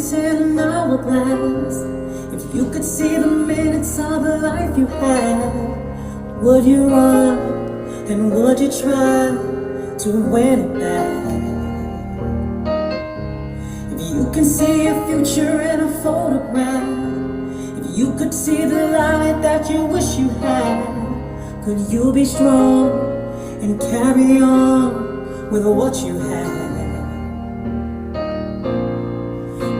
minutes in an hourglass. If you could see the minutes of the life you had, would you run and would you try to win it back? If you can see your future in a photograph, if you could see the light that you wish you had, could you be strong and carry on with what you had?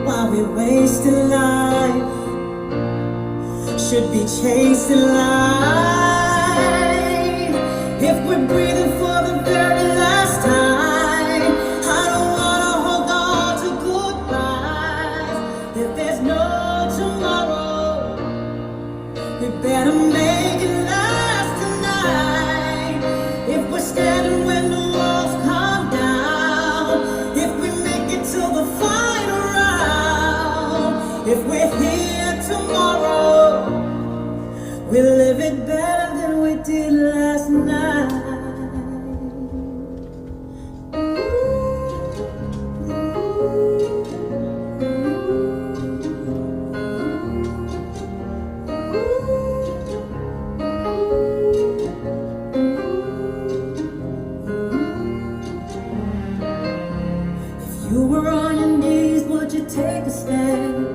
While we wasted life, should be chasing life. If we're breathing for the very last time, I don't wanna hold on to goodbyes. If there's no tomorrow, we better make it last tonight. If we're standing when the walls come down, if we make it till the final round, if we're here tomorrow, we'll live it better than we did last night. If you were on your knees, would you take a stand?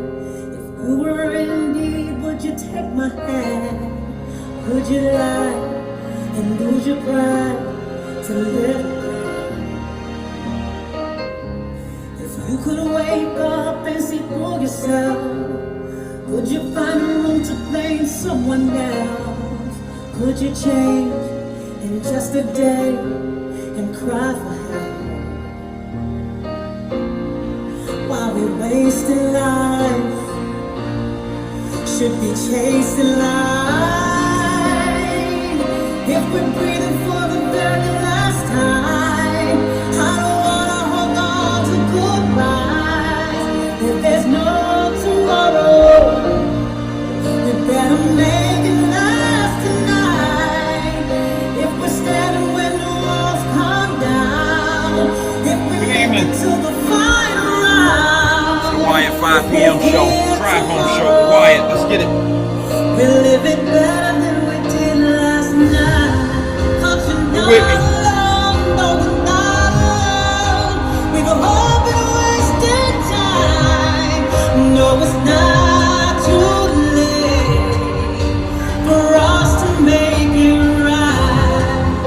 If you were in need, would you take my hand? Would you lie and lose your pride to live again? If you could wake up and see for yourself, could you find a room to blame someone else? Could you change in just a day and cry for help? While we wasting life, should be chasing life. If we're breathing for the very last time, I don't wanna hold on to goodbyes. If there's no tomorrow, we better make it last tonight. If we're standing when the walls come down, if we make it to the final round. It's the Wyatt 5 p.m. show, drive home show, Wyatt. Let's get it. We'll live it better than we did last night. You with me? No, we're not alone. We've all been wasting time. No, it's not too late for us to make it right.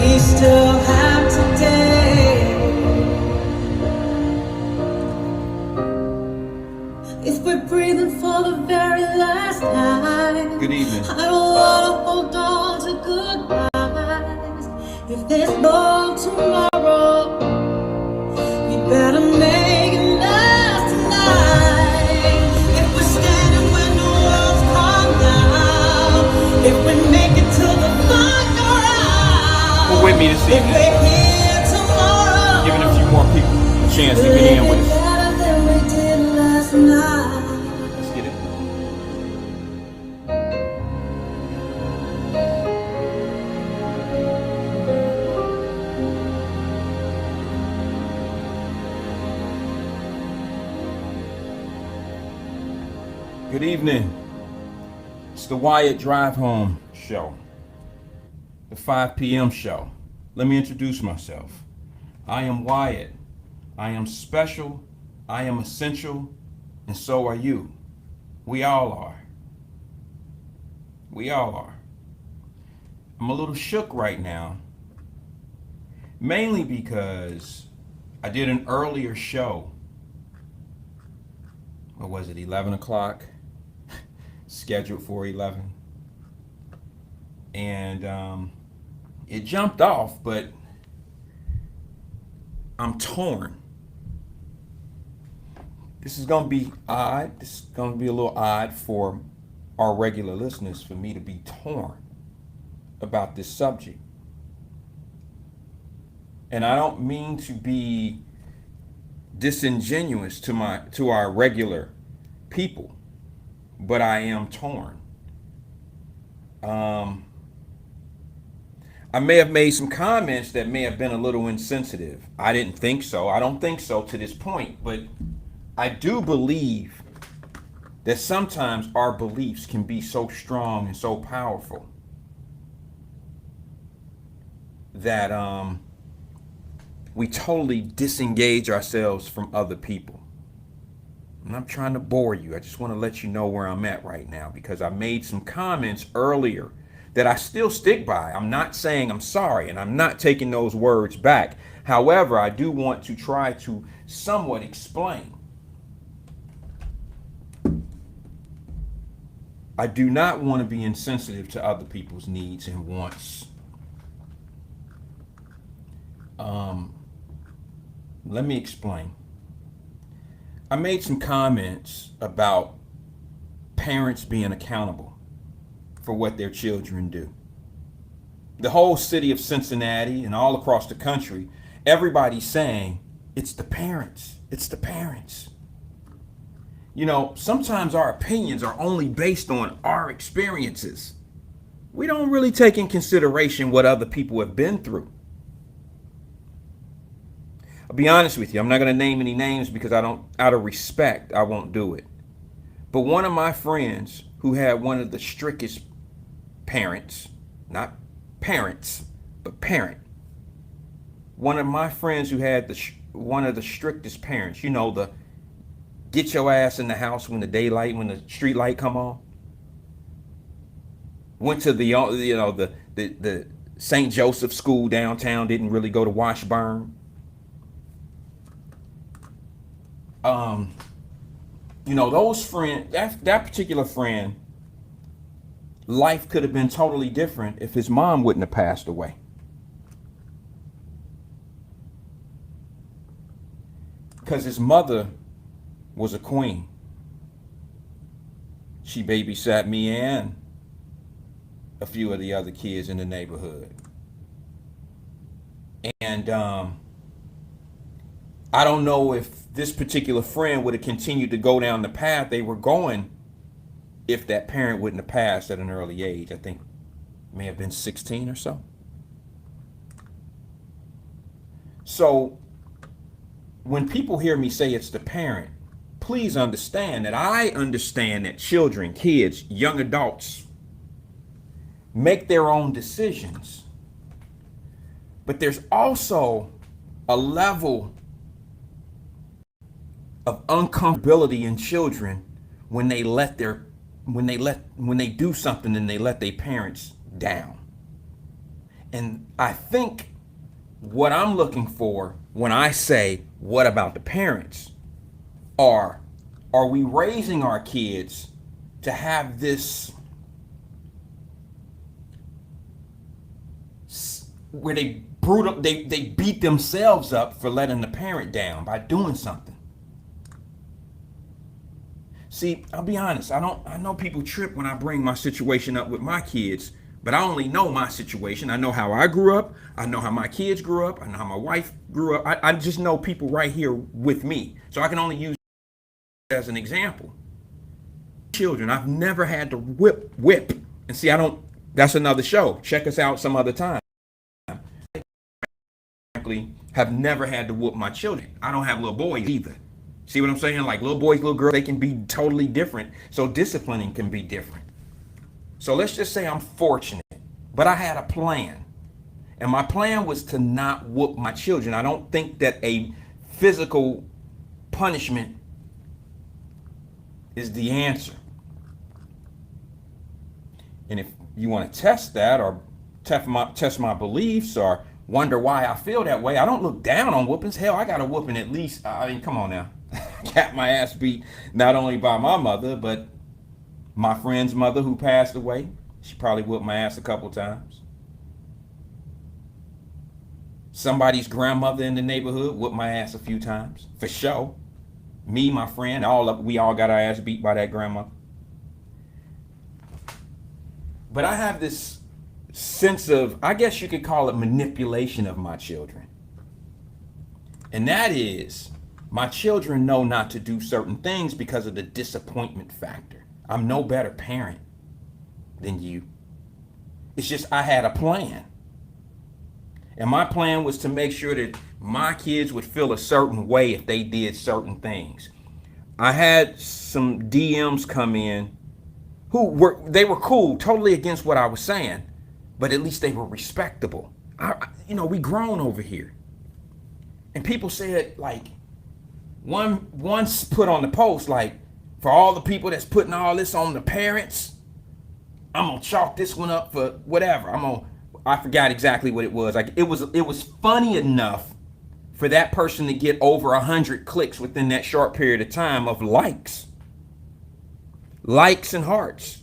We still have today. If we're breathing for the very last time, Good evening. I don't wanna hold on to goodbyes. If there's no tomorrow, we better make it last tonight. If we're standing when the walls come down, if we make it to the final round, Who with me this if evening? we're here tomorrow, Giving a few more people a chance to we'll get in live with it us. better than we did last night. Let's get it. Good evening. It's the Wyatt Drive Home show, the 5 p.m. show. Let me introduce myself. I am Wyatt. I am special. I am essential. And so are you. We all are. We all are. I'm a little shook right now, mainly because I did an earlier show. What was it, 11 o'clock? Scheduled for 11. And it jumped off, but I'm torn. This is going to be odd. This is going to be a little odd for our regular listeners for me to be torn about this subject. And I don't mean to be disingenuous to our regular people, but I am torn. I may have made some comments that may have been a little insensitive. I didn't think so. I don't think so to this point, but I do believe that sometimes our beliefs can be so strong and so powerful that we totally disengage ourselves from other people. I'm not trying to bore you. I just want to let you know where I'm at right now, because I made some comments earlier that I still stick by. I'm not saying I'm sorry, and I'm not taking those words back. However, I do want to try to somewhat explain. I do not want to be insensitive to other people's needs and wants. Let me explain. I made some comments about parents being accountable for what their children do. The whole city of Cincinnati and all across the country, everybody's saying, it's the parents, it's the parents. You know, sometimes our opinions are only based on our experiences. We don't really take in consideration what other people have been through. I'll be honest with you, I'm not going to name any names because out of respect, I won't do it. But one of my friends who had one of the strictest parents, not parents, but parent. One of my friends who had one of the strictest parents, you know, the get your ass in the house when the street light come on. Went to the St. Joseph school downtown, didn't really go to Washburn. Those friends, that particular friend, life could have been totally different if his mom wouldn't have passed away. Because his mother was a queen. She babysat me and a few of the other kids in the neighborhood. And I don't know if this particular friend would have continued to go down the path they were going if that parent wouldn't have passed at an early age. I think may have been 16 or so. So when people hear me say it's the parent, please understand that I understand that children, kids, young adults make their own decisions. But there's also a level of uncomfortability in children when they do something and they let their parents down. And I think what I'm looking for when I say, what about the parents? Are we raising our kids to have this where they beat themselves up for letting the parent down by doing something? See, I'll be honest, I know people trip when I bring my situation up with my kids, but I only know my situation. I know how I grew up. I know how my kids grew up. I know how my wife grew up. I just know people right here with me. So I can only use as an example. Children, I've never had to whip. And see, that's another show. Check us out some other time. I frankly have never had to whoop my children. I don't have little boys either. See what I'm saying? Like little boys, little girls, they can be totally different. So disciplining can be different. So let's just say I'm fortunate, but I had a plan. And my plan was to not whoop my children. I don't think that a physical punishment is the answer. And if you want to test that or test my beliefs or wonder why I feel that way, I don't look down on whoopings. Hell, I got a whooping at least. I mean, come on now. Got my ass beat not only by my mother, but my friend's mother who passed away. She probably whooped my ass a couple times. Somebody's grandmother in the neighborhood whooped my ass a few times, for sure. Me, my friend, we all got our ass beat by that grandmother. But I have this sense of, I guess you could call it manipulation of my children. And that is, my children know not to do certain things because of the disappointment factor. I'm no better parent than you. It's just I had a plan. And my plan was to make sure that my kids would feel a certain way if they did certain things. I had some DMs come in they were cool, totally against what I was saying, but at least they were respectable. We grown over here. And people said, like, once put on the post, like, for all the people that's putting all this on the parents, I'm gonna chalk this one up for whatever. I forgot exactly what it was. Like, it was funny enough for that person to get over 100 clicks within that short period of time of likes and hearts.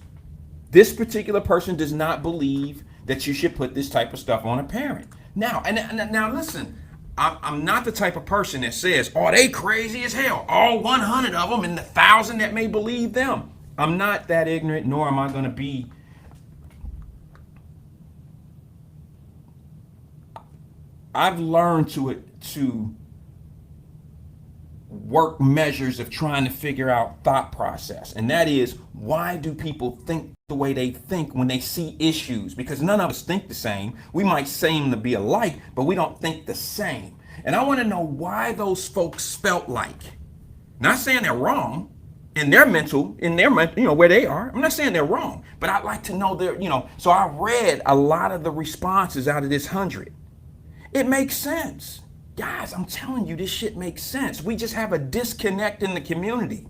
This particular person does not believe that you should put this type of stuff on a parent. Now listen, I'm not the type of person that says, oh, they crazy as hell, all 100 of them and the 1,000 that may believe them. I'm not that ignorant, nor am I going to be. I've learned to work measures of trying to figure out thought process, and that is, why do people think the way they think when they see issues? Because none of us think the same. We might seem to be alike, but we don't think the same. And I want to know why those folks felt like, not saying they're wrong in their mental, where they are. I'm not saying they're wrong, but I'd like to know so I read a lot of the responses out of this 100. It makes sense. Guys, I'm telling you, this shit makes sense. We just have a disconnect in the community.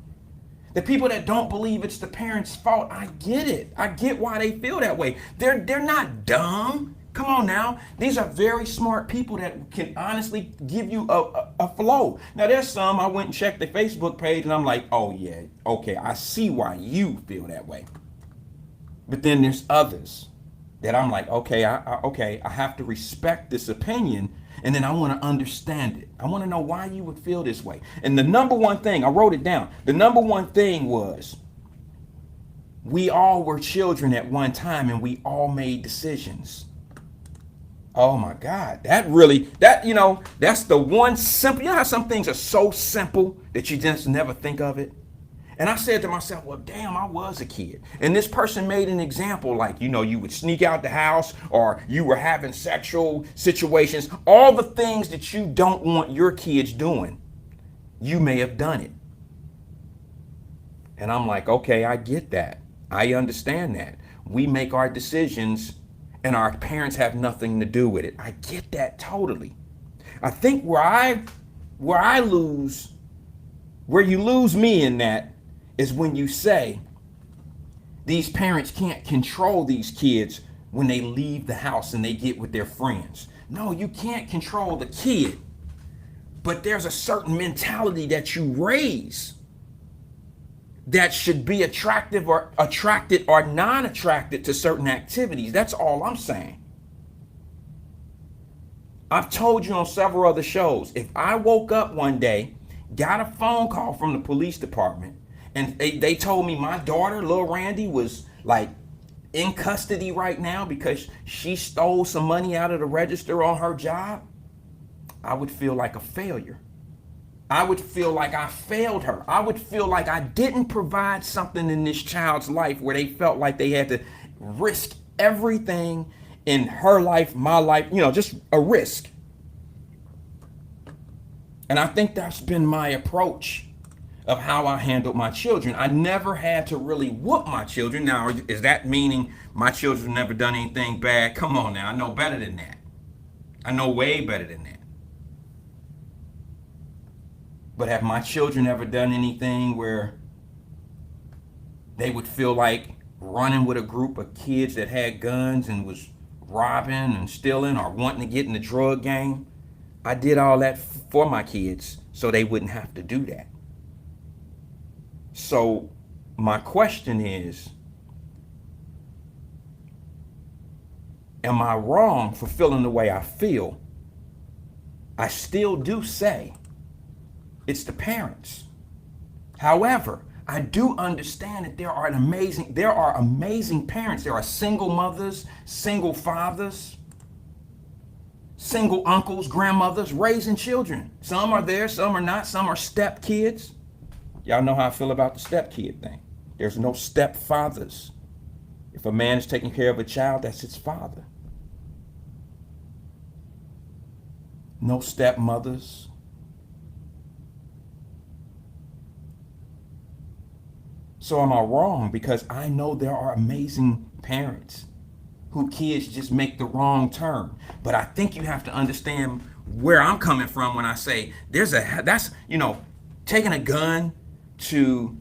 The people that don't believe it's the parents' fault, I get it. I get why they feel that way. They're not dumb. Come on now. These are very smart people that can honestly give you a flow. Now, there's some, I went and checked the Facebook page and I'm like, oh yeah, okay, I see why you feel that way. But then there's others that I'm like, okay, I have to respect this opinion, and then I want to understand it. I want to know why you would feel this way. And the number one thing, I wrote it down. The number one thing was, we all were children at one time and we all made decisions. Oh my God, that's the one simple, how some things are so simple that you just never think of it. And I said to myself, well, damn, I was a kid. And this person made an example, like, you would sneak out the house, or you were having sexual situations, all the things that you don't want your kids doing. You may have done it. And I'm like, okay, I get that. I understand that. We make our decisions and our parents have nothing to do with it. I get that totally. I think where you lose me in that is when you say these parents can't control these kids when they leave the house and they get with their friends. No, you can't control the kid, but there's a certain mentality that you raise that should be attracted or non-attracted to certain activities. That's all I'm saying. I've told you on several other shows, if I woke up one day, got a phone call from the police department, and they told me my daughter, Lil Randy, was like in custody right now because she stole some money out of the register on her job, I would feel like a failure. I would feel like I failed her. I would feel like I didn't provide something in this child's life where they felt like they had to risk everything in her life, my life, just a risk. And I think that's been my approach of how I handled my children. I never had to really whoop my children. Now, is that meaning my children have never done anything bad? Come on now, I know better than that. I know way better than that. But have my children ever done anything where they would feel like running with a group of kids that had guns and was robbing and stealing or wanting to get in the drug game? I did all that for my kids so they wouldn't have to do that. So my question is, am I wrong for feeling the way I feel? I still do say it's the parents. However, I do understand that there are amazing parents. There are single mothers, single fathers, single uncles, grandmothers raising children. Some are there, some are not, some are step kids. Y'all know how I feel about the stepkid thing. There's no stepfathers. If a man is taking care of a child, that's his father. No stepmothers. So am I wrong? Because I know there are amazing parents who kids just make the wrong turn. But I think you have to understand where I'm coming from when I say that's, taking a gun to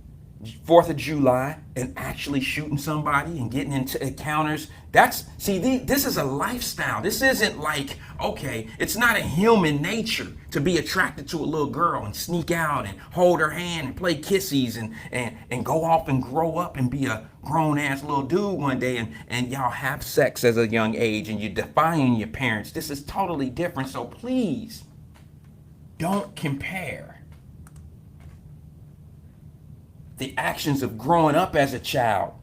4th of July and actually shooting somebody and getting into encounters. This is a lifestyle. This isn't like, okay, it's not a human nature to be attracted to a little girl and sneak out and hold her hand and play kissies and go off and grow up and be a grown ass little dude one day and y'all have sex as a young age and you're defying your parents. This is totally different. So please don't compare the actions of growing up as a child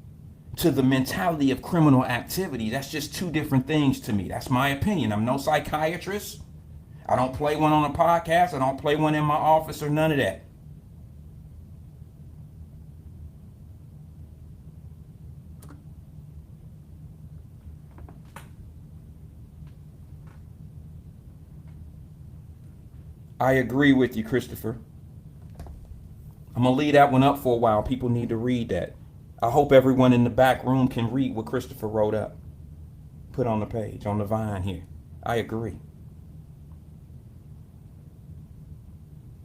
to the mentality of criminal activity. That's just two different things to me. That's my opinion. I'm no psychiatrist. I don't play one on a podcast. I don't play one in my office or none of that. I agree with you, Christopher. I'm going to leave that one up for a while. People need to read that. I hope everyone in the back room can read what Christopher wrote up. Put on the page, on the vine here. I agree.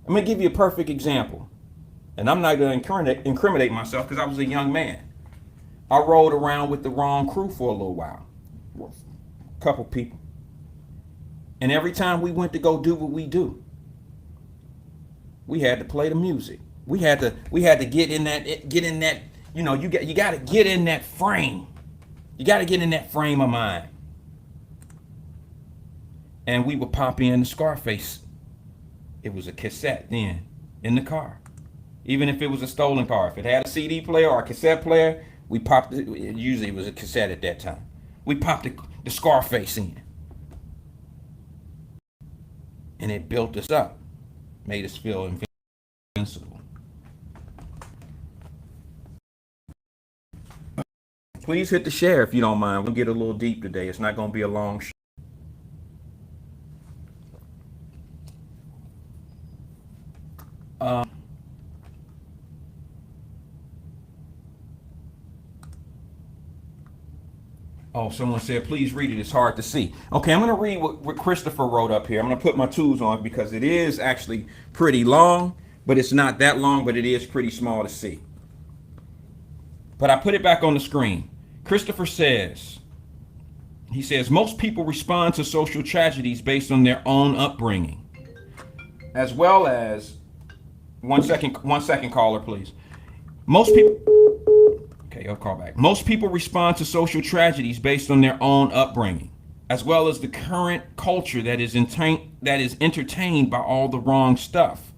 I'm going to give you a perfect example. And I'm not going to incriminate myself because I was a young man. I rode around with the wrong crew for a little while. A couple people. And every time we went to go do what we do, we had to play the music. We had to get in that, you got to get in that frame. You got to get in that frame of mind. And we would pop in the Scarface. It was a cassette then in the car. Even if it was a stolen car, if it had a CD player or a cassette player, we popped it. Usually it was a cassette at that time. We popped the Scarface in. And it built us up, made us feel invincible. Please hit the share if you don't mind. We'll get a little deep today. It's not going to be a long show. Oh, someone said, please read it. It's hard to see. Okay, I'm going to read what Christopher wrote up here. I'm going to put my tools on because it is actually pretty long, but it's not that long, but it is pretty small to see. But I put it back on the screen. Christopher says, most people respond to social tragedies based on their own upbringing, as well as, one second caller, please. Okay, I'll call back. Most people respond to social tragedies based on their own upbringing, as well as the current culture that is entertained by all the wrong stuff.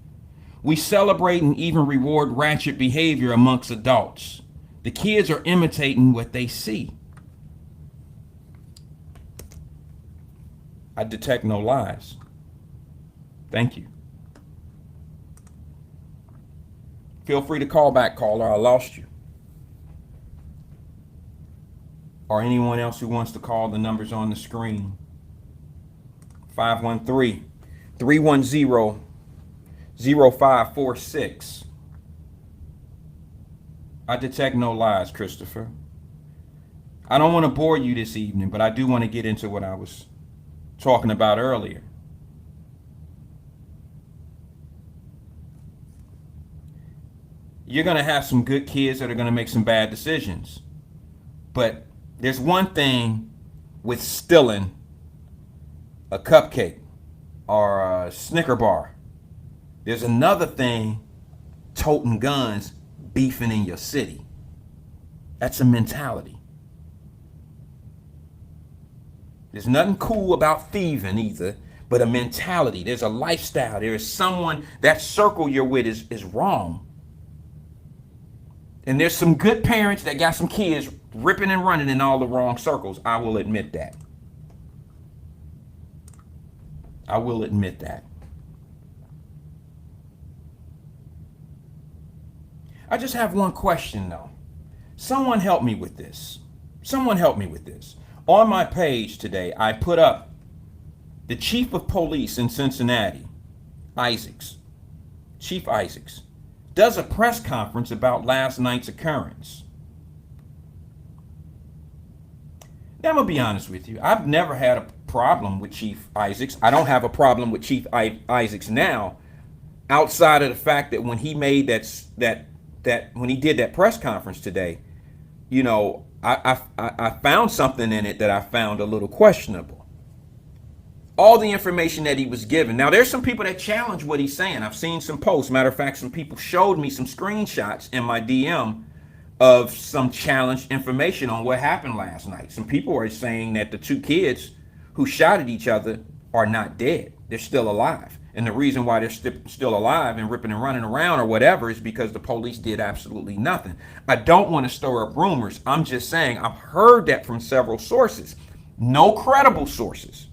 We celebrate and even reward ratchet behavior amongst adults. The kids are imitating what they see. I detect no lies. Thank you. Feel free to call back, caller. I lost you. Or anyone else who wants to call, the numbers on the screen. 513-310-0546. I detect no lies, Christopher. I don't want to bore you this evening, but I do want to get into what I was talking about earlier. You're going to have some good kids that are going to make some bad decisions. But there's one thing with stealing a cupcake or a Snicker bar. There's another thing toting guns, beefing in your city. That's a mentality. There's nothing cool about thieving either, but a mentality. There's a lifestyle. There is someone, that circle you're with is wrong. And there's some good parents that got some kids ripping and running in all the wrong circles. I will admit that. I will admit that. I just have one question though. Someone help me with this. Someone help me with this. On my page today, I put up the chief of police in Cincinnati, Isaacs, Chief Isaacs, does a press conference about last night's occurrence. Now, I'm going to be honest with you. I've never had a problem with Chief Isaacs. I don't have a problem with Chief Isaacs now, outside of the fact that when he made when he did that press conference today, you know, I found something in it that I found a little questionable. All the information that he was given. Now, there's some people that challenge what he's saying. I've seen some posts. Matter of fact, some people showed me some screenshots in my DM of some challenged information on what happened last night. Some people are saying that the two kids who shot at each other are not dead. They're still alive. And the reason why they're still alive and ripping and running around or whatever is because the police did absolutely nothing. I don't want to stir up rumors. I'm just saying I've heard that from several sources. No credible sources.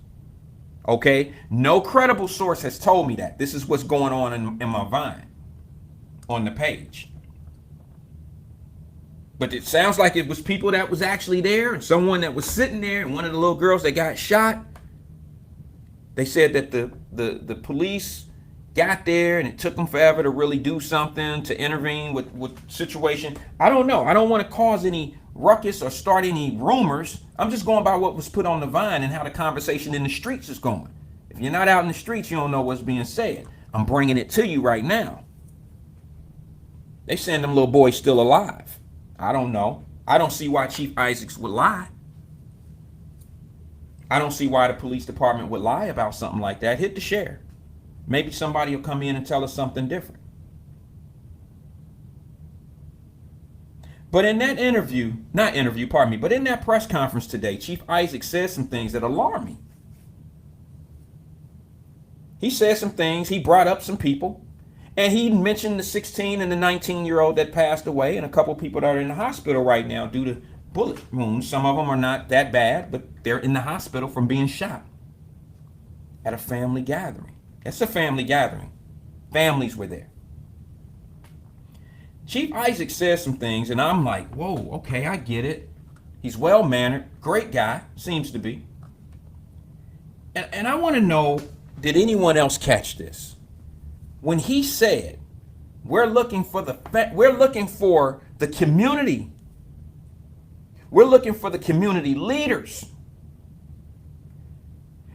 Okay? No credible source has told me that. This is what's going on in my Vine on the page. But it sounds like it was people that was actually there and someone that was sitting there, and one of the little girls that got shot. They said that the police got there and it took them forever to really do something, to intervene with situation. I don't know. I don't want to cause any ruckus or start any rumors. I'm just going by what was put on the Vine and how the conversation in the streets is going. If you're not out in the streets, you don't know what's being said. I'm bringing it to you right now. They saying them little boys still alive. I don't know. I don't see why Chief Isaacs would lie. I don't see why the police department would lie about something like that. Hit the share. Maybe somebody will come in and tell us something different. But in that but in that press conference today, Chief Isaac said some things that alarm me. He said some things, he brought up some people, and he mentioned the 16 and the 19-year-old that passed away and a couple people that are in the hospital right now due to bullet wounds. Some of them are not that bad, but they're in the hospital from being shot at a family gathering. It's a family gathering. Families were there. Chief Isaac says some things, and I'm like, whoa, okay, I get it. He's well-mannered, great guy, seems to be. And I want to know, did anyone else catch this? When he said, we're looking for the community. We're looking for the community leaders.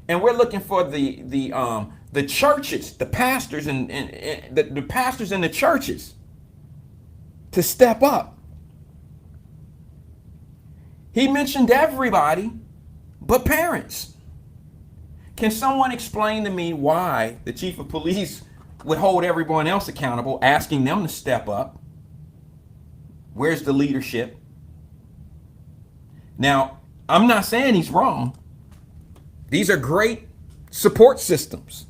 And we're looking for the churches, the pastors and the pastors in the churches to step up. He mentioned everybody but parents. Can someone explain to me why the chief of police would hold everyone else accountable, asking them to step up? Where's the leadership? Now, I'm not saying he's wrong. These are great support systems.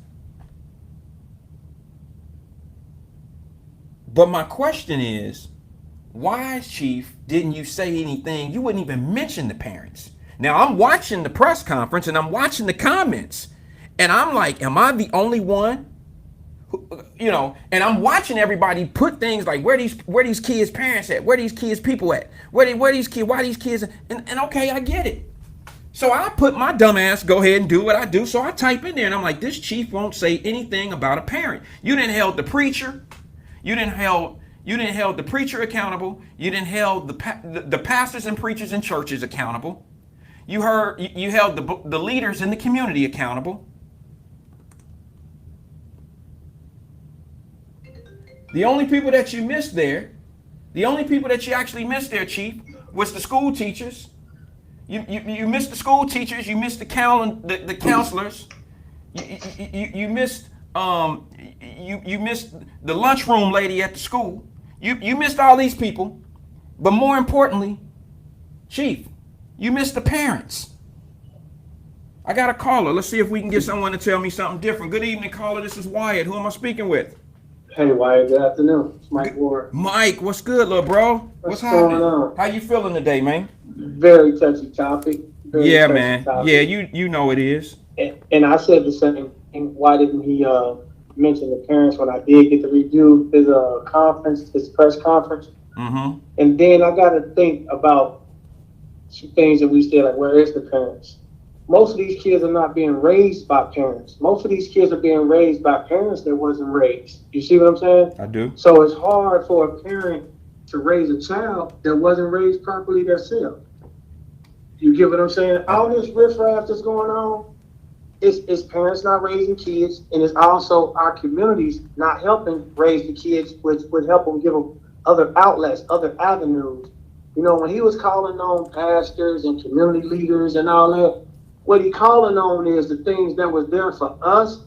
But my question is, why, Chief, didn't you say anything? You wouldn't even mention the parents. Now, I'm watching the press conference and I'm watching the comments. And I'm like, am I the only one? You know, and I'm watching everybody put things like, where these kids' parents at? Where these kids' people at? Why these kids? And okay, I get it. So I put my dumb ass, go ahead and do what I do. So I type in there and I'm like, this chief won't say anything about a parent. You didn't held the preacher. You didn't held the preacher accountable. You didn't held the pastors and preachers in churches accountable. You held the leaders in the community accountable. The only people that you missed there, Chief, was the school teachers. You missed the school teachers. You missed the counselors. You missed the lunchroom lady at the school. You missed all these people, but more importantly, Chief, you missed the parents. I got a caller. Let's see if we can get someone to tell me something different. Good evening, caller. This is Wyatt. Who am I speaking with? Hey, Wyatt. Good afternoon. It's Mike Ward. Mike, what's good, little bro? What's happening? Going on? How you feeling today, man? Very touchy topic. Yeah, man. Topic. Yeah, you know it is. And I said the same thing. Why didn't he mention the parents when I did get to review his press conference? Mm-hmm. And then I got to think about some things that we said, like, where is the parents? most of these kids are not being raised by parents. Most of these kids are being raised by parents that wasn't raised. You see what I'm saying? I do. So it's hard for a parent to raise a child that wasn't raised properly themselves. You get what I'm saying? All this riffraff that's going on, it's parents not raising kids, and it's also our communities not helping raise the kids, which would help them give them other outlets, other avenues. You know, when he was calling on pastors and community leaders and all that, what he calling on is the things that was there for us.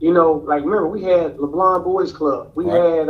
You know, like remember we had LeBlanc Boys Club, we had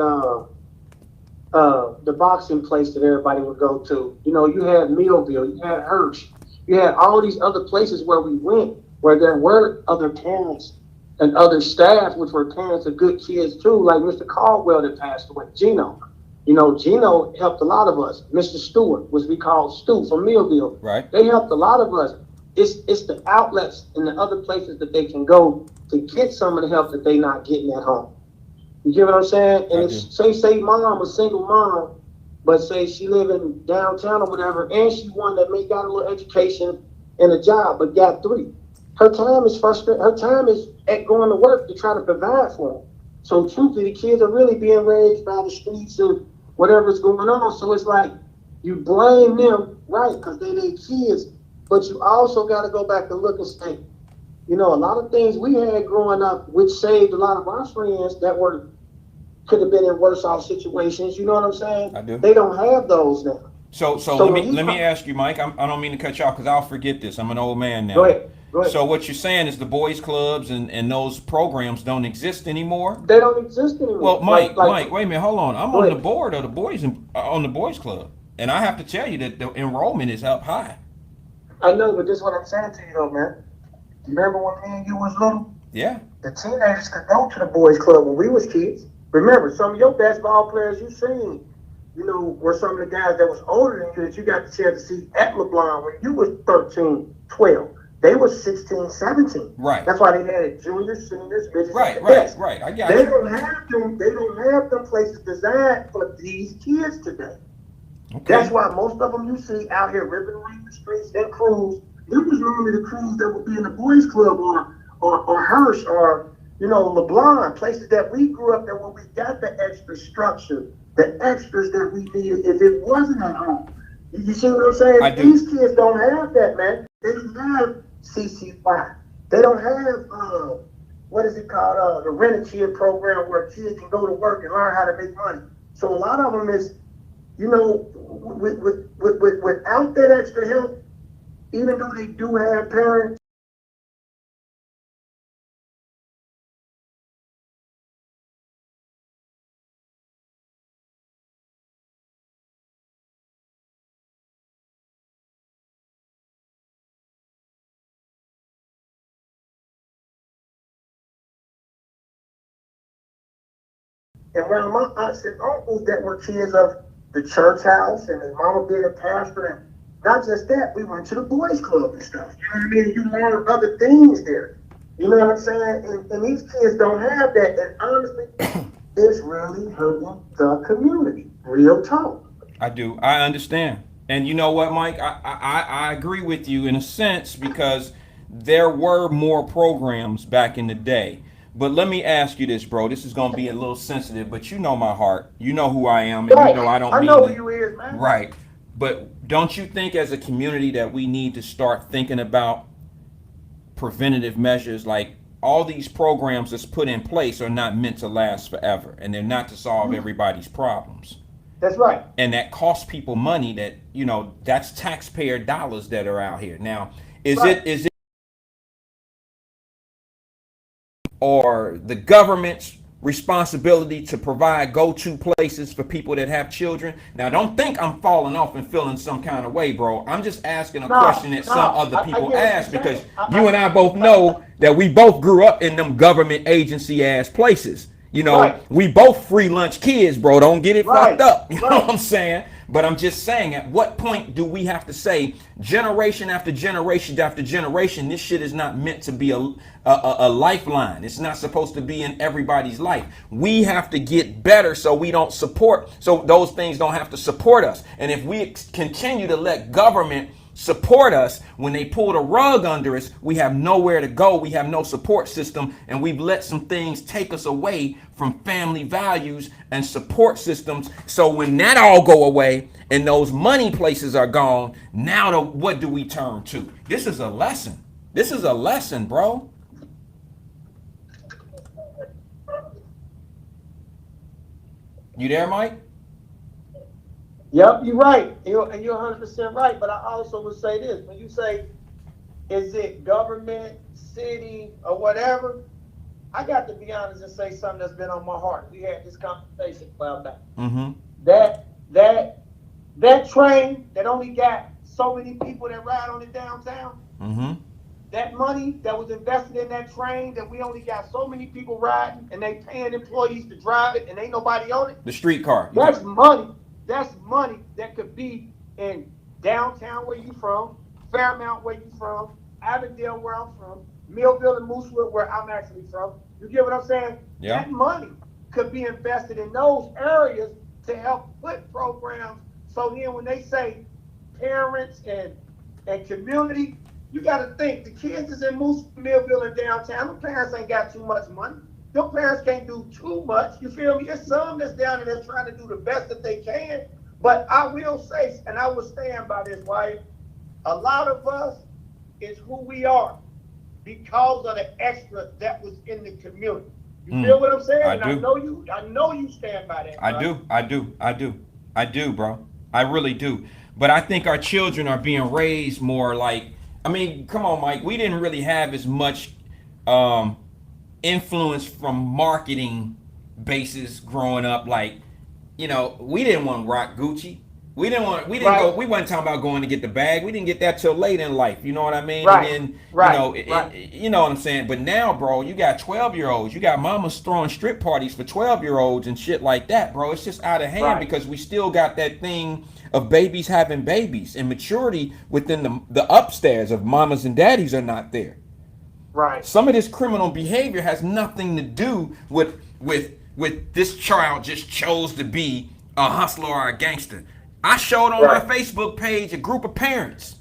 the boxing place that everybody would go to. You know, you had Millville, you had Hirsch, you had all these other places where we went, where there were other parents and other staff, which were parents of good kids too, like Mr. Caldwell that passed away, Gino. You know, Gino helped a lot of us. Mr. Stewart, which we call Stu from Millville. Right. They helped a lot of us. It's the outlets and the other places that they can go to get some of the help that they not getting at home. You get what I'm saying? And if say mom, a single mom, but say she living downtown or whatever, and she one that may got a little education and a job, but got 3. Her time is frustrated. Her time is at going to work to try to provide for them. So truthfully, the kids are really being raised by the streets and whatever's going on. So it's like you blame them, right? Because they kids, but you also got to go back and look and say, you know, a lot of things we had growing up, which saved a lot of our friends that could have been in worse off situations. You know what I'm saying? I do. They don't have those now. So let me ask you, Mike. I don't mean to cut you off because I'll forget this. I'm an old man now. Go ahead. So what you're saying is the boys clubs and those programs don't exist anymore? They don't exist anymore. Well, Mike, wait a minute, hold on. I'm on the board of the boys club, and I have to tell you that the enrollment is up high. I know, but this is what I'm saying to you though, man. Remember when me and you was little? Yeah. The teenagers could go to the boys club when we was kids. Remember, some of your best ball players you seen, you know, were some of the guys that was older than you that you got the chance to see at LeBlanc when you was 13, 12. They were 16, 17. Right. That's why they had juniors, seniors, midgets. Right. I got They you. don't have them places designed for these kids today. Okay. That's why most of them you see out here ripping around the streets and crews. Them was normally the crews that would be in the boys club or Hirsch or, you know, LeBlanc, places that we grew up there where we got the extra structure, the extras that we needed if it wasn't at home. You see what I'm saying? I do. These kids don't have that, man. They don't have CCY. They don't have what is it called? The rent-a-kid program where kids can go to work and learn how to make money. So a lot of them is, you know, without that extra help, even though they do have parents. And around my aunts and uncles that were kids of the church house and his mama being a pastor, and not just that, we went to the boys club and stuff. You know what I mean? You learn other things there. You know what I'm saying? And these kids don't have that. And honestly, it's really hurting the community. Real talk. I do. I understand. And you know what, Mike? I agree with you in a sense because there were more programs back in the day. But let me ask you this, bro. This is going to be a little sensitive, but you know my heart. You know who I am, and Right. you know I don't I mean know to, who you is, man. Right. But don't you think as a community that we need to start thinking about preventative measures? Like all these programs that's put in place are not meant to last forever, and they're not to solve everybody's problems. That's right. And that costs people money that, you know, that's taxpayer dollars that are out here. Now, is it or the government's responsibility to provide go-to places for people that have children? Now, don't think I'm falling off and feeling some kind of way, bro. I'm just asking a question that some other people ask because you and I both know that we both grew up in them government agency ass places. You know, we both free lunch kids, bro. Don't get it fucked up. You know what I'm saying? But I'm just saying, at what point do we have to say, generation after generation after generation, this shit is not meant to be a lifeline. It's not supposed to be in everybody's life. We have to get better so we don't support, so those things don't have to support us. And if we continue to let government support us. When they pull the rug under us, we have nowhere to go. We have no support system, and we've let some things take us away from family values and support systems. So when that all go away and those money places are gone, now what do we turn to? This is a lesson. This is a lesson, bro. You there, Mike? Yep, you're right. You're 100% right. But I also would say this: when you say, is it government, city, or whatever, I got to be honest and say something that's been on my heart. We had this conversation a while back. Mm-hmm. That train that only got so many people that ride on it downtown. Mm-hmm. That money that was invested in that train that we only got so many people riding, and they paying employees to drive it, and ain't nobody on it. The streetcar. That's money. That's money that could be in downtown where you from, Fairmount where you from, Avondale where I'm from, Millville and Moosewood where I'm actually from. You get what I'm saying? Yeah. That money could be invested in those areas to help put programs. So then when they say parents and community, you got to think the kids is in Moosewood, Millville, and downtown. The parents ain't got too much money. Your parents can't do too much. You feel me? There's some that's down there that's trying to do the best that they can. But I will say, and I will stand by this, Wyatt, a lot of us is who we are because of the extra that was in the community. You feel what I'm saying? I do. I know you stand by that. I do, bro. I really do. But I think our children are being raised more like, I mean, come on, Mike. We didn't really have as much influence from marketing bases growing up. Like, you know, we didn't want to rock Gucci. We didn't wasn't talking about going to get the bag. We didn't get that till late in life. You know what I mean? Right. And then, you know what I'm saying? But now, bro, you got 12-year-olds. You got mamas throwing strip parties for 12-year-olds and shit like that, bro. It's just out of hand because we still got that thing of babies having babies, and maturity within the upstairs of mamas and daddies are not there. Right. Some of this criminal behavior has nothing to do with this child just chose to be a hustler or a gangster. I showed on my Facebook page a group of parents,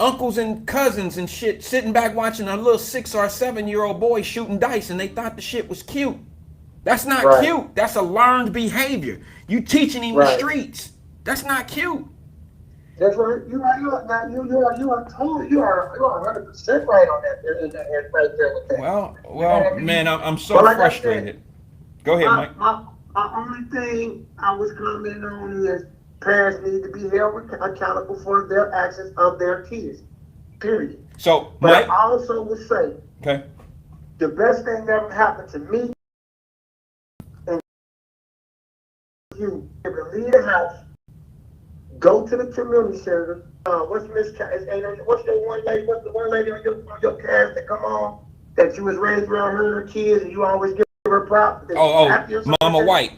uncles and cousins and shit, sitting back watching a little 6 or 7-year-old boy shooting dice, and they thought the shit was cute. That's not cute. That's a learned behavior. You teaching him the streets. That's not cute. That's right. You are 100% right on that. Right there with that. Well, man, I'm so frustrated. Go ahead, Mike. My only thing I was commenting on is parents need to be held accountable for their actions of their kids. Period. So, but Mike, I also would say, the best thing that ever happened to me, and you leave the house, go to the community center. What's the one lady on your cast that come on that you was raised around her and her kids and you always give her props? Mama White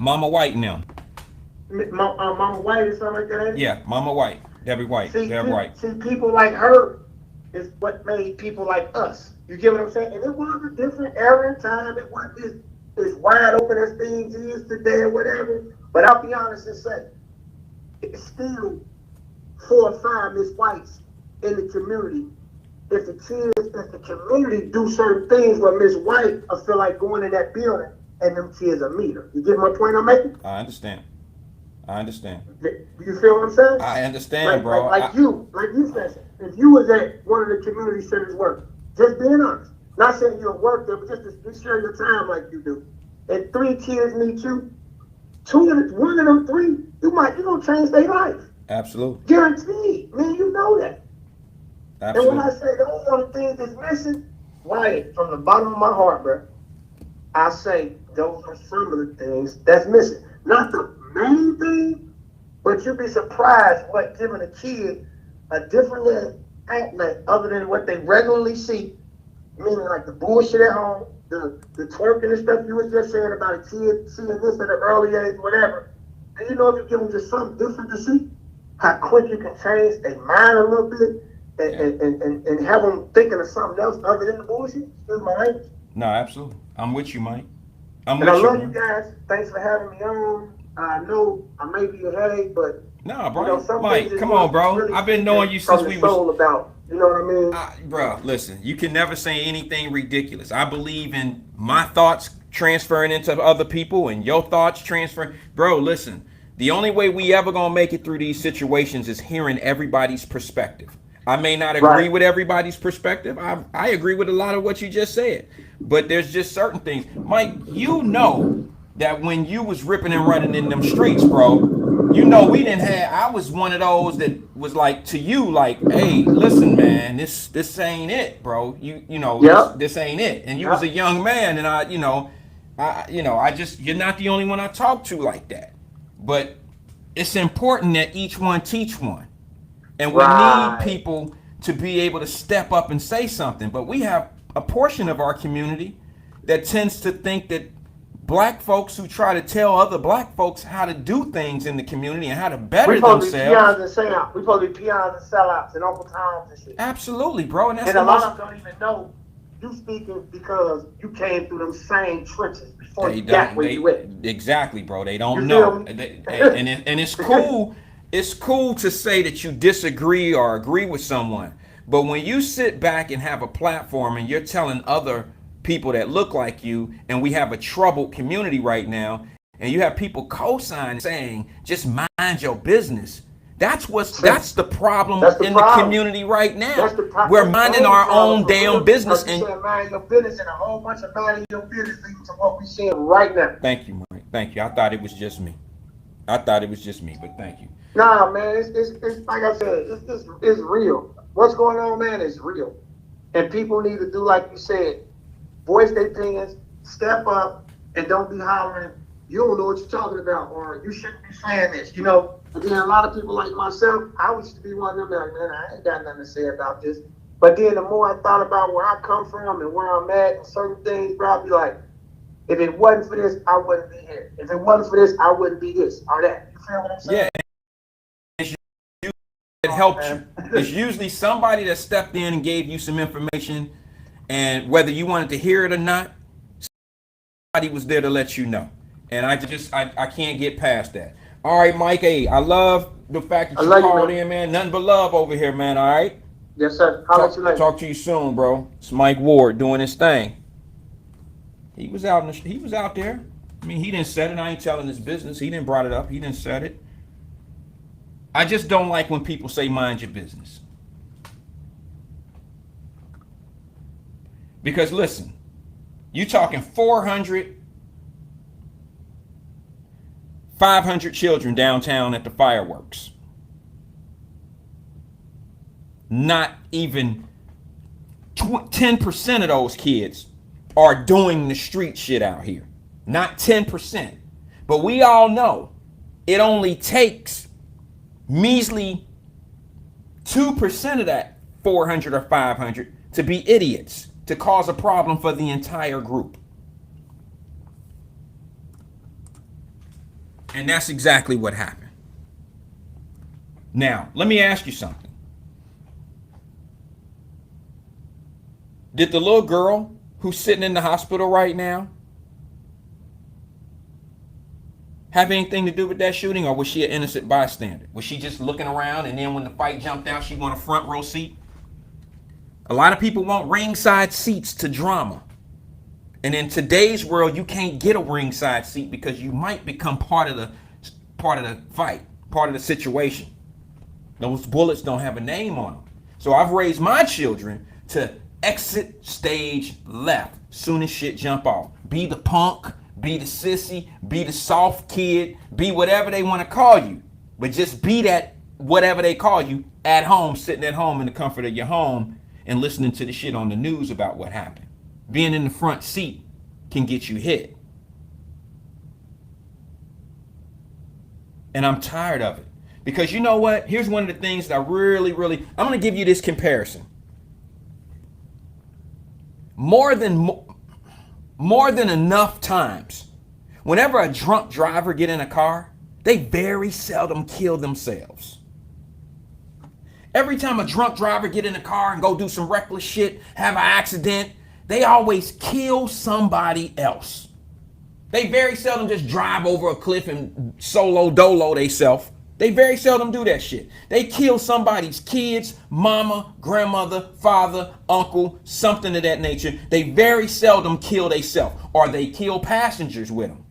now. Mama White or something like that. Yeah, Mama White, Debbie White, See, people like her is what made people like us. You get what I'm saying? And it was a different era and time. It wasn't as wide open as things is today or whatever. But I'll be honest and say, it's still 4 or 5 Miss Whites in the community. If the community do certain things where Miss White will feel like going in that building and them kids will meet her. You get my point I'm making? I understand. You feel what I'm saying? I understand, bro. Like you said, if you was at one of the community centers work, just being honest, not saying you'll work there, but just to share your time like you do, and 3 kids meet you, one of them 3, you're gonna change their life. Absolutely. Guaranteed. Man, you know that. Absolutely. And when I say those are the things that's missing, Wyatt, from the bottom of my heart, bro, I say those are some of the things that's missing. Not the main thing, but you'd be surprised what giving a kid a different little outlet other than what they regularly see, meaning like the bullshit at home, the twerking and stuff you was just saying about a kid seeing this at an early age, whatever. And you know, if you give them just something different to see, how quick you can change their mind a little bit and have them thinking of something else other than the bullshit. Excuse my language. No, absolutely. I'm with you, Mike. I love you guys. Thanks for having me on. I know I may be a headache, but Nah, You know, bro. some Mike, things come just on, bro. really I've been knowing you since from we the was. soul about. You know what I mean? Bro, listen. You can never say anything ridiculous. I believe in my thoughts transferring into other people and your thoughts transferring. Bro, listen. The only way we ever gonna make it through these situations is hearing everybody's perspective. I may not agree Right. with everybody's perspective. I agree with a lot of what you just said, but there's just certain things. Mike, you know that when you was ripping and running in them streets, bro, you know we didn't have. I was one of those that was like to you, like, hey, listen, man, this ain't it, bro. You know Yep. this ain't it. And you was a Yep. young man, and I just you're not the only one I talk to like that. But it's important that each one teach one. And we need Right. people to be able to step up and say something. But we have a portion of our community that tends to think that black folks who try to tell other black folks how to do things in the community and how to We better supposed to be peons themselves. and sellouts. We supposed to be peons and sellouts and Uncle Toms and shit. Absolutely, bro. And that's And the a lot most. of them don't even know you speaking because you came through them same trenches before They you got don't. where you at. Exactly, bro. They don't You know. feel me? And it's cool. It's cool to say that you disagree or agree with someone, but when you sit back and have a platform and you're telling other people that look like you, and we have a troubled community right now, and you have people co-signing saying just mind your business. That's the problem That's the in problem. the community right now. That's the We're that's the minding main our problem own for damn real, business. because you And said mind your business and a whole bunch of mind your business leading to what we seeing right now. thank you, Mike. Thank you. I thought it was just me. I thought it was just me, but thank you. Nah, man, it's like I said, it's real. What's going on, man, is real. And people need to do like you said, voice their opinions, step up, and don't be hollering, you don't know what you're talking about, or you shouldn't be saying this, you know. And then a lot of people like myself, I used to be one of them like, man, I ain't got nothing to say about this. But then the more I thought about where I come from and where I'm at and certain things, bro, I'd be like, if it wasn't for this, I wouldn't be here. If it wasn't for this, I wouldn't be this or that. You feel what I'm saying? Yeah, it helped you. It's usually somebody that stepped in and gave you some information, and whether you wanted to hear it or not, somebody was there to let you know. And I can't get past that. All right, Mike. Hey, I love the fact that I you love you, called man. in, man. Nothing but love over here, man. All right. Yes, sir. I'll let you later. Talk to you soon, bro. It's Mike Ward doing his thing. He was out there. I mean, he didn't set it. I ain't telling his business. He didn't brought it up. He didn't set it. I just don't like when people say mind your business. Because listen, you talking 400, 500 children downtown at the fireworks. Not even 10% of those kids are doing the street shit out here. Not 10%. But we all know it only takes measly 2% of that 400 or 500 to be idiots, to cause a problem for the entire group. And that's exactly what happened. Now, let me ask you something. Did the little girl who's sitting in the hospital right now have anything to do with that shooting, or was she an innocent bystander? Was she just looking around, and then when the fight jumped out, she won a front row seat? A lot of people want ringside seats to drama. And in today's world, you can't get a ringside seat because you might become part of the fight, part of the situation. Those bullets don't have a name on them. So I've raised my children to exit stage left soon as shit jump off. Be the punk, be the sissy, be the soft kid, be whatever they want to call you. But just be that whatever they call you at home, sitting at home in the comfort of your home and listening to the shit on the news about what happened. Being in the front seat can get you hit. And I'm tired of it. Because you know what? Here's one of the things that I really, I'm going to give you this comparison. More than enough times, whenever a drunk driver get in a car, they very seldom kill themselves. Every time a drunk driver get in a car and go do some reckless shit, have an accident, they always kill somebody else. They very seldom just drive over a cliff and solo dolo theyself. They very seldom do that shit. They kill somebody's kids, mama, grandmother, father, uncle, something of that nature. They very seldom kill themselves, or they kill passengers with them.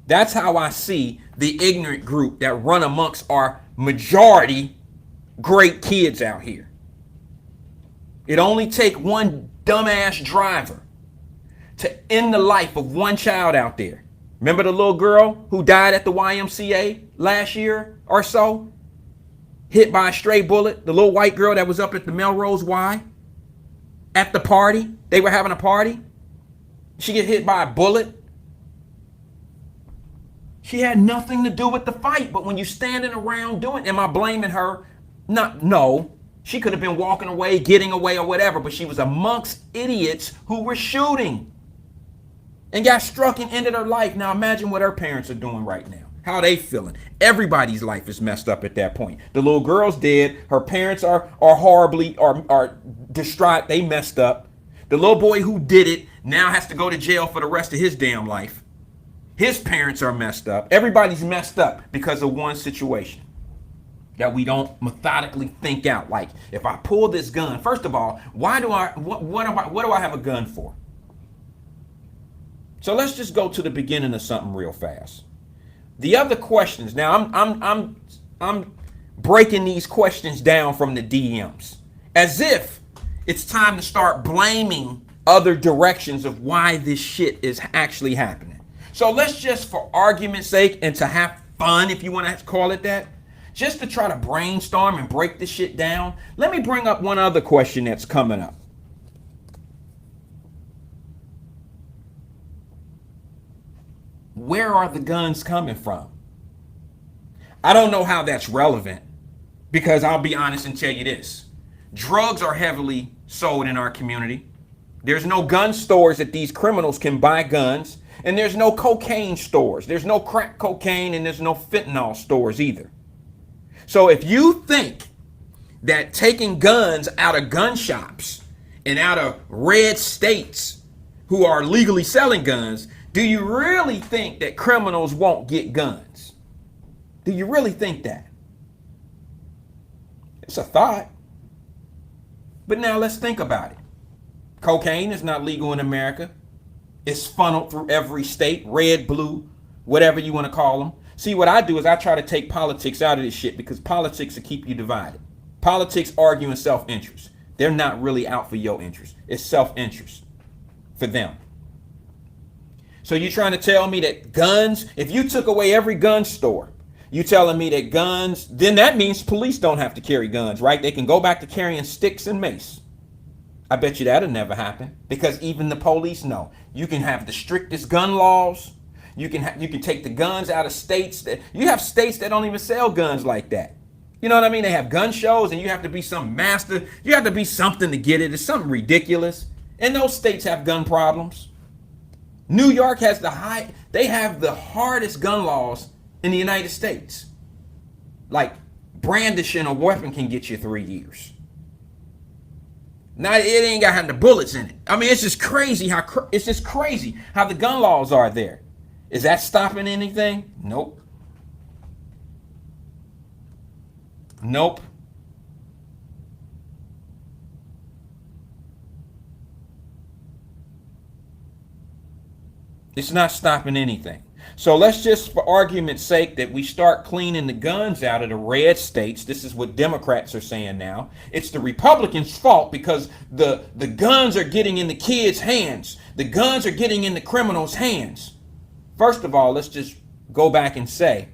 That's how I see the ignorant group that run amongst our majority great kids out here. It only takes one dumbass driver to end the life of one child out there. Remember the little girl who died at the YMCA last year or so? Hit by a stray bullet. The little white girl that was up at the Melrose Y at the party. They were having a party. She get hit by a bullet. She had nothing to do with the fight, but when you standing around doing, am I blaming her? No. She could have been walking away, getting away or whatever, but she was amongst idiots who were shooting and got struck and ended her life. Now imagine what her parents are doing right now. How are they feeling? Everybody's life is messed up at that point. The little girl's dead. Her parents are horribly are distraught. They messed up. The little boy who did it now has to go to jail for the rest of his damn life. His parents are messed up. Everybody's messed up because of one situation that we don't methodically think out. Like, if I pull this gun, first of all, what do I have a gun for? So let's just go to the beginning of something real fast. The other questions. Now I'm breaking these questions down from the DMs as if it's time to start blaming other directions of why this shit is actually happening. So let's just, for argument's sake and to have fun, if you want to call it that, just to try to brainstorm and break this shit down, let me bring up one other question that's coming up. Where are the guns coming from? I don't know how that's relevant, because I'll be honest and tell you this. Drugs are heavily sold in our community. There's no gun stores that these criminals can buy guns, and there's no cocaine stores. There's no crack cocaine, and there's no fentanyl stores either. So if you think that taking guns out of gun shops and out of red states who are legally selling guns, do you really think that criminals won't get guns? Do you really think that? It's a thought. But now let's think about it. Cocaine is not legal in America. It's funneled through every state, red, blue, whatever you want to call them. See, what I do is I try to take politics out of this shit, because politics will keep you divided. Politics arguing self-interest. They're not really out for your interest. It's self-interest for them. So you're trying to tell me that guns, if you took away every gun store, you telling me that guns, then that means police don't have to carry guns, right? They can go back to carrying sticks and mace. I bet you that'll never happen, because even the police know you can have the strictest gun laws. You can take the guns out of states that you have states that don't even sell guns like that. You know what I mean? They have gun shows and you have to be some master. You have to be something to get it. It's something ridiculous. And those states have gun problems. New York has they have the hardest gun laws in the United States. Like, brandishing a weapon can get you 3 years. Now, it ain't got the bullets in it. I mean, it's just crazy how the gun laws are there. Is that stopping anything? Nope. Nope. It's not stopping anything. So let's just, for argument's sake, that we start cleaning the guns out of the red states. This is what Democrats are saying now. It's the Republicans' fault because the guns are getting in the kids' hands. The guns are getting in the criminals' hands. First of all, let's just go back and say,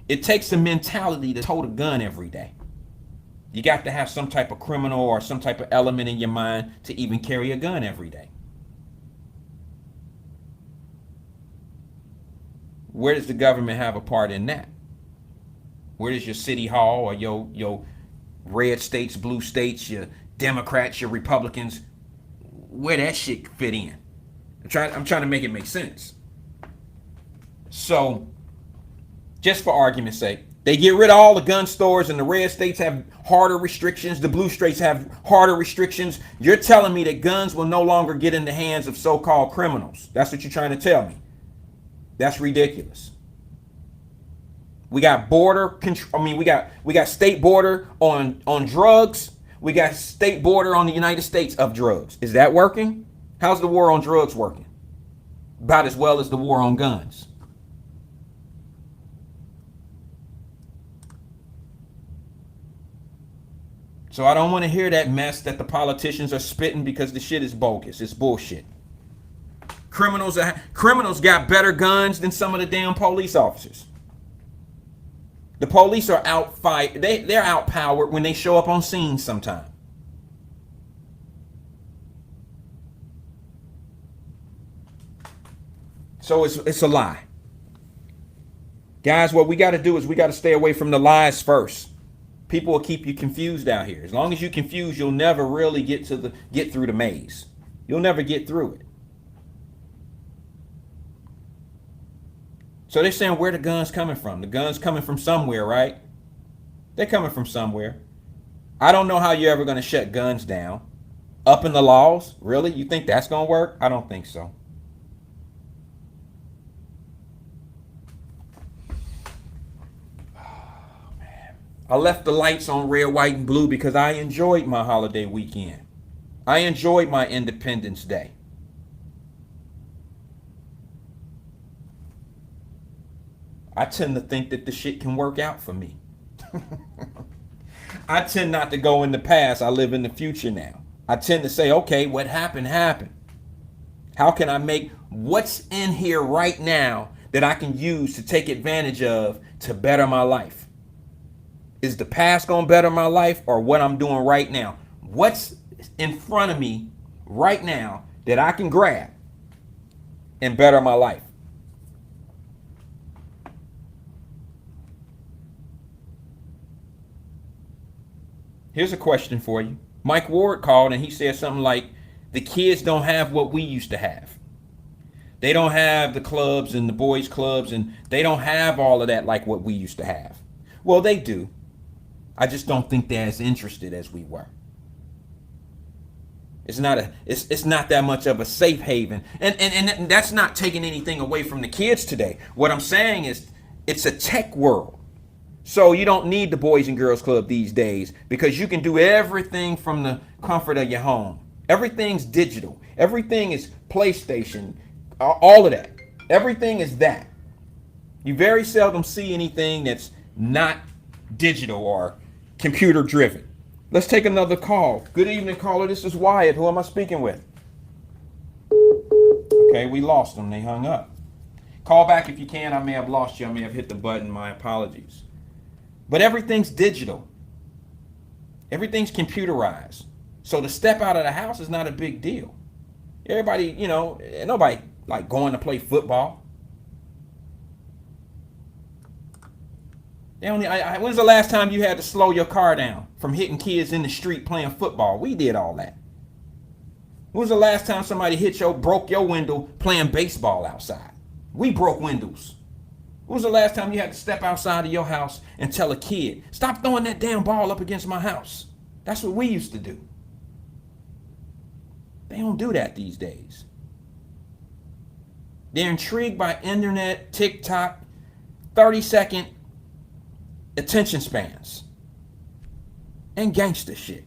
it takes a mentality to tote a gun every day. You got to have some type of criminal or some type of element in your mind to even carry a gun every day. Where does the government have a part in that? Where does your city hall or your red states, blue states, your Democrats, your Republicans, where that shit fit in? I'm trying to make it make sense. So, just for argument's sake, they get rid of all the gun stores and the red states have harder restrictions. The blue states have harder restrictions. You're telling me that guns will no longer get in the hands of so-called criminals. That's what you're trying to tell me. That's ridiculous. We got border control. I mean, we got state border on drugs. We got state border on the United States of drugs. Is that working? How's the war on drugs working? About as well as the war on guns. So I don't want to hear that mess that the politicians are spitting because the shit is bogus. It's bullshit. Criminals got better guns than some of the damn police officers. The police are outfight. They're outpowered when they show up on scene sometime. So it's a lie. Guys, what we got to do is we got to stay away from the lies first. People will keep you confused out here. As long as you're confused, you'll never really get through the maze. You'll never get through it. So they're saying where the guns coming from? The guns coming from somewhere, right? They're coming from somewhere. I don't know how you're ever going to shut guns down. Up in the laws? Really? You think that's going to work? I don't think so. I left the lights on red, white, and blue because I enjoyed my holiday weekend. I enjoyed my Independence Day. I tend to think that the shit can work out for me. I tend not to go in the past. I live in the future now. I tend to say, okay, what happened, happened. How can I make what's in here right now that I can use to take advantage of to better my life? Is the past going to better my life or what I'm doing right now? What's in front of me right now that I can grab and better my life? Here's a question for you. Mike Ward called and he said something like, the kids don't have what we used to have. They don't have the clubs and the boys clubs and they don't have all of that like what we used to have. Well, they do. I just don't think they're as interested as we were. It's not that much of a safe haven. And that's not taking anything away from the kids today. What I'm saying is it's a tech world. So you don't need the Boys and Girls Club these days because you can do everything from the comfort of your home. Everything's digital. Everything is PlayStation. All of that. Everything is that. You very seldom see anything that's not digital or computer driven. Let's take another call. Good evening, caller. This is Wyatt. Who am I speaking with? Okay, we lost them. They hung up. Call back if you can. I may have lost you. I may have hit the button. My apologies. But everything's digital. Everything's computerized. So to step out of the house is not a big deal. Everybody, nobody like going to play football. When's the last time you had to slow your car down from hitting kids in the street playing football? We did all that. When was the last time somebody broke your window playing baseball outside? We broke windows. When was the last time you had to step outside of your house and tell a kid, stop throwing that damn ball up against my house? That's what we used to do. They don't do that these days. They're intrigued by internet, TikTok, 30-second attention spans, and gangster shit.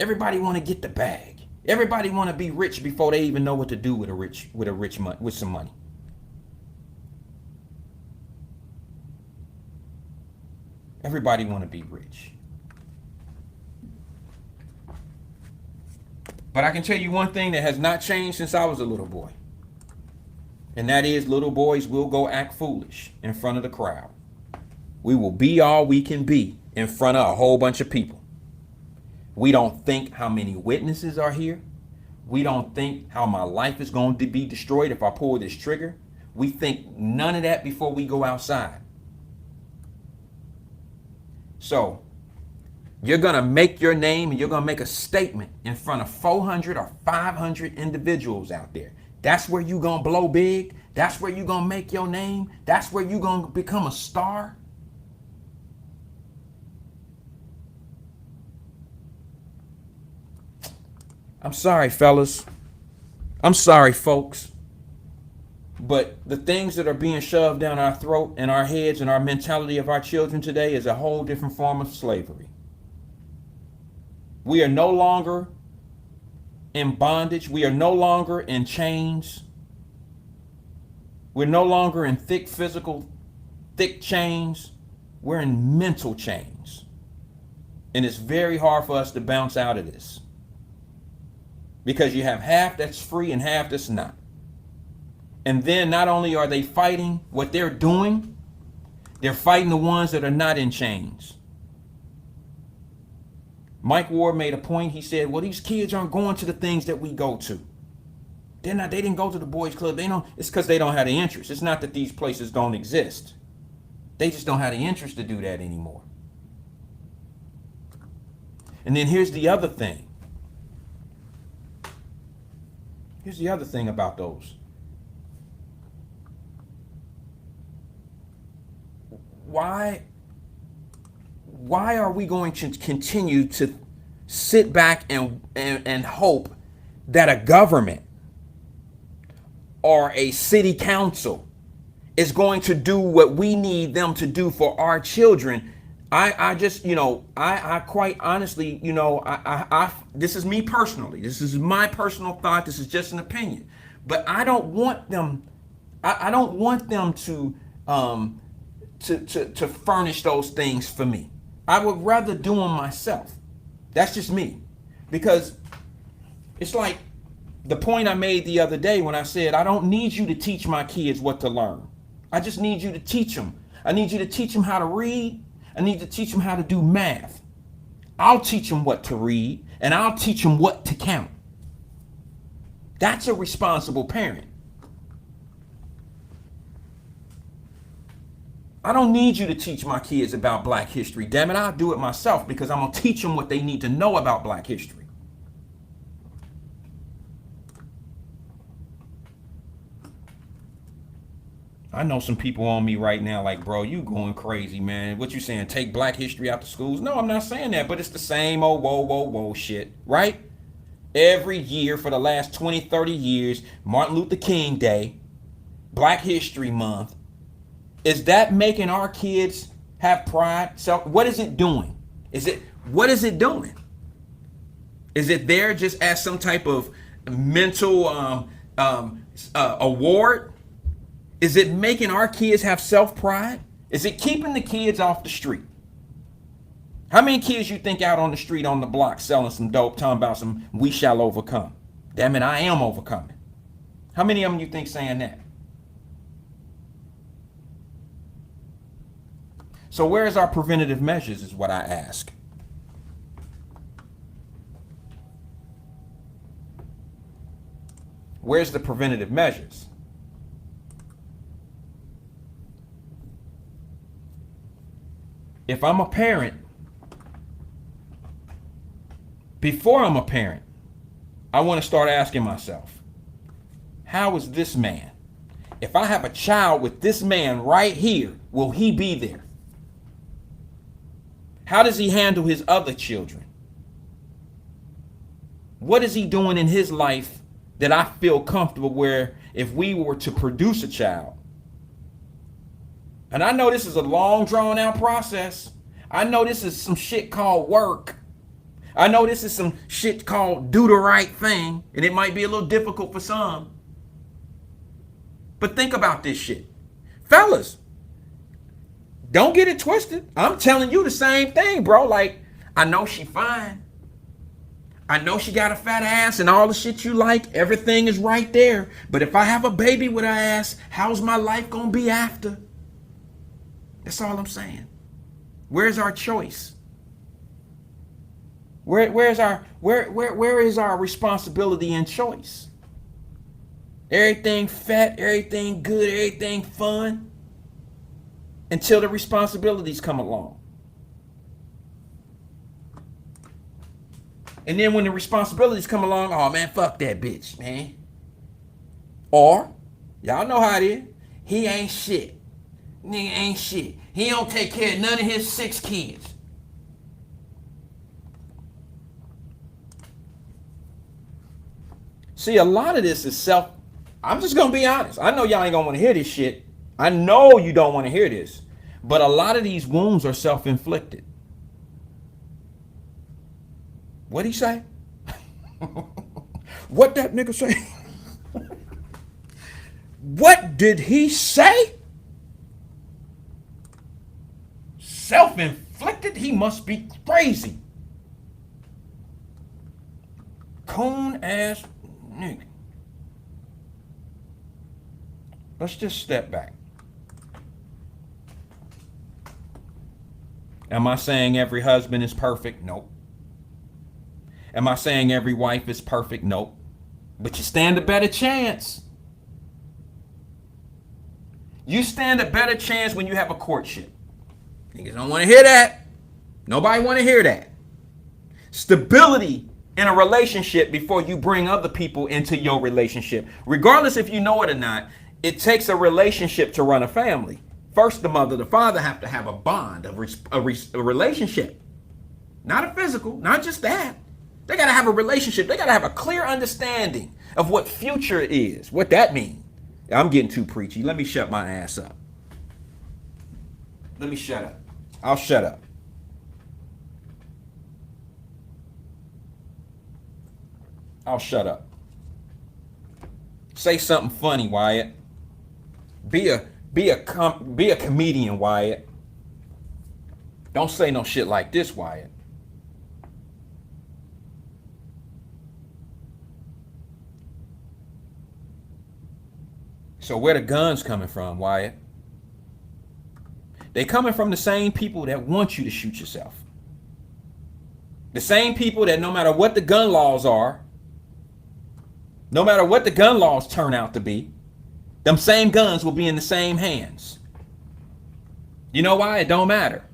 Everybody want to get the bag. Everybody want to be rich before they even know what to do with some money. Everybody want to be rich. But I can tell you one thing that has not changed since I was a little boy. And that is little boys will go act foolish in front of the crowd. We will be all we can be in front of a whole bunch of people. We don't think how many witnesses are here. We don't think how my life is going to be destroyed if I pull this trigger. We think none of that before we go outside. So you're going to make your name and you're going to make a statement in front of 400 or 500 individuals out there. That's where you're going to blow big. That's where you're going to make your name. That's where you're going to become a star. I'm sorry, fellas. I'm sorry, folks. But the things that are being shoved down our throat and our heads and our mentality of our children today is a whole different form of slavery. We are no longer in bondage. We are no longer in chains. We're no longer in thick chains. We're in mental chains. And it's very hard for us to bounce out of this. Because you have half that's free and half that's not. And then not only are they fighting what they're doing, they're fighting the ones that are not in chains. Mike Ward made a point. He said, well, these kids aren't going to the things that we go to. They didn't go to the boys club. It's because they don't have the interest. It's not that these places don't exist. They just don't have the interest to do that anymore. And then here's the other thing. Here's the other thing about those. Why are we going to continue to sit back and hope that a government or a city council is going to do what we need them to do for our children? I quite honestly, this is me personally. This is my personal thought. This is just an opinion. But I don't want them. I don't want them to furnish those things for me. I would rather do them myself. That's just me. Because it's like the point I made the other day when I said, I don't need you to teach my kids what to learn. I just need you to teach them. I need you to teach them how to read. I need to teach them how to do math. I'll teach them what to read, and I'll teach them what to count. That's a responsible parent. I don't need you to teach my kids about Black history. Damn it, I'll do it myself because I'm going to teach them what they need to know about Black history. I know some people on me right now like, bro, you going crazy, man. What you saying, take Black history out the schools? No, I'm not saying that, but it's the same old whoa shit, right? Every year for the last 20, 30 years, Martin Luther King Day, Black History Month. Is that making our kids have pride? So what is it doing? What is it doing? Is it there just as some type of mental award? Is it making our kids have self-pride? Is it keeping the kids off the street? How many kids you think out on the street on the block selling some dope, talking about some we shall overcome? Damn it, I am overcoming. How many of them you think saying that? So where's our preventative measures is what I ask. Where's the preventative measures? If I'm a parent, before I'm a parent, I want to start asking myself, how is this man? If I have a child with this man right here, will he be there? How does he handle his other children? What is he doing in his life that I feel comfortable where if we were to produce a child? And I know this is a long drawn out process. I know this is some shit called work. I know this is some shit called do the right thing. And it might be a little difficult for some. But think about this shit. Fellas, don't get it twisted. I'm telling you the same thing, bro. Like, I know she fine. I know she got a fat ass and all the shit you like. Everything is right there. But if I have a baby with her ass, how's my life gonna be after? That's all I'm saying. Where's our choice? Where is our responsibility and choice? Everything fat, everything good, everything fun, until the responsibilities come along. And then when the responsibilities come along, oh man, fuck that bitch, man. Or, y'all know how it is, he ain't shit. Nigga ain't shit. He don't take care of none of his 6 kids. See, a lot of this is I'm just gonna be honest. I know y'all ain't gonna want to hear this shit. I know you don't want to hear this. But a lot of these wounds are self-inflicted. What'd he say? What that nigga say? What did he say? Self-inflicted? He must be crazy. Coon ass nigga. Let's just step back. Am I saying every husband is perfect? Nope. Am I saying every wife is perfect? Nope. But you stand a better chance. You stand a better chance when you have a courtship. Niggas don't want to hear that. Nobody want to hear that. Stability in a relationship before you bring other people into your relationship. Regardless if you know it or not, it takes a relationship to run a family. First, the mother, the father have to have a bond, a relationship. Not a physical, not just that. They got to have a relationship. They got to have a clear understanding of what future is, what that means. I'm getting too preachy. Let me shut my ass up. Let me shut up. I'll shut up. I'll shut up. Say something funny, Wyatt. Be a comedian, Wyatt. Don't say no shit like this, Wyatt. So where the guns coming from, Wyatt? They coming from the same people that want you to shoot yourself. The same people that no matter what the gun laws are, no matter what the gun laws turn out to be, them same guns will be in the same hands. You know why? It don't matter.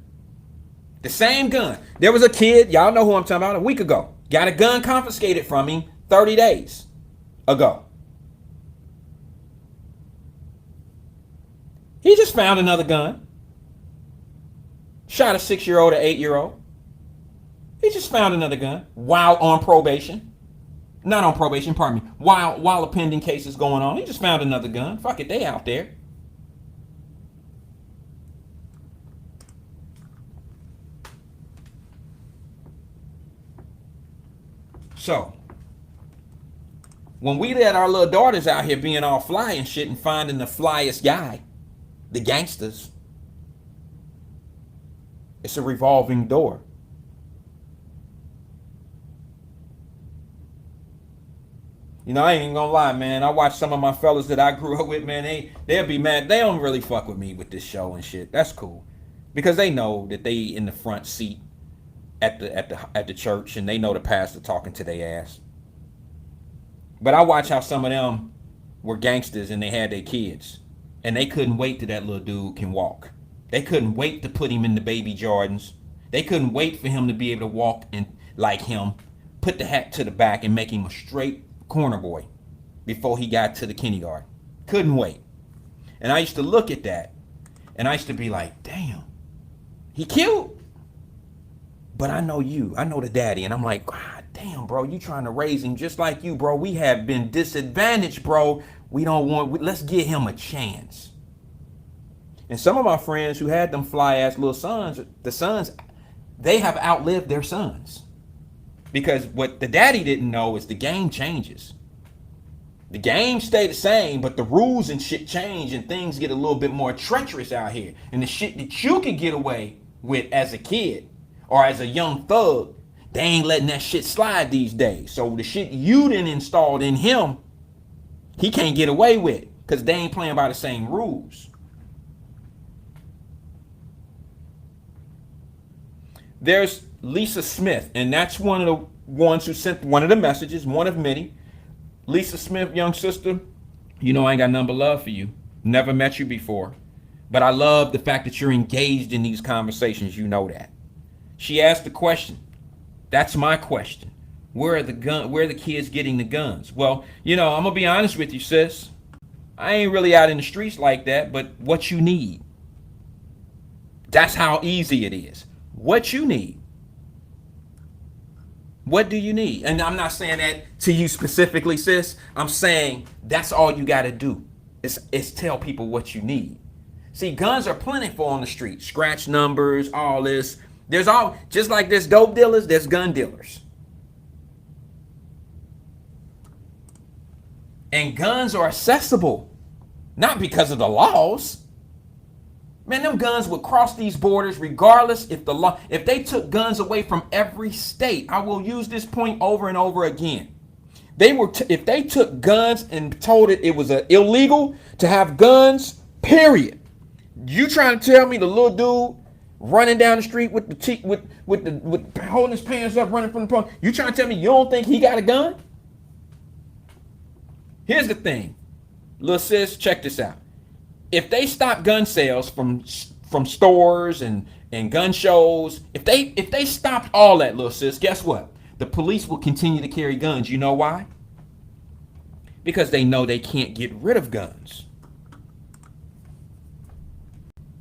The same gun. There was a kid, y'all know who I'm talking about, a week ago. Got a gun confiscated from him 30 days ago. He just found another gun. Shot a 6-year-old or 8-year-old. He just found another gun while on probation. Not on probation, pardon me. While a pending case is going on. He just found another gun. Fuck it, they out there. So, when we let our little daughters out here being all fly and shit and finding the flyest guy, the gangsters, it's a revolving door. You know, I ain't gonna lie, man. I watch some of my fellas that I grew up with, man. They'll be mad. They don't really fuck with me with this show and shit. That's cool, because they know that they in the front seat at the church, and they know the pastor talking to their ass. But I watch how some of them were gangsters and they had their kids, and they couldn't wait till that little dude can walk. They couldn't wait to put him in the baby Jordans. They couldn't wait for him to be able to walk and like him, put the hat to the back and make him a straight corner boy before he got to the kindergarten. Couldn't wait. And I used to look at that and I used to be like, damn, he cute. But I know you, I know the daddy, and I'm like, God damn, bro, you trying to raise him just like you, bro. We have been disadvantaged, bro. Let's give him a chance. And some of my friends who had them fly ass little sons, the sons, they have outlived their sons. Because what the daddy didn't know is the game changes. The game stay the same, but the rules and shit change and things get a little bit more treacherous out here. And the shit that you could get away with as a kid or as a young thug, they ain't letting that shit slide these days. So the shit you done installed in him, he can't get away with because they ain't playing by the same rules. There's Lisa Smith, and that's one of the ones who sent one of the messages, one of many. Lisa Smith, young sister, you know I ain't got nothing but love for you. Never met you before, but I love the fact that you're engaged in these conversations. You know that. She asked the question. That's my question. Where are the kids getting the guns? Well, you know, I'm gonna be honest with you, sis. I ain't really out in the streets like that, but what you need. That's how easy it is. What you need. What do you need? And I'm not saying that to you specifically, sis. I'm saying that's all you got to do is tell people what you need. See, guns are plentiful on the street. Scratch numbers, all this. There's all, just like there's dope dealers, there's gun dealers. And guns are accessible, not because of the laws. Man, them guns would cross these borders regardless if they took guns away from every state. I will use this point over and over again. If they took guns and told it was illegal to have guns, period. You trying to tell me the little dude running down the street with holding his pants up, running from the police? You trying to tell me you don't think he got a gun? Here's the thing, little sis, check this out. If they stop gun sales from stores and gun shows, if they stopped all that, little sis, guess what? The police will continue to carry guns. You know why? Because they know they can't get rid of guns.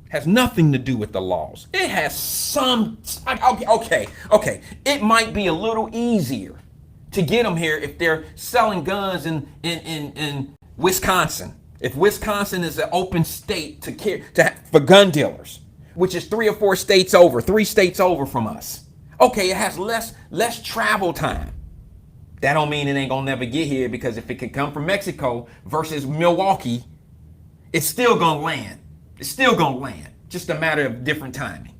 Has nothing to do with the laws. It has some, okay. It might be a little easier to get them here if they're selling guns in Wisconsin. If Wisconsin is an open state for gun dealers, which is 3 states over from us. Okay, it has less travel time. That don't mean it ain't gonna never get here, because if it could come from Mexico versus Milwaukee, it's still gonna land. It's still gonna land. Just a matter of different timing.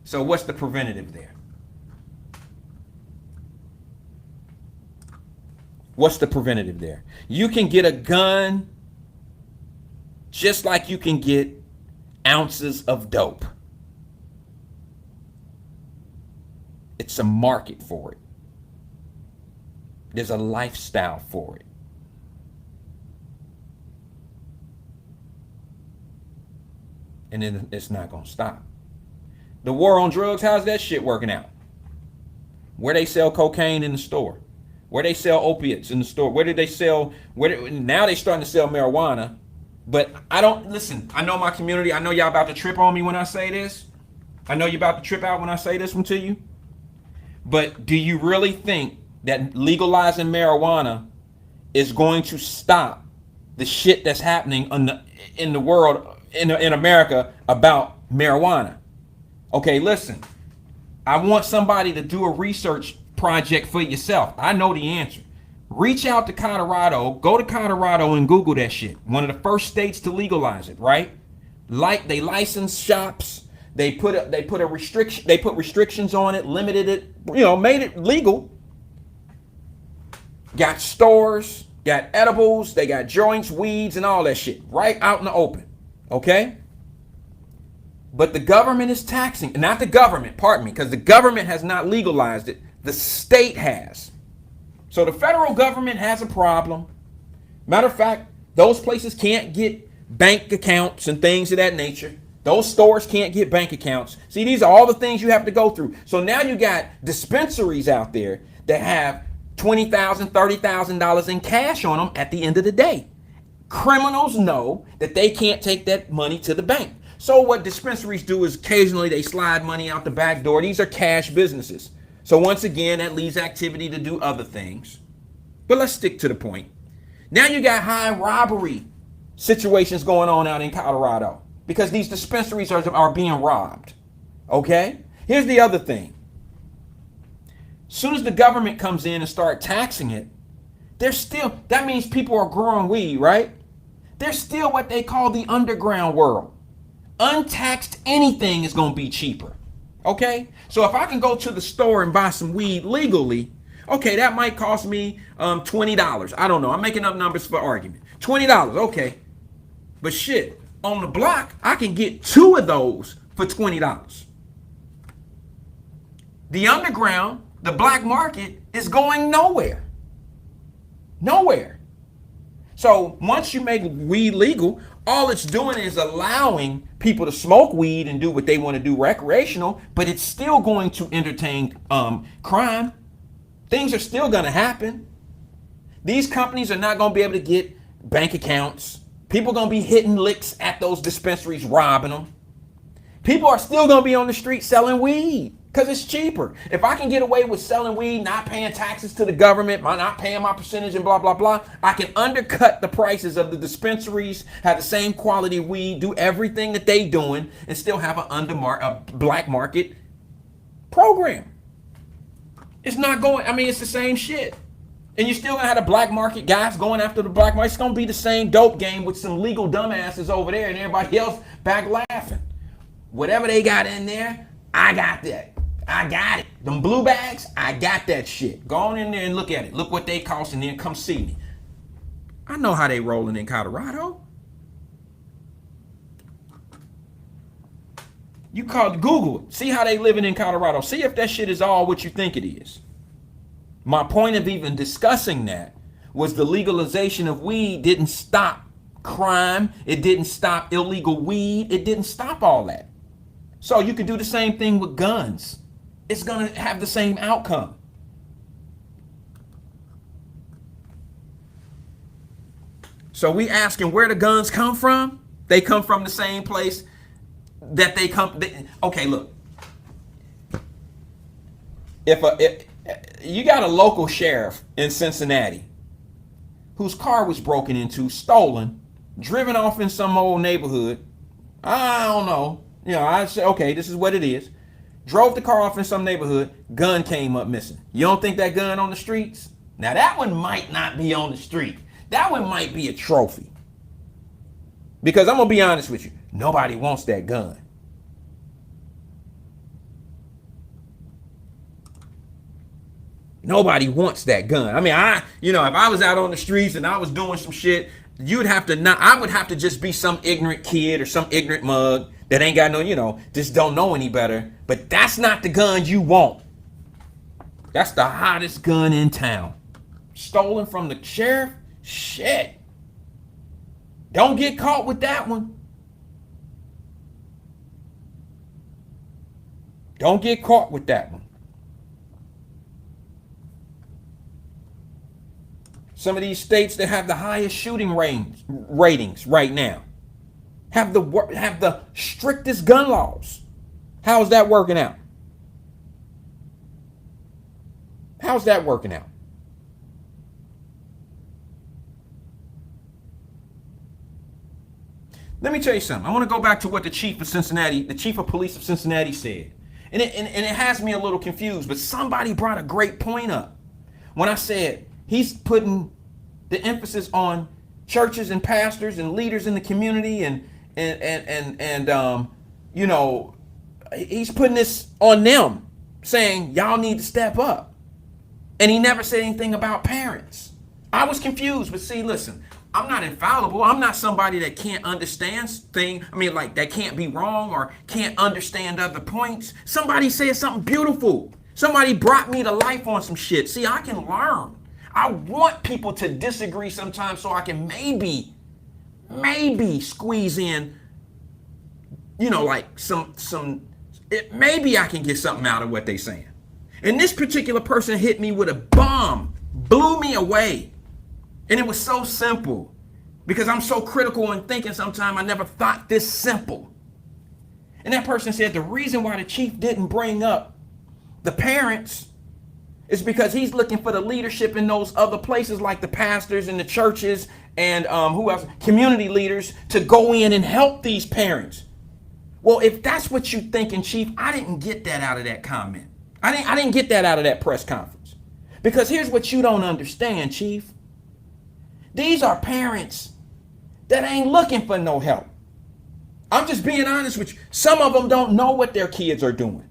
So what's the preventative there? What's the preventative there? You can get a gun just like you can get ounces of dope. It's a market for it. There's a lifestyle for it. And then it's not going to stop. The war on drugs, how's that shit working out? Where they sell cocaine in the store, where they sell opiates in the store, now they starting to sell marijuana. But I know my community, I know y'all about to trip on me when I say this. I know you're about to trip out when I say this one to you. But do you really think that legalizing marijuana is going to stop the shit that's happening in the world, in America, about marijuana? Okay, listen. I want somebody to do a research project for yourself. I know the answer. Reach out to Colorado. Go to Colorado and Google that shit. One of the first states to legalize it, right? Like, they license shops. They put restrictions on it, limited it, made it legal. Got stores, got edibles, they got joints, weeds, and all that shit right out in the open. Okay? But the government is taxing, not the government, pardon me, because the government has not legalized it. The state has. So the federal government has a problem. Matter of fact, those places can't get bank accounts and things of that nature. Those stores can't get bank accounts. See, these are all the things you have to go through. So now you got dispensaries out there that have $20,000, $30,000 in cash on them at the end of the day. Criminals know that they can't take that money to the bank. So what dispensaries do is occasionally they slide money out the back door. These are cash businesses. So once again, that leaves activity to do other things. But let's stick to the point. Now you got high robbery situations going on out in Colorado because these dispensaries are being robbed. Okay? Here's the other thing. As soon as the government comes in and start taxing it, that means people are growing weed, right? There's still what they call the underground world. Untaxed anything is going to be cheaper. Okay? So if I can go to the store and buy some weed legally, okay, that might cost me $20. I don't know. I'm making up numbers for argument. $20, okay. But shit, on the block, I can get 2 of those for $20. The underground, the black market, is going nowhere. Nowhere. So once you make weed legal, all it's doing is allowing people to smoke weed and do what they want to do recreational, but it's still going to entertain crime. Things are still going to happen. These companies are not going to be able to get bank accounts. People are going to be hitting licks at those dispensaries, robbing them. People are still going to be on the street selling weed. Because it's cheaper. If I can get away with selling weed, not paying taxes to the government, not paying my percentage and blah, blah, blah, I can undercut the prices of the dispensaries, have the same quality weed, do everything that they doing, and still have a black market program. It's not going, I mean, it's the same shit. And you still gonna have the black market guys going after the black market. It's gonna be the same dope game with some legal dumbasses over there and everybody else back laughing. Whatever they got in there, I got that. I got it. Them blue bags, I got that shit. Go on in there and look at it. Look what they cost and then come see me. I know how they rolling in Colorado. You call Google it. See how they living in Colorado. See if that shit is all what you think it is. My point of even discussing that was the legalization of weed didn't stop crime. It didn't stop illegal weed. It didn't stop all that. So you could do the same thing with guns. It's going to have the same outcome. So we asking where the guns come from? They come from the same place that they come. Okay, look. If you got a local sheriff in Cincinnati whose car was broken into, stolen, driven off in some old neighborhood, I don't know. You know, I say, okay, this is what it is. Drove the car off in some neighborhood, gun came up missing. You don't think that gun on the streets? Now that one might not be on the street. That one might be a trophy. Because I'm going to be honest with you. Nobody wants that gun. Nobody wants that gun. I mean, if I was out on the streets and I was doing some shit, I would have to just be some ignorant kid or some ignorant mug that ain't got no, just don't know any better. But that's not the gun you want. That's the hottest gun in town. Stolen from the sheriff? Shit. Don't get caught with that one. Don't get caught with that one. Some of these states that have the highest shooting ratings right now have the strictest gun laws. How's that working out? How's that working out? Let me tell you something. I want to go back to what the chief of police of Cincinnati said. And it has me a little confused, but somebody brought a great point up. When I said he's putting the emphasis on churches and pastors and leaders in the community and he's putting this on them, saying y'all need to step up. And he never said anything about parents. I was confused, but see, listen, I'm not infallible. I'm not somebody that can't understand things. I mean, like, that can't be wrong or can't understand other points. Somebody said something beautiful. Somebody brought me to life on some shit. See, I can learn. I want people to disagree sometimes so I can maybe squeeze in, maybe I can get something out of what they're saying. And this particular person hit me with a bomb, blew me away. And it was so simple because I'm so critical and thinking sometimes I never thought this simple. And that person said the reason why the chief didn't bring up the parents is because he's looking for the leadership in those other places like the pastors and the churches and who else, community leaders, to go in and help these parents. Well, if that's what you're thinking, Chief, I didn't get that out of that comment. I didn't get that out of that press conference. Because here's what you don't understand, Chief. These are parents that ain't looking for no help. I'm just being honest with you. Some of them don't know what their kids are doing.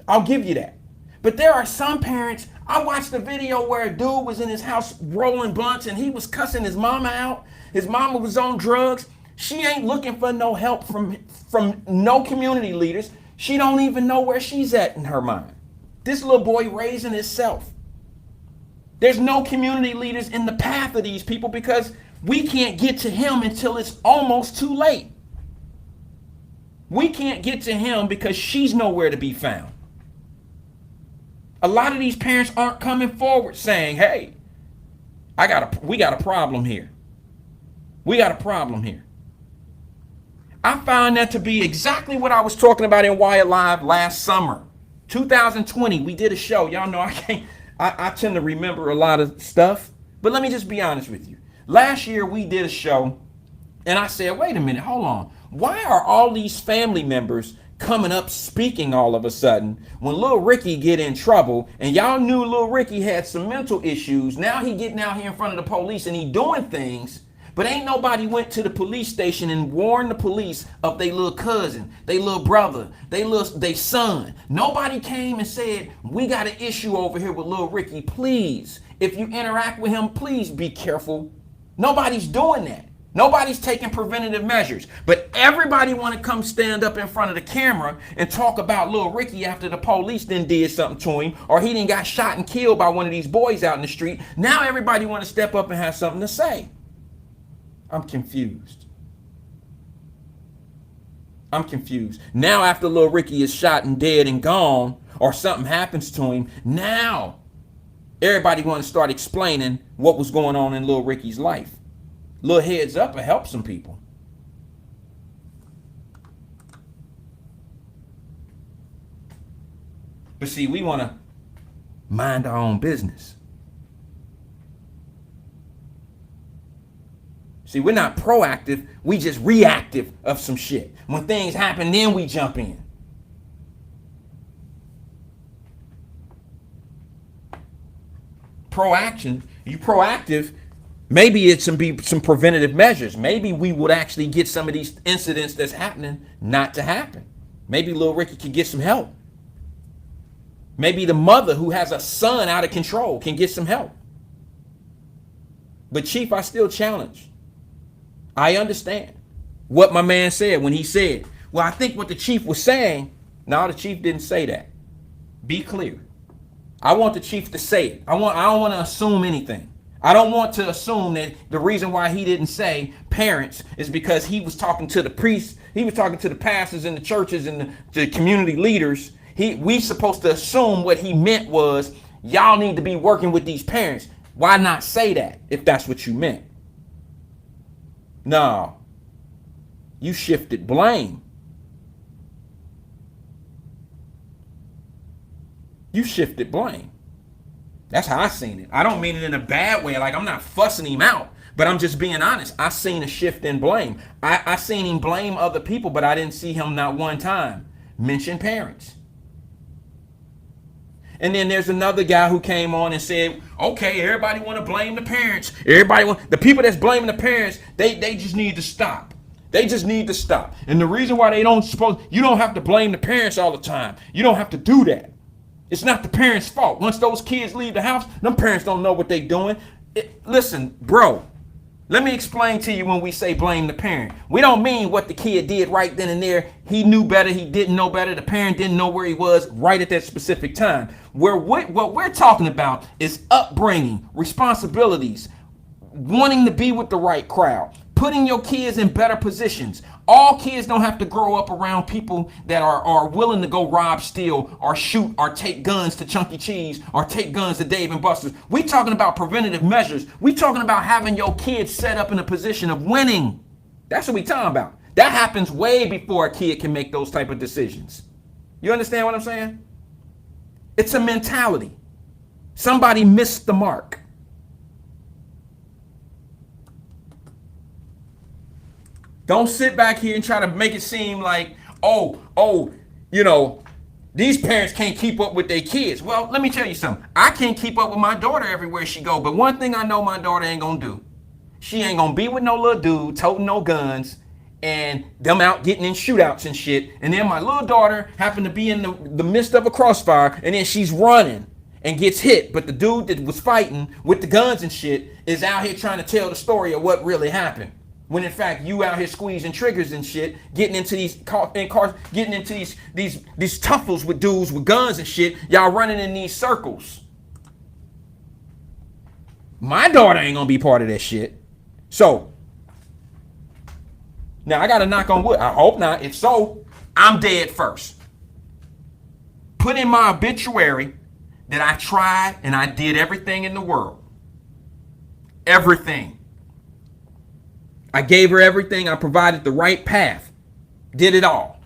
I'll give you that. But there are some parents, I watched a video where a dude was in his house rolling blunts and he was cussing his mama out. His mama was on drugs. She ain't looking for no help from no community leaders. She don't even know where she's at in her mind. This little boy raising himself. There's no community leaders in the path of these people because we can't get to him until it's almost too late. We can't get to him because she's nowhere to be found. A lot of these parents aren't coming forward saying, hey, we got a problem here. We got a problem here. I found that to be exactly what I was talking about in Wyatt-Live last summer. 2020, we did a show. Y'all know I tend to remember a lot of stuff. But let me just be honest with you. Last year, we did a show, and I said, wait a minute, hold on. Why are all these family members coming up speaking all of a sudden when Lil Ricky get in trouble? And y'all knew Lil Ricky had some mental issues. Now he getting out here in front of the police and he doing things. But ain't nobody went to the police station and warned the police of their little cousin, their little brother, their son. Nobody came and said, we got an issue over here with Lil Ricky. Please, if you interact with him, please be careful. Nobody's doing that. Nobody's taking preventative measures. But everybody want to come stand up in front of the camera and talk about Lil Ricky after the police then did something to him, or he done got shot and killed by one of these boys out in the street. Now everybody want to step up and have something to say. I'm confused. I'm confused. Now after Lil Ricky is shot and dead and gone, or something happens to him, now everybody want to start explaining what was going on in Lil Ricky's life. Little heads up will help some people. But see, we want to mind our own business. See, we're not proactive, we just reactive of some shit. When things happen, then we jump in. Proaction, you proactive, maybe it's some preventative measures. Maybe we would actually get some of these incidents that's happening not to happen. Maybe Lil Ricky could get some help. Maybe the mother who has a son out of control can get some help. But Chief, I still challenge. I understand what my man said when he said, well, I think what the Chief was saying. No, the Chief didn't say that. Be clear. I want the Chief to say it. I don't want to assume anything. I don't want to assume that the reason why he didn't say parents is because he was talking to the priests, he was talking to the pastors in the churches and the community leaders. We supposed to assume what he meant was, y'all need to be working with these parents. Why not say that if that's what you meant? No, you shifted blame. You shifted blame. That's how I seen it. I don't mean it in a bad way. Like, I'm not fussing him out, but I'm just being honest. I seen a shift in blame. I seen him blame other people, but I didn't see him not one time mention parents. And then there's another guy who came on and said, okay, everybody want to blame the parents. The people that's blaming the parents, they just need to stop. They just need to stop. And the reason why you don't have to blame the parents all the time. You don't have to do that. It's not the parents' fault. Once those kids leave the house, them parents don't know what they're doing. Listen, bro, let me explain to you when we say blame the parent. We don't mean what the kid did right then and there. He knew better. He didn't know better. The parent didn't know where he was right at that specific time. What we're talking about is upbringing, responsibilities, wanting to be with the right crowd, putting your kids in better positions. All kids don't have to grow up around people that are willing to go rob, steal, or shoot, or take guns to Chuck E. Cheese, or take guns to Dave and Buster's. We talking about preventative measures. We talking about having your kids set up in a position of winning. That's what we talking about. That happens way before a kid can make those type of decisions. You understand what I'm saying? It's a mentality. Somebody missed the mark. Don't sit back here and try to make it seem like, these parents can't keep up with their kids. Well, let me tell you something. I can't keep up with my daughter everywhere she go. But one thing I know my daughter ain't gonna do. She ain't gonna be with no little dude toting no guns and them out getting in shootouts and shit. And then my little daughter happened to be in the midst of a crossfire, and then she's running and gets hit. But the dude that was fighting with the guns and shit is out here trying to tell the story of what really happened. When in fact you out here squeezing triggers and shit, getting into these cars, getting into these tuffles with dudes with guns and shit. Y'all running in these circles. My daughter ain't gonna be part of that shit. So now I gotta knock on wood. I hope not. If so, I'm dead first. Put in my obituary that I tried and I did everything in the world. Everything. I gave her everything. I provided the right path. Did it all.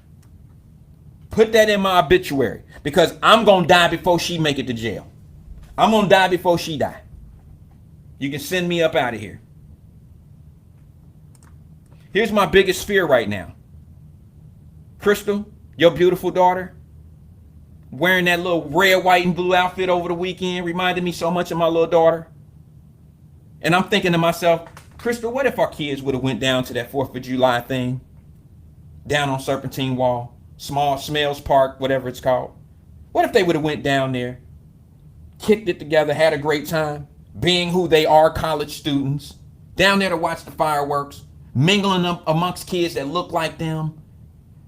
Put that in my obituary, because I'm going to die before she make it to jail. I'm going to die before she die. You can send me up out of here. Here's my biggest fear right now. Crystal, your beautiful daughter, wearing that little red, white, and blue outfit over the weekend reminded me so much of my little daughter. And I'm thinking to myself, Crystal, what if our kids would have went down to that 4th of July thing? Down on Serpentine Wall, Small Smells Park, whatever it's called. What if they would have went down there, kicked it together, had a great time, being who they are, college students, down there to watch the fireworks, mingling up amongst kids that look like them,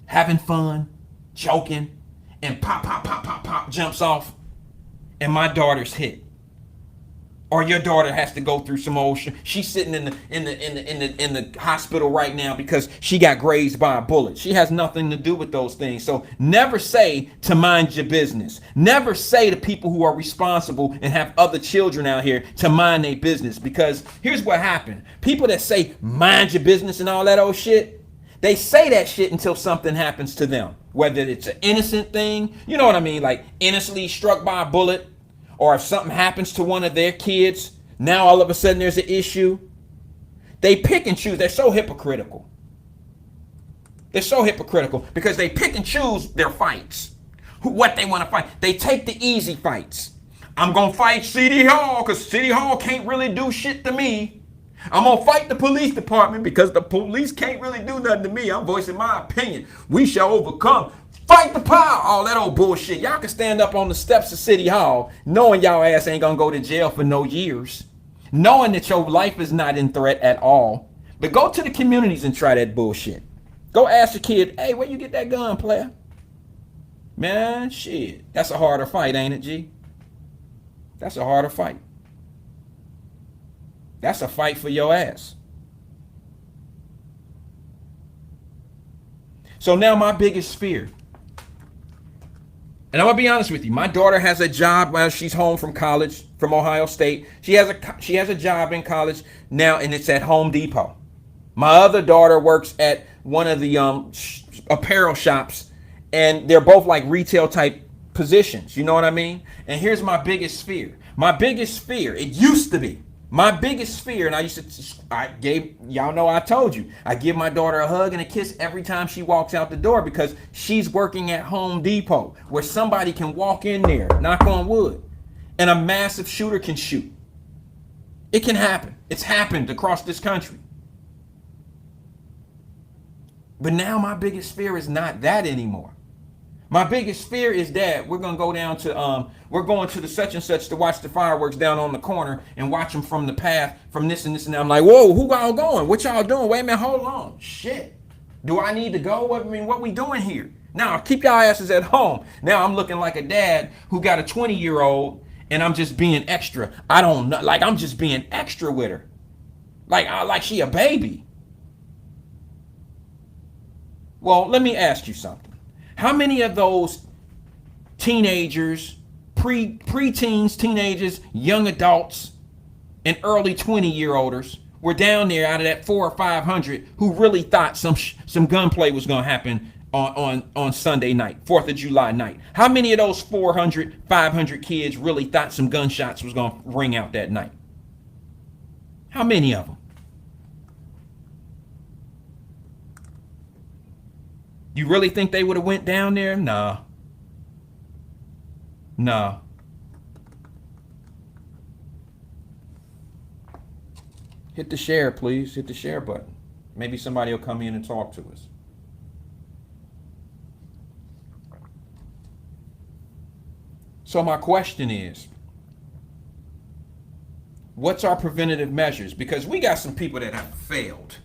having fun, joking, and pop, pop, pop, pop, pop, jumps off, and my daughter's hit. Or your daughter has to go through some old shit. She's sitting in the hospital right now because she got grazed by a bullet. She has nothing to do with those things. So never say to mind your business. Never say to people who are responsible and have other children out here to mind their business. Because here's what happened. People that say mind your business and all that old shit, they say that shit until something happens to them. Whether it's an innocent thing, you know what I mean? Like innocently struck by a bullet. Or if something happens to one of their kids, now all of a sudden there's an issue. They pick and choose. They're so hypocritical. They're so hypocritical because they pick and choose their fights. What they want to fight. They take the easy fights. I'm going to fight City Hall because City Hall can't really do shit to me. I'm going to fight the police department because the police can't really do nothing to me. I'm voicing my opinion. We shall overcome. Fight the power. All that old bullshit. Y'all can stand up on the steps of City Hall knowing y'all ass ain't gonna go to jail for no years. Knowing that your life is not in threat at all. But go to the communities and try that bullshit. Go ask the kid, hey, where you get that gun, player? Man, shit. That's a harder fight, ain't it, G? That's a harder fight. That's a fight for your ass. So now my biggest fear. And I'm going to be honest with you. My daughter has a job while she's home from college, from Ohio State. She has a job in college now, and it's at Home Depot. My other daughter works at one of the apparel shops, and they're both like retail type positions. You know what I mean? And here's my biggest fear. My biggest fear, it used to be, my biggest fear, and y'all know I told you, I give my daughter a hug and a kiss every time she walks out the door because she's working at Home Depot where somebody can walk in there, knock on wood, and a massive shooter can shoot. It can happen. It's happened across this country. But now my biggest fear is not that anymore. My biggest fear is that we're going to go down to, we're going to the such and such to watch the fireworks down on the corner and watch them from the path, from this and this and that. I'm like, whoa, who y'all going? What y'all doing? Wait a minute, hold on. Shit. Do I need to go? What we doing here? Now, keep y'all asses at home. Now I'm looking like a dad who got a 20-year-old and I'm just being extra. I don't know. Like, I'm just being extra with her. Like she a baby. Well, let me ask you something. How many of those teenagers, pre-teens, teenagers, young adults, and early 20-year-olders were down there out of that 400 or 500 who really thought some gunplay was going to happen on Sunday night, 4th of July night? How many of those 400, 500 kids really thought some gunshots was going to ring out that night? How many of them? You really think they would have went down there? Nah. Hit the share, please. Hit the share button. Maybe somebody will come in and talk to us. So my question is, what's our preventative measures? Because we got some people that have failed.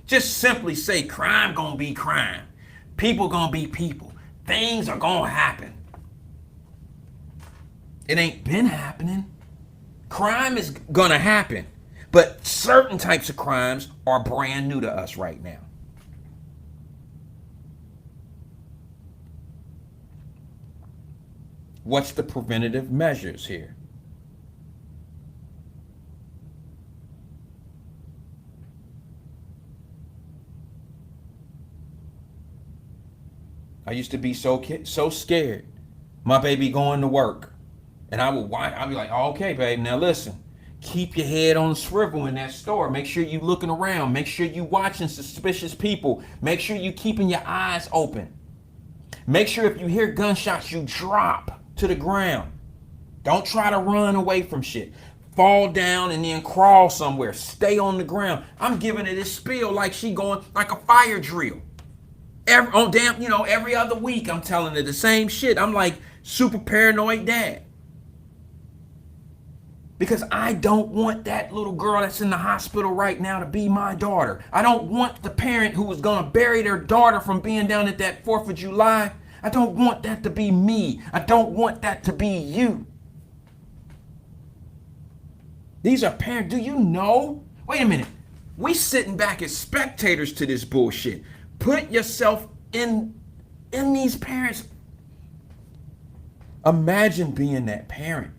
Just simply say crime gonna be crime. People gonna be people. Things are gonna happen. It ain't been happening. Crime is gonna happen. But certain types of crimes are brand new to us right now. What's the preventative measures here? I used to be so scared. My baby going to work. And I'd be like, oh, okay, babe, now listen. Keep your head on the swivel in that store. Make sure you looking around. Make sure you watching suspicious people. Make sure you keeping your eyes open. Make sure if you hear gunshots, you drop to the ground. Don't try to run away from shit. Fall down and then crawl somewhere. Stay on the ground. I'm giving it a spiel like she going like a fire drill. Every other week I'm telling her the same shit. I'm like super paranoid dad. Because I don't want that little girl that's in the hospital right now to be my daughter. I don't want the parent who was going to bury their daughter from being down at that 4th of July. I don't want that to be me. I don't want that to be you. These are parents. Do you know? Wait a minute. We sitting back as spectators to this bullshit. Put yourself in these parents. Imagine being that parent.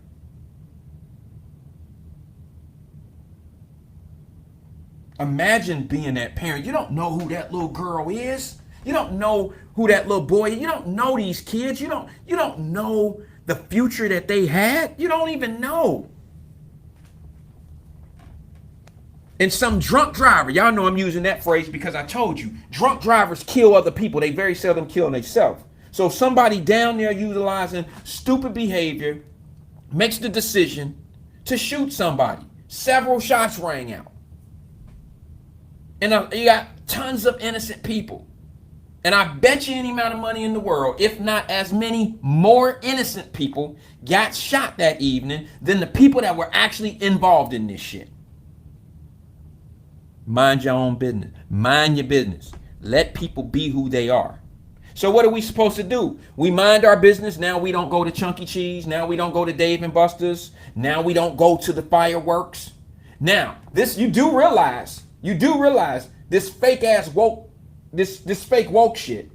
Imagine being that parent. You don't know who that little girl is. You don't know who that little boy is. You don't know these kids. You don't know the future that they had. You don't even know. And some drunk driver, y'all know I'm using that phrase because I told you, drunk drivers kill other people. They very seldom kill themselves. So somebody down there utilizing stupid behavior makes the decision to shoot somebody. Several shots rang out. And you got tons of innocent people. And I bet you any amount of money in the world, if not as many more innocent people, got shot that evening than the people that were actually involved in this shit. Mind your own business. Mind your business. Let people be who they are. So what are we supposed to do? We mind our business. Now we don't go to Chuck E. Cheese. Now we don't go to Dave and Buster's. Now we don't go to the fireworks. Now, you do realize this fake ass woke, this fake woke shit.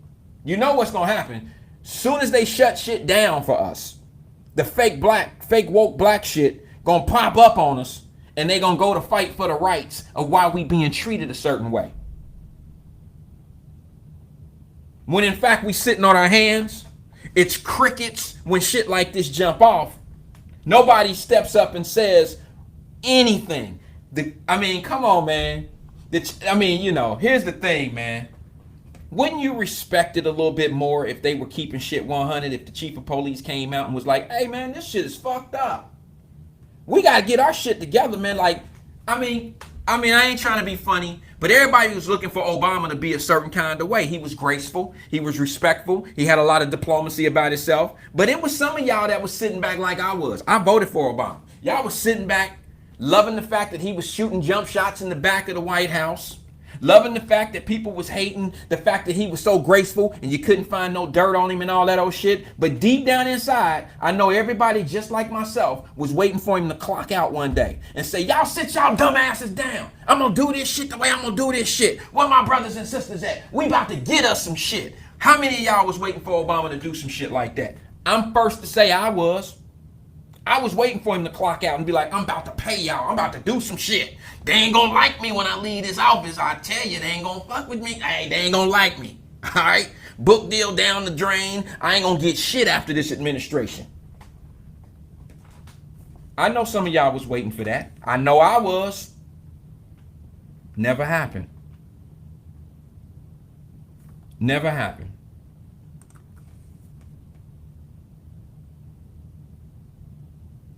You know what's gonna happen? Soon as they shut shit down for us, the fake woke black shit gonna pop up on us, and they gonna go to fight for the rights of why we being treated a certain way. When in fact we sitting on our hands, it's crickets when shit like this jump off. Nobody steps up and says anything. Come on, man. Here's the thing, man. Wouldn't you respect it a little bit more if they were keeping shit 100, if the chief of police came out and was like, hey, man, this shit is fucked up. We got to get our shit together, man. I ain't trying to be funny, but everybody was looking for Obama to be a certain kind of way. He was graceful. He was respectful. He had a lot of diplomacy about himself. But it was some of y'all that was sitting back like I was. I voted for Obama. Y'all was sitting back loving the fact that he was shooting jump shots in the back of the White House. Loving the fact that people was hating the fact that he was so graceful and you couldn't find no dirt on him and all that old shit. But deep down inside, I know everybody just like myself was waiting for him to clock out one day and say, y'all sit y'all dumb asses down. I'm going to do this shit the way I'm going to do this shit. Where my brothers and sisters at? We about to get us some shit. How many of y'all was waiting for Obama to do some shit like that? I'm first to say I was. I was waiting for him to clock out and be like, I'm about to pay y'all. I'm about to do some shit. They ain't gonna like me when I leave this office. I tell you, they ain't gonna fuck with me. Hey, they ain't gonna like me. All right? Book deal down the drain. I ain't gonna get shit after this administration. I know some of y'all was waiting for that. I know I was. Never happened. Never happened.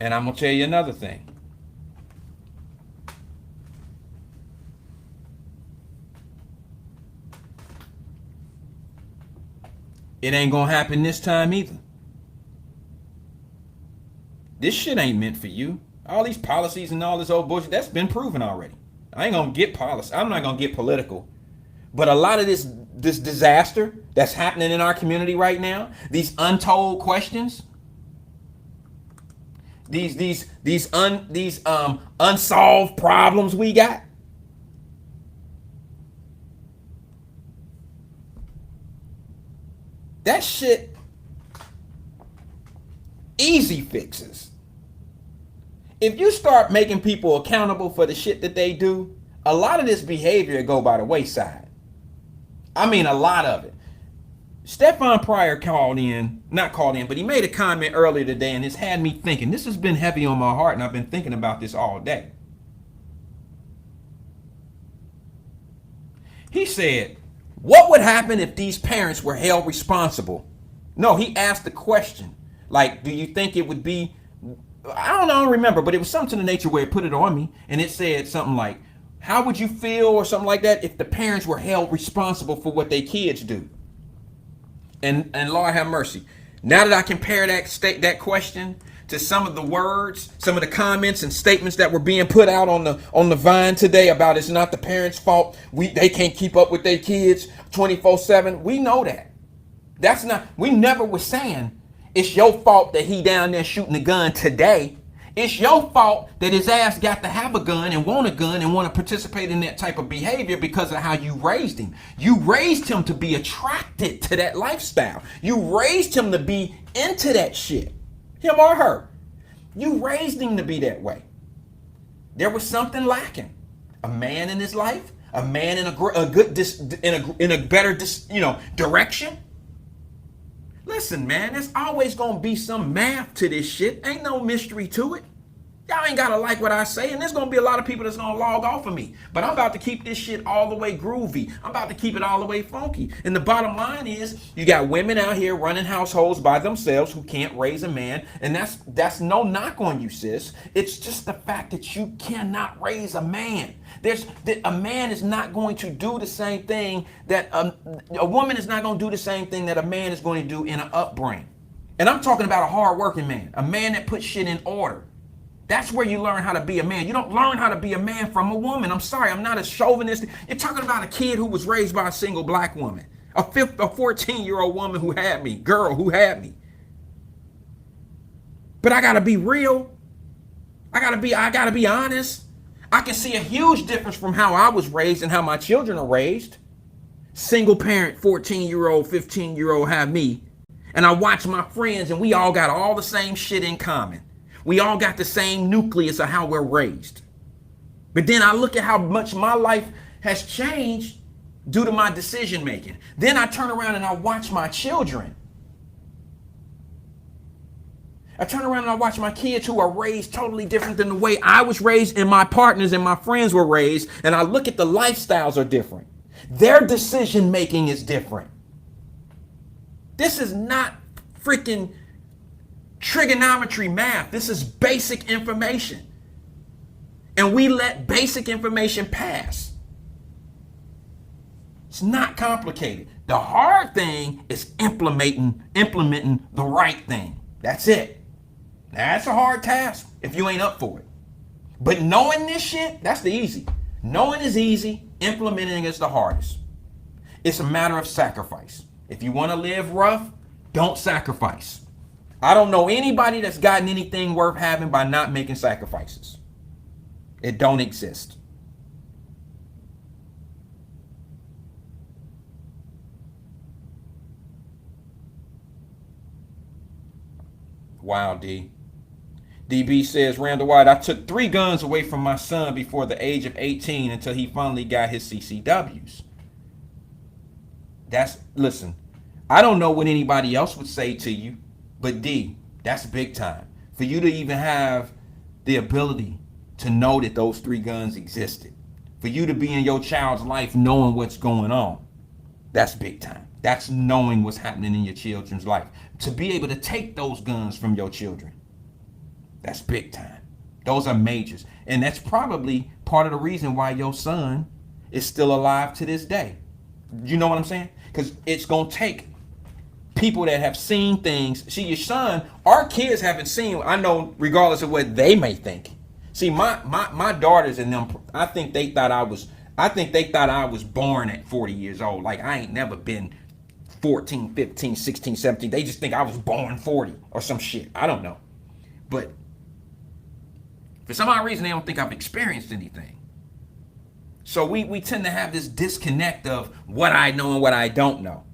And I'm going to tell you another thing. It ain't going to happen this time either. This shit ain't meant for you. All these policies and all this old bullshit, that's been proven already. I ain't going to get policy. I'm not going to get political. But a lot of this disaster that's happening in our community right now, these untold questions, these unsolved problems we got. That shit, easy fixes. If you start making people accountable for the shit that they do, a lot of this behavior go by the wayside. I mean, a lot of it. Stefan Pryor not called in, but he made a comment earlier today, and it's had me thinking. This has been heavy on my heart, and I've been thinking about this all day. He said, what would happen if these parents were held responsible? No, he asked the question, like, do you think it would be, I don't remember, but it was something in the nature where it put it on me, and it said something like, how would you feel, or something like that, if the parents were held responsible for what their kids do? And Lord have mercy. Now that I compare that question to some of the words, some of the comments and statements that were being put out on the Vine today about it's not the parents' fault, they can't keep up with their kids 24/7. We know that. That's not, we never was saying it's your fault that he down there shooting a gun today. It's your fault that his ass got to have a gun and want to participate in that type of behavior because of how you raised him. You raised him to be attracted to that lifestyle. You raised him to be into that shit. Him or her. You raised him to be that way. There was something lacking. A man in his life, a man in a better direction. Listen, man, there's always gonna be some math to this shit. Ain't no mystery to it. Y'all ain't gotta like what I say, and there's gonna be a lot of people that's gonna log off of me. But I'm about to keep this shit all the way groovy. I'm about to keep it all the way funky. And the bottom line is, you got women out here running households by themselves who can't raise a man, and that's no knock on you, sis. It's just the fact that you cannot raise a man. A man is not going to do the same thing that a woman is not going to do the same thing that a man is going to do in an upbringing. And I'm talking about a hard-working man, a man that puts shit in order. That's where you learn how to be a man. You don't learn how to be a man from a woman. I'm sorry, I'm not a chauvinist. You're talking about a kid who was raised by a single black woman, a 14-year-old woman girl who had me. But I gotta be real. I gotta be honest. I can see a huge difference from how I was raised and how my children are raised. Single parent, 14-year-old, 15-year-old have me. And I watch my friends and we all got all the same shit in common. We all got the same nucleus of how we're raised. But then I look at how much my life has changed due to my decision making. Then I turn around and I watch my children. I turn around and I watch my kids who are raised totally different than the way I was raised and my partners and my friends were raised. And I look at the lifestyles are different. Their decision making is different. This is not freaking trigonometry math. This is basic information. And we let basic information pass. It's not complicated. The hard thing is implementing the right thing. That's it. Now, that's a hard task if you ain't up for it. But knowing this shit, that's the easy. Knowing is easy. Implementing is the hardest. It's a matter of sacrifice. If you want to live rough, don't sacrifice. I don't know anybody that's gotten anything worth having by not making sacrifices. It don't exist. Wow, D. DB says, Randall White, I took 3 guns away from my son before the age of 18 until he finally got his CCWs. Listen, I don't know what anybody else would say to you, but D, that's big time. For you to even have the ability to know that those 3 guns existed, for you to be in your child's life knowing what's going on, that's big time. That's knowing what's happening in your children's life. To be able to take those guns from your children, that's big time. Those are majors. And that's probably part of the reason why your son is still alive to this day. You know what I'm saying? Because it's going to take people that have seen things. See, your son, our kids haven't seen, I know, regardless of what they may think. See, my daughters and them, I think they thought I was born at 40 years old. Like, I ain't never been 14, 15, 16, 17. They just think I was born 40 or some shit. I don't know. But for some odd reason, they don't think I've experienced anything. So we tend to have this disconnect of what I know and what I don't know.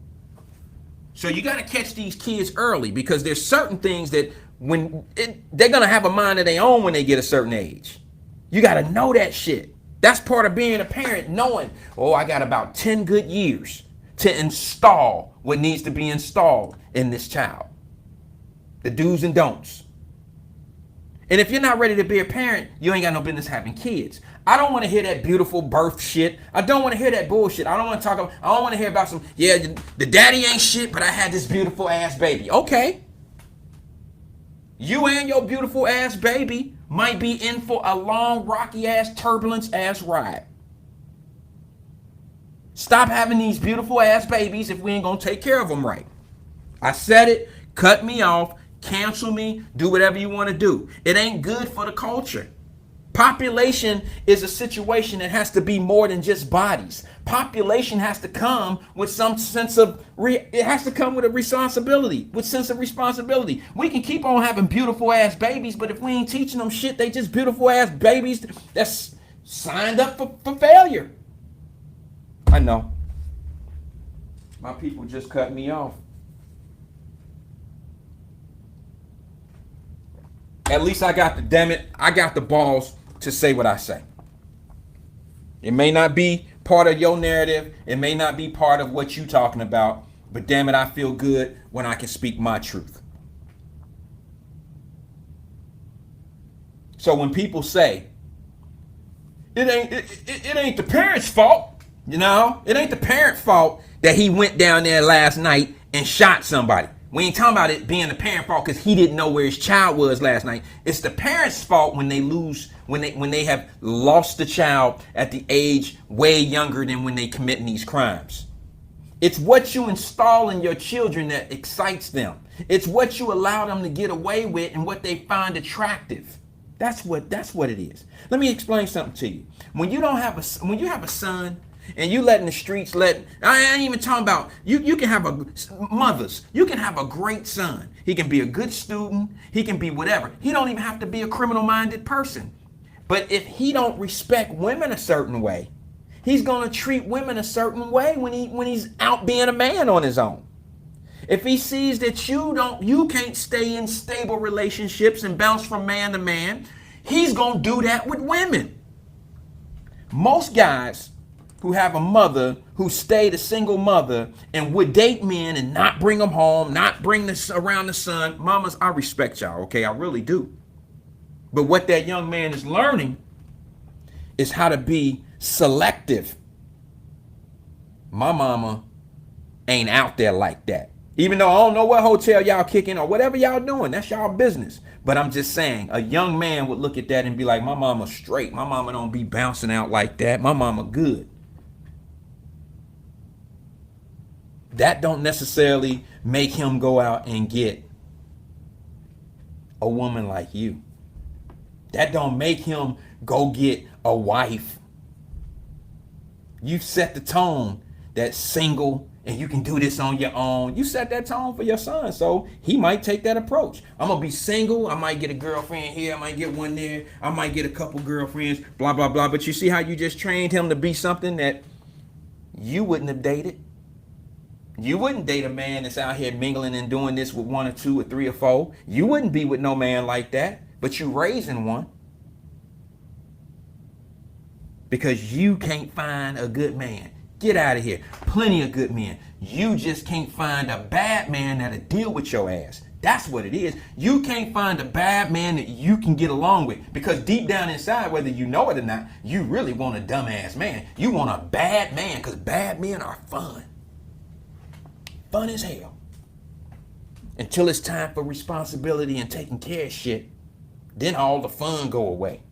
So you got to catch these kids early, because there's certain things that they're going to have a mind of their own when they get a certain age. You got to know that shit. That's part of being a parent, knowing, I got about 10 good years to install what needs to be installed in this child. The do's and don'ts. And if you're not ready to be a parent, you ain't got no business having kids. I don't want to hear that beautiful birth shit. I don't want to hear that bullshit. I don't want to hear about some, yeah, the daddy ain't shit, but I had this beautiful ass baby. Okay. You and your beautiful ass baby might be in for a long, rocky ass, turbulence ass ride. Stop having these beautiful ass babies if we ain't gonna take care of them right. I said it, cut me off, cancel me, do whatever you want to do. It ain't good for the culture. Population is a situation that has to be more than just bodies. Population has to come with some sense of, it has to come with a responsibility, with sense of responsibility. We can keep on having beautiful ass babies, but if we ain't teaching them shit, they just beautiful ass babies that's signed up for failure. I know. My people just cut me off. At least I got the balls to say what I say. It may not be part of your narrative. It may not be part of what you talking about, but damn it, I feel good when I can speak my truth. So when people say, it ain't the parent's fault, you know, it ain't the parent's fault that he went down there last night and shot somebody. We ain't talking about it being the parent's fault because he didn't know where his child was last night. It's the parent's fault when they have lost the child at the age way younger than when they committing these crimes. It's what you install in your children that excites them. It's what you allow them to get away with and what they find attractive. That's what it is. Let me explain something to you. When you have a son, and you letting the streets I ain't even talking about, you can have mothers, you can have a great son. He can be a good student, he can be whatever. He don't even have to be a criminal-minded person. But if he don't respect women a certain way, he's gonna treat women a certain way when he's out being a man on his own. If he sees that you can't stay in stable relationships and bounce from man to man, he's gonna do that with women. Most guys who have a mother who stayed a single mother and would date men and not bring them home, not bring this around the son. Mamas, I respect y'all, okay? I really do. But what that young man is learning is how to be selective. My mama ain't out there like that. Even though I don't know what hotel y'all kicking or whatever y'all doing, that's y'all business. But I'm just saying, a young man would look at that and be like, my mama straight. My mama don't be bouncing out like that. My mama good. That don't necessarily make him go out and get a woman like you. That don't make him go get a wife. You set the tone that's single and you can do this on your own. You set that tone for your son, so he might take that approach. I'm gonna be single. I might get a girlfriend here. I might get one there. I might get a couple girlfriends, blah, blah, blah. But you see how you just trained him to be something that you wouldn't have dated? You wouldn't date a man that's out here mingling and doing this with one or two or three or four. You wouldn't be with no man like that, but you raising one. Because you can't find a good man. Get out of here. Plenty of good men. You just can't find a bad man that'll deal with your ass. That's what it is. You can't find a bad man that you can get along with. Because deep down inside, whether you know it or not, you really want a dumbass man. You want a bad man because bad men are fun. Fun as hell. Until it's time for responsibility and taking care of shit, then all the fun go away.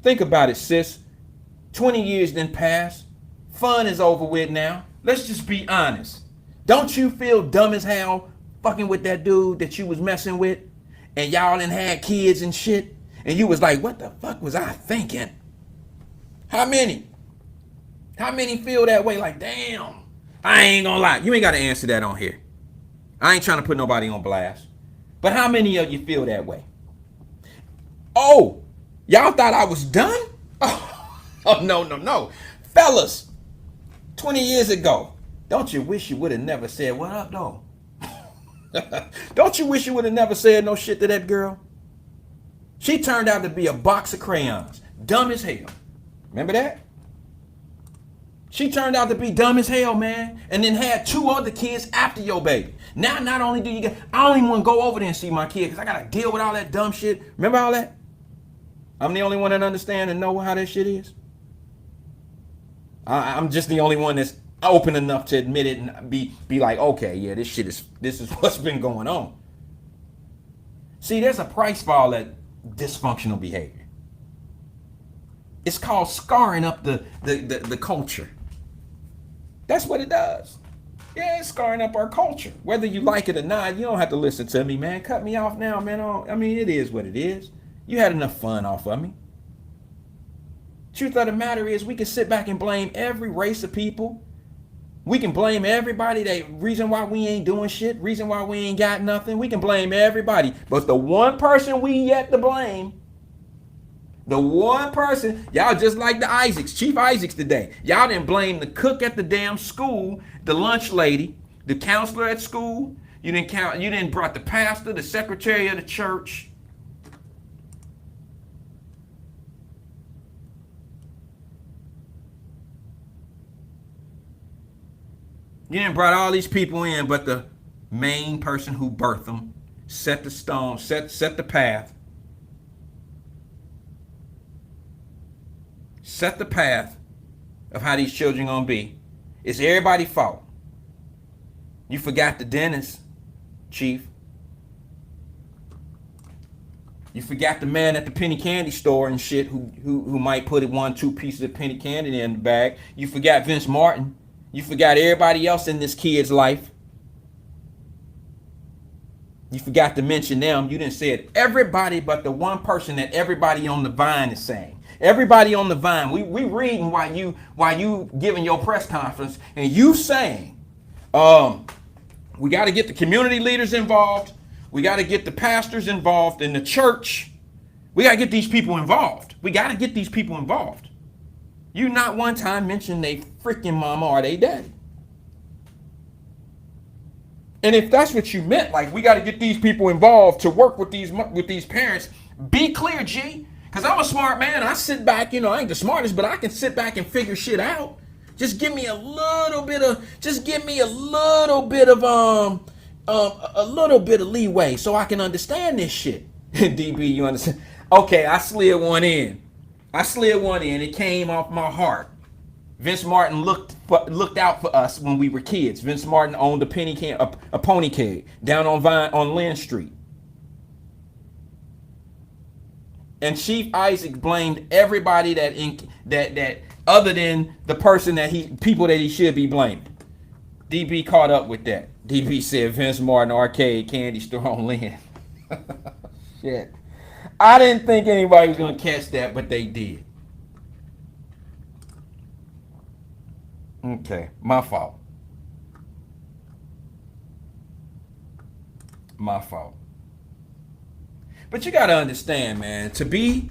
Think about it, sis. 20 years then passed. Fun is over with now. Let's just be honest. Don't you feel dumb as hell fucking with that dude that you was messing with? And y'all done had kids and shit? And you was like, what the fuck was I thinking? How many? How many feel that way? Like, damn. I ain't gonna lie. You ain't got to answer that on here. I ain't trying to put nobody on blast. But how many of you feel that way? Oh, y'all thought I was done? Oh, no. Fellas, 20 years ago, don't you wish you would have never said, what up, though? Don't you wish you would have never said no shit to that girl? She turned out to be a box of crayons. Dumb as hell. Remember that? She turned out to be dumb as hell, man. And then had 2 other kids after your baby. Now, not only do you get, I don't even want to go over there and see my kid because I got to deal with all that dumb shit. Remember all that? I'm the only one that understands and know how that shit is. I'm just the only one that's open enough to admit it and be like, okay, yeah, this is what's been going on. See, there's a price for all that dysfunctional behavior. It's called scarring up the culture. That's what it does. Yeah, it's scarring up our culture. Whether you like it or not, you don't have to listen to me, man. Cut me off now, man. I mean, it is what it is. You had enough fun off of me. Truth of the matter is, we can sit back and blame every race of people. We can blame everybody. That reason why we ain't doing shit, reason why we ain't got nothing. We can blame everybody. But the one person we yet to blame, the one person, y'all just like the Isaacs, Chief Isaacs today. Y'all didn't blame the cook at the damn school, the lunch lady, the counselor at school. You didn't brought the pastor, the secretary of the church. You didn't brought all these people in, but the main person who birthed them, set the stone, set the path. Set the path of how these children gonna be. It's everybody's fault. You forgot the dentist, Chief. You forgot the man at the penny candy store and shit who might put 1-2 pieces of penny candy in the bag. You forgot Vince Martin. You forgot everybody else in this kid's life. You forgot to mention them. You didn't say it. Everybody but the one person that everybody on the vine is saying. Everybody on the vine. We reading while you giving your press conference and you saying, we got to get the community leaders involved. We got to get the pastors involved in the church. We got to get these people involved. We got to get these people involved. You not one time mentioned they freaking mama or they daddy. And if that's what you meant, like we got to get these people involved to work with these parents, be clear, G. Because I'm a smart man. I sit back, I ain't the smartest, but I can sit back and figure shit out. Just give me a little bit of leeway so I can understand this shit. DB, you understand? Okay, I slid one in. It came off my heart. Vince Martin looked out for us when we were kids. Vince Martin owned a pony keg down on Lynn Street. And Chief Isaac blamed everybody that other than the person people that he should be blaming. DB caught up with that. DB said Vince Martin arcade candy store on Lynn. Shit. I didn't think anybody was going to catch that, but they did. Okay, my fault. But you got to understand, man, to be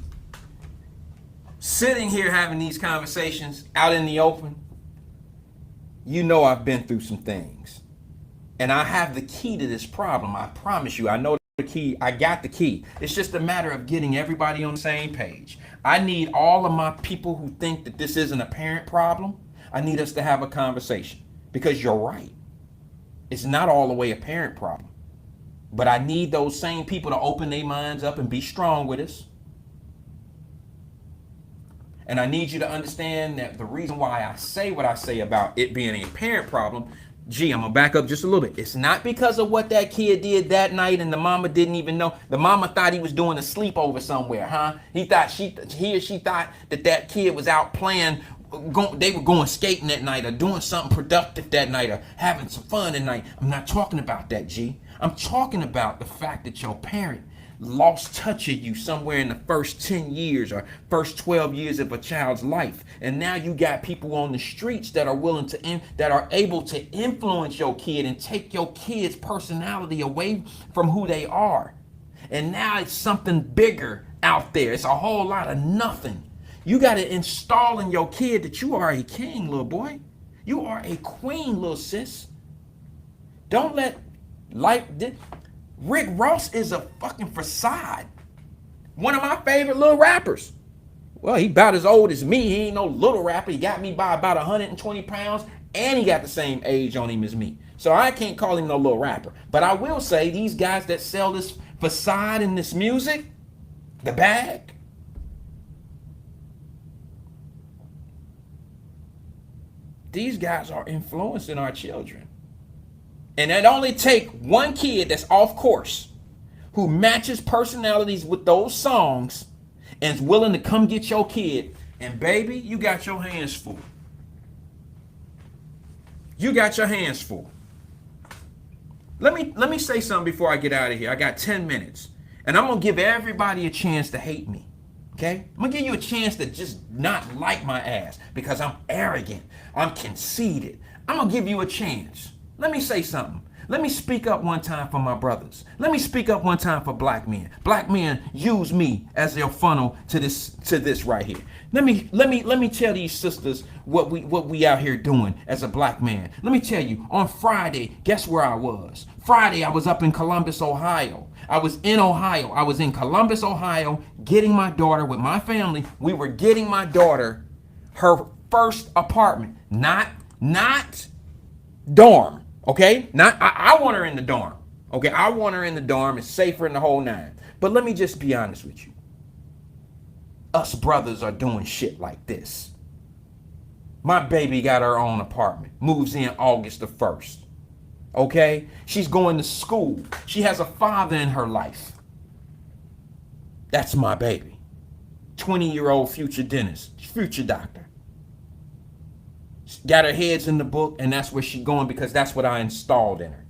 sitting here having these conversations out in the open, I've been through some things. And I have the key to this problem. I promise you, I know the key. I got the key. It's just a matter of getting everybody on the same page. I need all of my people who think that this isn't a parent problem. I need us to have a conversation because you're right. It's not all the way a parent problem. But I need those same people to open their minds up and be strong with us. And I need you to understand that the reason why I say what I say about it being a parent problem, I'm gonna back up just a little bit. It's not because of what that kid did that night and the mama didn't even know. The mama thought he was doing a sleepover somewhere, huh? He or she thought that kid was out playing. They were going skating that night or doing something productive that night or having some fun that night. I'm not talking about that, G. I'm talking about the fact that your parent lost touch of you somewhere in the first 10 years or first 12 years of a child's life. And now you got people on the streets that are able to influence your kid and take your kid's personality away from who they are. And now it's something bigger out there. It's a whole lot of nothing. You got to install in your kid that you are a king, little boy. You are a queen, little sis. Don't let Rick Ross is a fucking facade. One of my favorite little rappers. Well, he about as old as me. He ain't no little rapper. He got me by about 120 pounds, and he got the same age on him as me. So I can't call him no little rapper. But I will say these guys that sell this facade and this music, the bag, these guys are influencing our children. And it only take one kid that's off course who matches personalities with those songs and is willing to come get your kid, and baby, you got your hands full. You got your hands full. Let me say something before I get out of here. I got 10 minutes. And I'm going to give everybody a chance to hate me. Okay? I'm going to give you a chance to just not like my ass because I'm arrogant. I'm conceited. I'm going to give you a chance. Let me say something. Let me speak up one time for my brothers. Let me speak up one time for black men. Black men use me as their funnel to this right here. Let me tell these sisters what we out here doing as a black man. Let me tell you, on Friday, guess where I was? Friday, I was up in Columbus, Ohio. I was in Ohio. I was in Columbus, Ohio, getting my daughter with my family. We were getting my daughter her first apartment, not dorm. Okay, I want her in the dorm. Okay, I want her in the dorm. It's safer in the whole nine. But let me just be honest with you. Us brothers are doing shit like this. My baby got her own apartment. Moves in August the 1st. Okay, she's going to school. She has a father in her life. That's my baby. 20-year-old future dentist, future doctor. Got her heads in the book, and that's where she going because that's what I installed in her.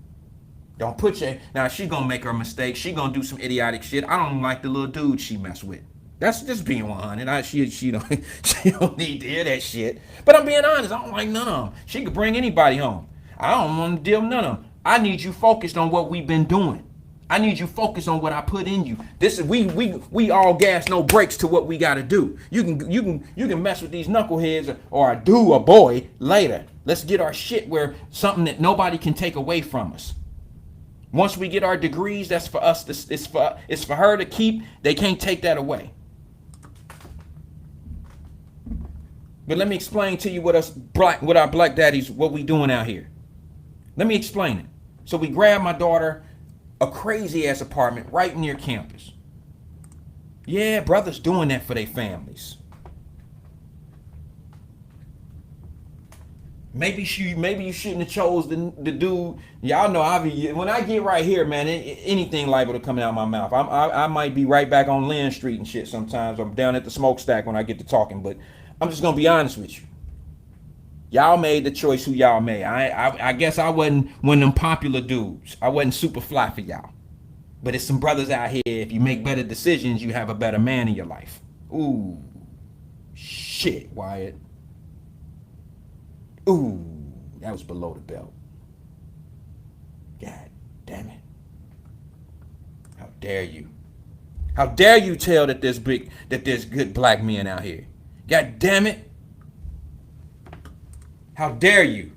Don't put your... Now, she going to make her mistake. She going to do some idiotic shit. I don't like the little dude she mess with. That's just being 100. She don't need to hear that shit. But I'm being honest. I don't like none of them. She could bring anybody home. I don't want to deal with none of them. I need you focused on what we've been doing. I need you focused on what I put in you. This is we all gas, no brakes to what we gotta do. You can mess with these knuckleheads or a boy later. Let's get our shit where something that nobody can take away from us. Once we get our degrees, that's for us. It's for her to keep. They can't take that away. But let me explain to you what our black daddies, what we doing out here. Let me explain it. So we grabbed my daughter a crazy ass apartment right near campus. Yeah, brothers doing that for their families. Maybe you shouldn't have chose the dude. Y'all know when I get right here, man, anything liable to come out of my mouth. I might be right back on Lynn Street and shit sometimes. I'm down at the smokestack when I get to talking, but I'm just gonna be honest with you. Y'all made the choice who y'all made. I guess I wasn't one of them popular dudes. I wasn't super fly for y'all. But it's some brothers out here, if you make better decisions, you have a better man in your life. Ooh, shit, Wyatt. Ooh, that was below the belt. God damn it. How dare you? How dare you tell that there's good black men out here? God damn it. How dare you?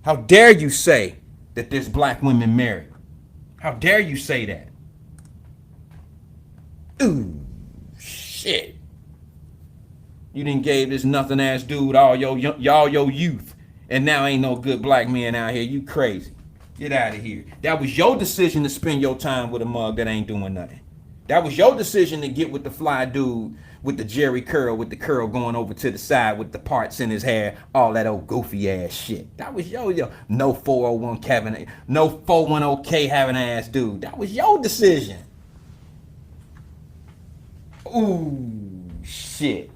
How dare you say that there's black women married? How dare you say that? Ooh, shit. You done gave this nothing ass dude all your youth, and now ain't no good black men out here. You crazy. Get out of here. That was your decision to spend your time with a mug that ain't doing nothing. That was your decision to get with the fly dude with the Jerry curl, with the curl going over to the side with the parts in his hair, all that old goofy ass shit. That was your no 401 Kevin, no 410K having ass dude. That was your decision. Ooh, shit.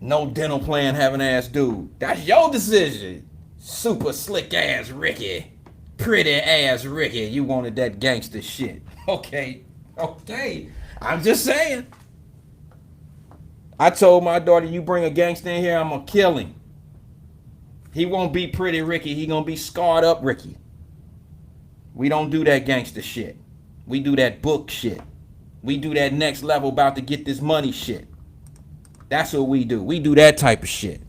No dental plan having ass dude. That's your decision. Super slick ass Ricky. Pretty ass Ricky. You wanted that gangster shit. Okay. I'm just saying. I told my daughter, you bring a gangster in here, I'm gonna kill him. He won't be pretty Ricky. He gonna be scarred up Ricky. We don't do that gangster shit. We do that book shit. We do that next level about to get this money shit. That's what we do. We do that type of shit.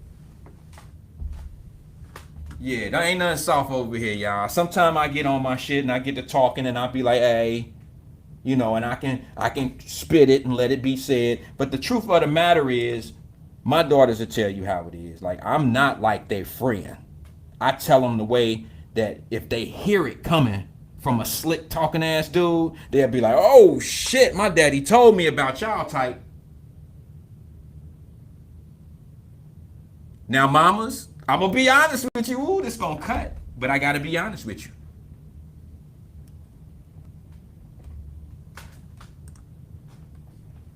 Yeah, there ain't nothing soft over here, y'all. Sometimes I get on my shit and I get to talking and I be like, hey, you know, and I can spit it and let it be said. But the truth of the matter is, my daughters will tell you how it is. Like, I'm not like their friend. I tell them the way that if they hear it coming from a slick talking ass dude, they'll be like, oh shit, my daddy told me about y'all type. Now, mamas, I'm gonna be honest with you. Ooh, this gonna cut, but I gotta be honest with you.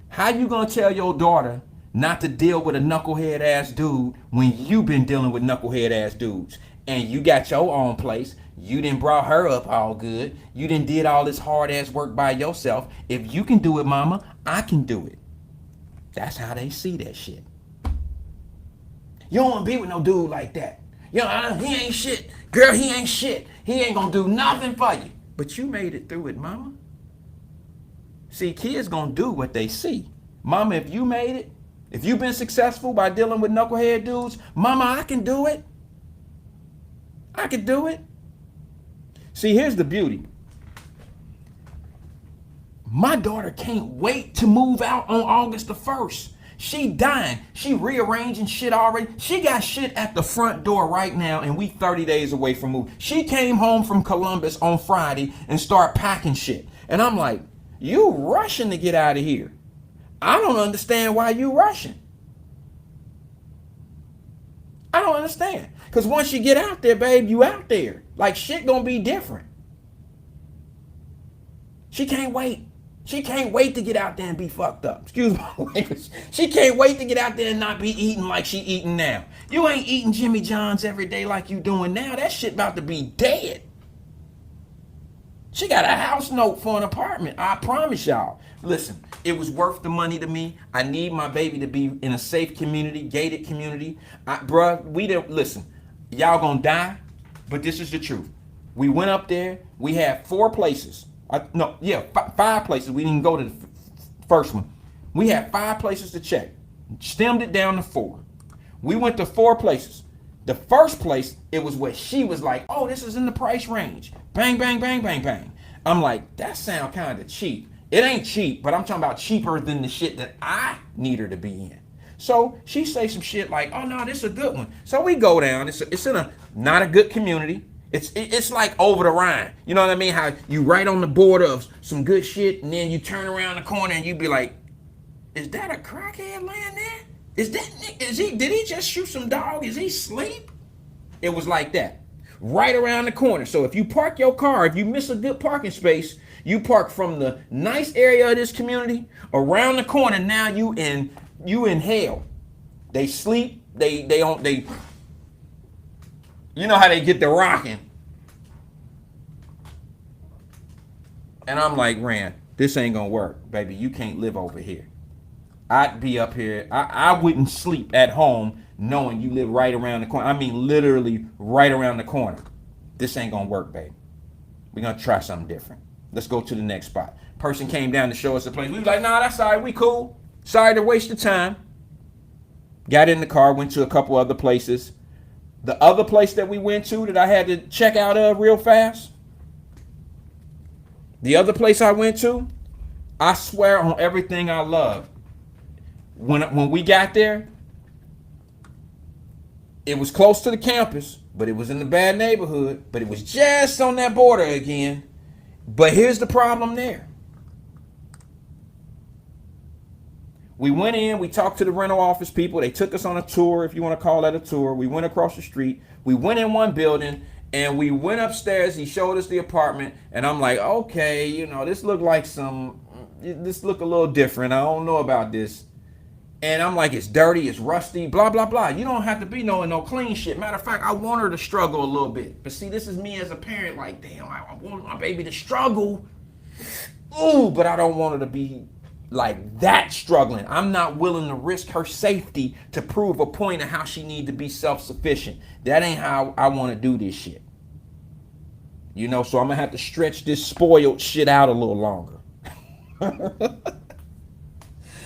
How you gonna tell your daughter not to deal with a knucklehead ass dude when you been dealing with knucklehead ass dudes? And you got your own place. You done brought her up all good. You done did all this hard ass work by yourself. If you can do it, mama, I can do it. That's how they see that shit. You don't wanna be with no dude like that. You know, he ain't shit. Girl, he ain't shit. He ain't gonna do nothing for you. But you made it through it, mama. See, kids gonna do what they see. Mama, if you made it, if you've been successful by dealing with knucklehead dudes, mama, I can do it. I can do it. See, here's the beauty. My daughter can't wait to move out on August the 1st. She dying. She rearranging shit already. She got shit at the front door right now, and we 30 days away from moving. She came home from Columbus on Friday and started packing shit. And I'm like, you rushing to get out of here. I don't understand why you rushing. I don't understand. Because once you get out there, babe, you out there. Like, shit gonna be different. She can't wait. She can't wait to get out there and be fucked up. Excuse my language. She can't wait to get out there and not be eating like she eating now. You ain't eating Jimmy John's every day like you doing now. That shit about to be dead. She got a house note for an apartment. I promise y'all. Listen, it was worth the money to me. I need my baby to be in a safe community, gated community. Bruh, we didn't, listen, y'all gonna die, but this is the truth. We went up there. We had 4 places. 5 places. We didn't go to the first one. We had 5 places to check. Stemmed it down to 4. We went to 4 places. The first place, it was where she was like, oh, this is in the price range. Bang, bang, bang, bang, bang. I'm like, that sound kind of cheap. It ain't cheap, but I'm talking about cheaper than the shit that I need her to be in. So she say some shit like, oh no, this is a good one. So we go down. It's in a not a good community. It's like over the Rhine. You know what I mean? How you right on the border of some good shit, and then you turn around the corner and you be like, is that a crackhead laying there? Did he just shoot some dog? Is he asleep? It was like that. Right around the corner. So if you park your car, if you miss a good parking space, you park from the nice area of this community around the corner. Now you in hell. They sleep. They you know how they get the rocking. And I'm like, Rand, this ain't gonna work, baby. You can't live over here. I'd be up here. I wouldn't sleep at home knowing you live right around the corner. I mean, literally right around the corner. This ain't gonna work, babe. We're gonna try something different. Let's go to the next spot. Person came down to show us the place. We was like, nah, that's all right. We cool. Sorry to waste your time. Got in the car, went to a couple other places. The other place that we went to that I had to check out of real fast. The other place I went to, I swear on everything I love. When we got there, it was close to the campus, but it was in the bad neighborhood, but it was just on that border again. But here's the problem there. We went in, we talked to the rental office people. They took us on a tour, if you want to call that a tour. We went across the street. We went in one building, and we went upstairs. He showed us the apartment, and I'm like, okay, you know, this look a little different. I don't know about this. And I'm like, it's dirty, it's rusty, blah, blah, blah. You don't have to be knowing no clean shit. Matter of fact, I want her to struggle a little bit. But see, this is me as a parent, like, damn, I want my baby to struggle. Ooh, but I don't want her to be like that struggling. I'm not willing to risk her safety to prove a point of how she need to be self-sufficient. That ain't how I want to do this shit. You know, so I'm gonna have to stretch this spoiled shit out a little longer.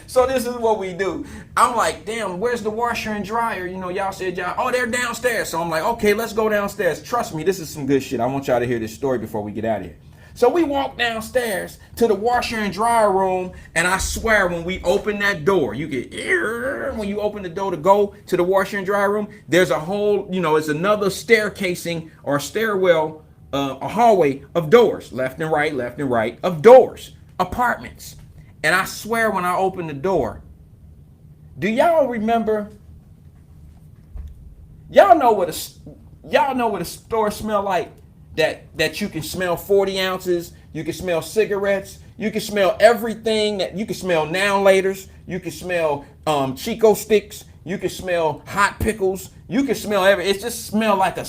So this is what we do. I'm like, damn, where's the washer and dryer? You know, y'all said oh, they're downstairs. So I'm like, okay, let's go downstairs. Trust me, this is some good shit. I want y'all to hear this story before we get out of here. So we walk downstairs to the washer and dryer room, and I swear when we open that door, you get when you open the door to go to the washer and dryer room, there's a whole, it's another staircasing or stairwell, a hallway of doors, left and right of doors, apartments. And I swear when I open the door, do y'all remember? Y'all know what a store smell like? That you can smell 40 ounces, you can smell cigarettes, you can smell everything, that you can smell now laters, you can smell Chico sticks, you can smell hot pickles, you can smell it just smell like a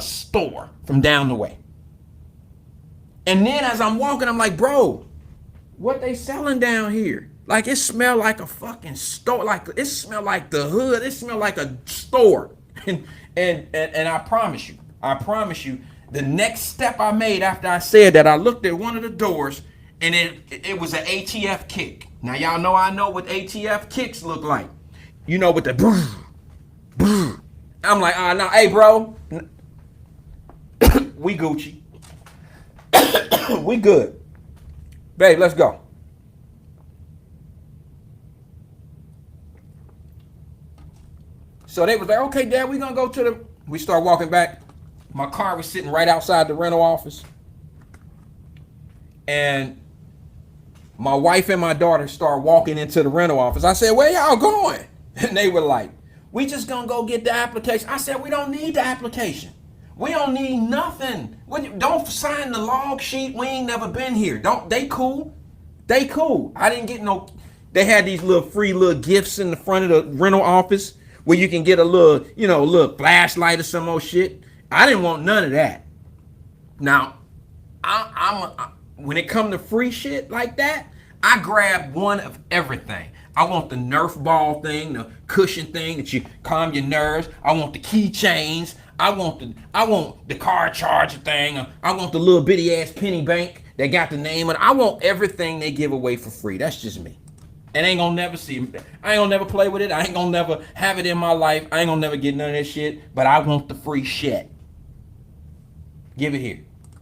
store from down the way. And then as I'm walking, I'm like, bro, what they selling down here? Like, it smell like a fucking store. Like, it smell like the hood. It smell like a store. And I promise you, the next step I made after I said that, I looked at one of the doors, and it was an ATF kick. Now, y'all know I know what ATF kicks look like. You know, with the brr, brr. I'm like, no, hey, bro, we Gucci. We good. Babe, let's go. So they was like, okay, Dad, we gonna go we start walking back. My car was sitting right outside the rental office. And my wife and my daughter start walking into the rental office. I said, where y'all going? And they were like, we just gonna go get the application. I said, we don't need the application. We don't need nothing. Don't sign the log sheet. We ain't never been here. They cool. They cool. I didn't get no. They had these little free little gifts in the front of the rental office where you can get a little, a little flashlight or some old shit. I didn't want none of that. Now, when it come to free shit like that, I grab one of everything. I want the Nerf ball thing, the cushion thing that you calm your nerves. I want the keychains. I want the car charger thing. I want the little bitty ass penny bank that got the name on it. I want everything they give away for free. That's just me. And I ain't gonna never see it. I ain't gonna never play with it. I ain't gonna never have it in my life. I ain't gonna never get none of that shit. But I want the free shit. Give it here.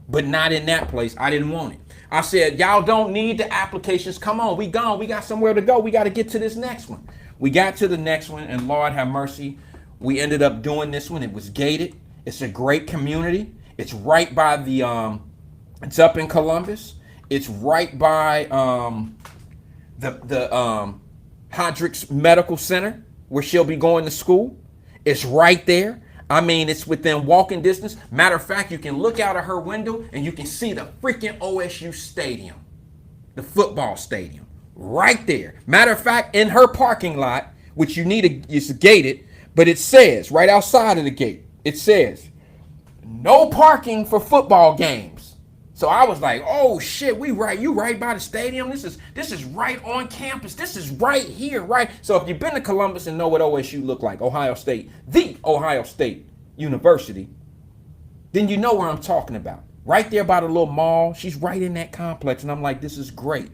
But not in that place. I didn't want it. I said, y'all don't need the applications. Come on, we gone. We got somewhere to go. We got to get to this next one. We got to the next one, and Lord have mercy, we ended up doing this one. It was gated. It's a great community. It's right by it's up in Columbus. It's right by the Hodricks Medical Center, where she'll be going to school. It's right there. I mean, it's within walking distance. Matter of fact, you can look out of her window and you can see the freaking OSU stadium, the football stadium, right there. Matter of fact, in her parking lot, which it's gated, but it says right outside of the gate, it says, no parking for football games. So I was like, oh shit, you right by the stadium. This is right on campus. This is right here, right? So if you've been to Columbus and know what OSU look like, Ohio State, the Ohio State University, then you know where I'm talking about. Right there by the little mall. She's right in that complex. And I'm like, this is great.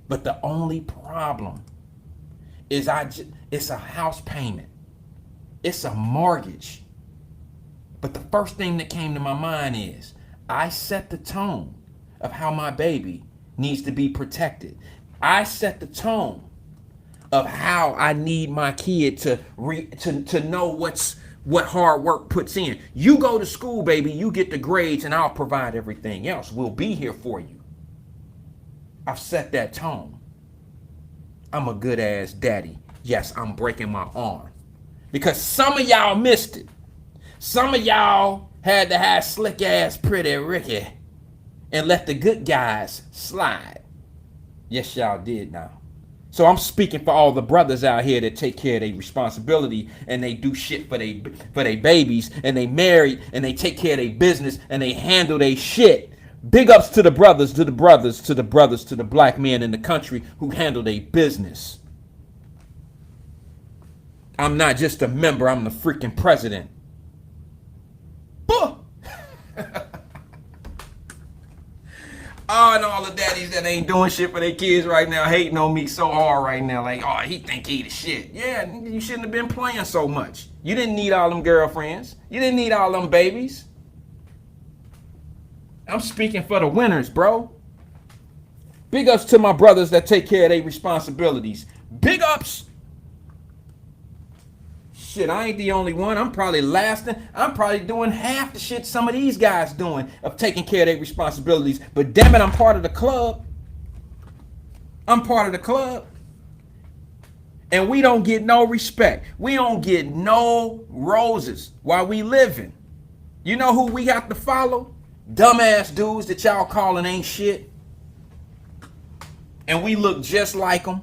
But the only problem is it's a house payment. It's a mortgage. But the first thing that came to my mind is, I set the tone of how my baby needs to be protected. I set the tone of how I need my kid to know what hard work puts in. You go to school, baby, you get the grades, and I'll provide everything else. We'll be here for you. I've set that tone. I'm a good ass daddy. Yes, I'm breaking my arm. Because some of y'all missed it. Some of y'all had to have slick ass pretty Ricky and let the good guys slide. Yes, y'all did now. So I'm speaking for all the brothers out here that take care of their responsibility and they do shit for they babies and they married and they take care of their business and they handle their shit. Big ups to the brothers, to the brothers, to the brothers, to the black men in the country who handle their business. I'm not just a member, I'm the freaking president. Oh, and all the daddies that ain't doing shit for their kids right now hating on me so hard right now. Like, oh, he think he the shit. Yeah, you shouldn't have been playing so much. You didn't need all them girlfriends. You didn't need all them babies. I'm speaking for the winners, bro. Big ups to my brothers that take care of their responsibilities. Big ups. Shit, I ain't the only one. I'm probably lasting. I'm probably doing half the shit some of these guys doing of taking care of their responsibilities. But damn it, I'm part of the club. I'm part of the club. And we don't get no respect. We don't get no roses while we living. You know who we got to follow? Dumbass dudes that y'all calling ain't shit. And we look just like them.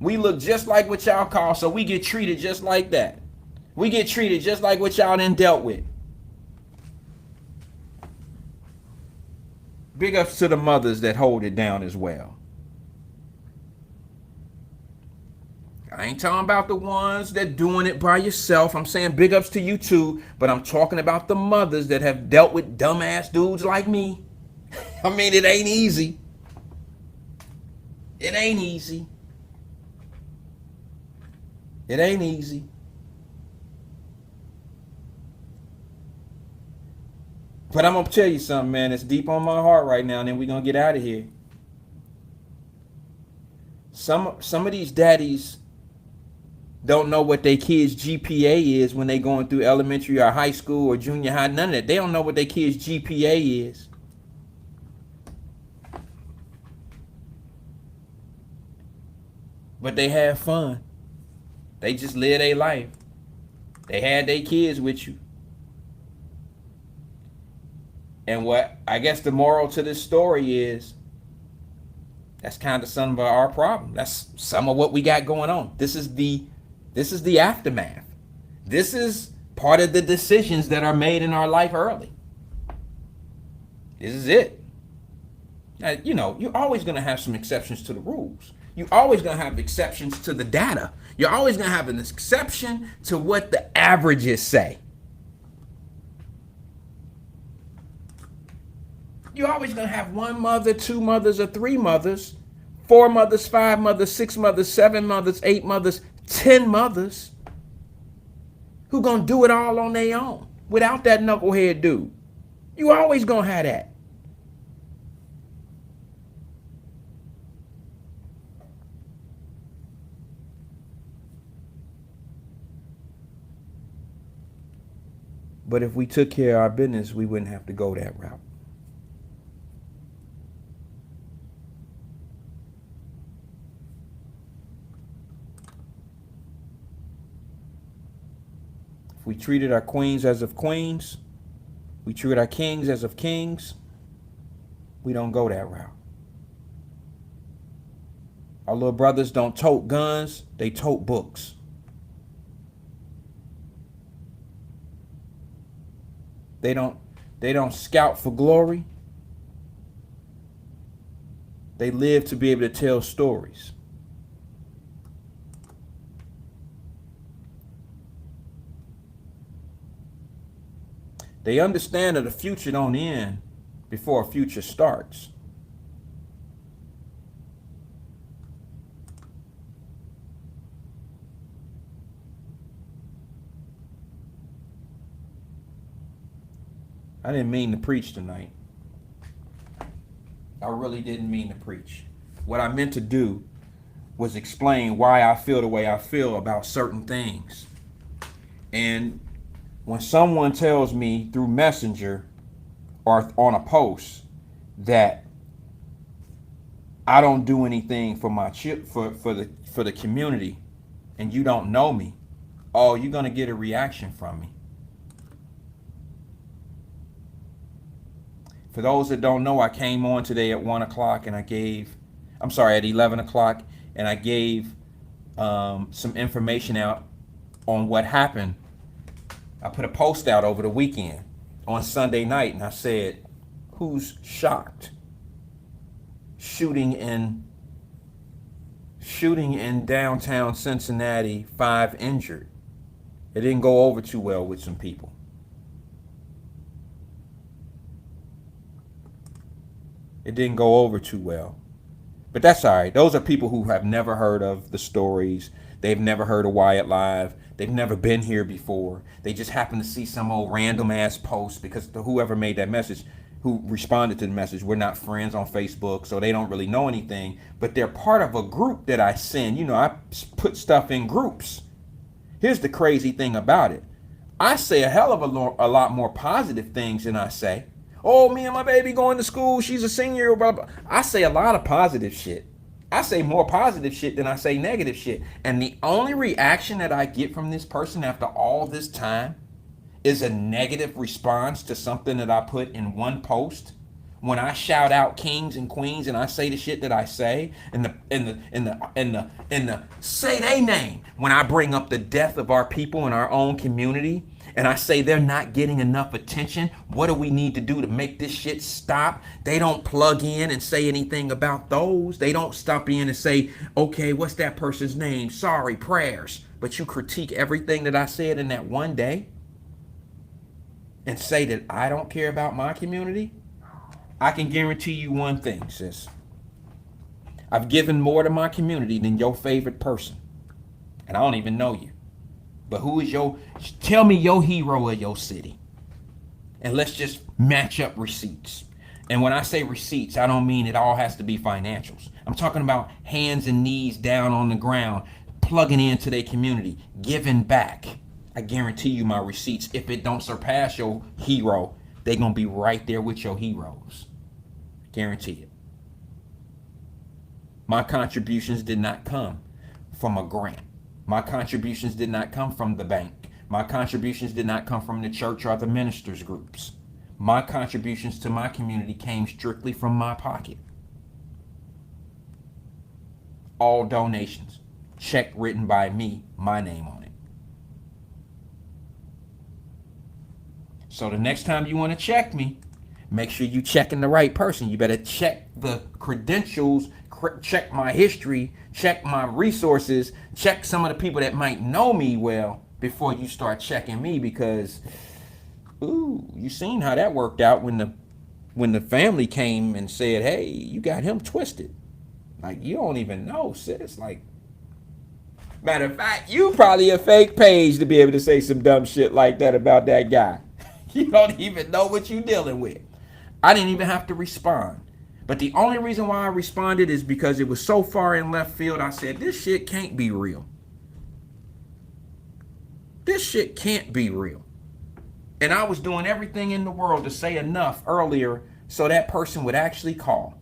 We look just like what y'all call, so we get treated just like that. We get treated just like what y'all done dealt with. Big ups to the mothers that hold it down as well. I ain't talking about the ones that doing it by yourself. I'm saying big ups to you too, but I'm talking about the mothers that have dealt with dumbass dudes like me. I mean, it ain't easy. It ain't easy. It ain't easy. But I'm going to tell you something, man. It's deep on my heart right now, and then we're going to get out of here. Some of these daddies don't know what their kids' GPA is when they going through elementary or high school or junior high. None of that. They don't know what their kids' GPA is. But they have fun. They just live their life. They had their kids with you. And what I guess the moral to this story is, that's kind of some of our problem. That's some of what we got going on. This is the aftermath. This is part of the decisions that are made in our life early. This is it. Now, you know, you're always going to have some exceptions to the rules. You're always going to have exceptions to the data. You're always going to have an exception to what the averages say. You're always going to have one mother, two mothers, or three mothers, 4 mothers, 5 mothers, 6 mothers, 7 mothers, 8 mothers, 10 mothers who going to do it all on their own without that knucklehead dude. You always going to have that. But if we took care of our business, we wouldn't have to go that route. If we treated our queens as of queens, we treat our kings as of kings, we don't go that route. Our little brothers don't tote guns, they tote books. They don't scout for glory. They live to be able to tell stories. They understand that the future don't end before a future starts. I didn't mean to preach tonight. I really didn't mean to preach. What I meant to do was explain why I feel the way I feel about certain things. And when someone tells me through Messenger or on a post that I don't do anything for my for the community, and you don't know me, oh, you're gonna get a reaction from me. For those that don't know, I came on today at 1 o'clock and at 11 o'clock, and I gave some information out on what happened. I put a post out over the weekend on Sunday night, and I said, who's shocked? Shooting in downtown Cincinnati, 5 injured. It didn't go over too well with some people. It didn't go over too well. But that's all right. Those are people who have never heard of the stories. They've never heard of Wyatt-Live. They've never been here before. They just happen to see some old random ass post because whoever made that message, who responded to the message, we're not friends on Facebook, so they don't really know anything. But they're part of a group that I send. You know, I put stuff in groups. Here's the crazy thing about it. I say a hell of a lot more positive things than I say, oh, me and my baby going to school, she's a senior, blah, blah. I say a lot of positive shit. I say more positive shit than I say negative shit. And the only reaction that I get from this person after all this time is a negative response to something that I put in one post. When I shout out kings and queens and I say the shit that I say and the say they name, when I bring up the death of our people in our own community and I say they're not getting enough attention, what do we need to do to make this shit stop? They don't plug in and say anything about those. They don't stop in and say, okay, what's that person's name? Sorry, prayers. But you critique everything that I said in that one day and say that I don't care about my community? I can guarantee you one thing, sis. I've given more to my community than your favorite person. And I don't even know you. But who is tell me your hero of your city. And let's just match up receipts. And when I say receipts, I don't mean it all has to be financials. I'm talking about hands and knees down on the ground, plugging into their community, giving back. I guarantee you my receipts, if it don't surpass your hero, they're going to be right there with your heroes. Guarantee it. My contributions did not come from a grant. My contributions did not come from the bank. My contributions did not come from the church or the ministers' groups. My contributions to my community came strictly from my pocket. All donations. Check written by me, my name on it. So the next time you want to check me, make sure you checking the right person. You better check the credentials, check my history, check my resources, check some of the people that might know me well before you start checking me, because you seen how that worked out when the family came and said, hey, you got him twisted. Like, you don't even know, sis. Like, matter of fact, you probably a fake page to be able to say some dumb shit like that about that guy. You don't even know what you're dealing with. I didn't even have to respond. But the only reason why I responded is because it was so far in left field. I said, this shit can't be real. This shit can't be real. And I was doing everything in the world to say enough earlier so that person would actually call.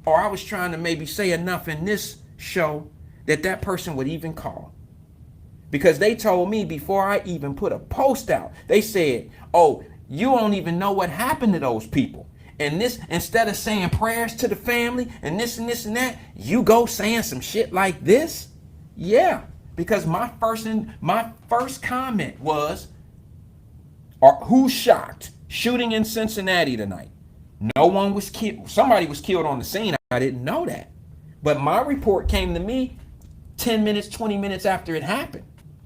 Or I was trying to maybe say enough in this show that person would even call. Because they told me before I even put a post out, they said, oh, you don't even know what happened to those people. And this, instead of saying prayers to the family and this and this and that, you go saying some shit like this? Yeah, because my first comment was, who's shocked? Shooting in Cincinnati tonight. No one was killed. Somebody was killed on the scene. I didn't know that. But my report came to me 10 minutes, 20 minutes after it happened.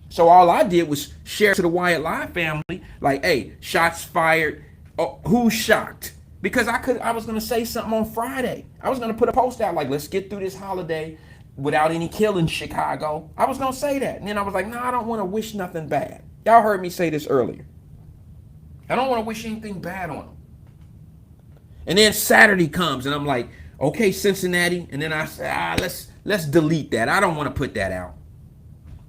So all I did was share to the Wyatt-Live family, like, hey, shots fired. Oh, who's shocked? Because I was going to say something on Friday. I was going to put a post out like, let's get through this holiday without any killing Chicago. I was going to say that. And then I was like, no, I don't want to wish nothing bad. Y'all heard me say this earlier. I don't want to wish anything bad on them. And then Saturday comes and I'm like, okay, Cincinnati. And then I say, let's delete that. I don't want to put that out.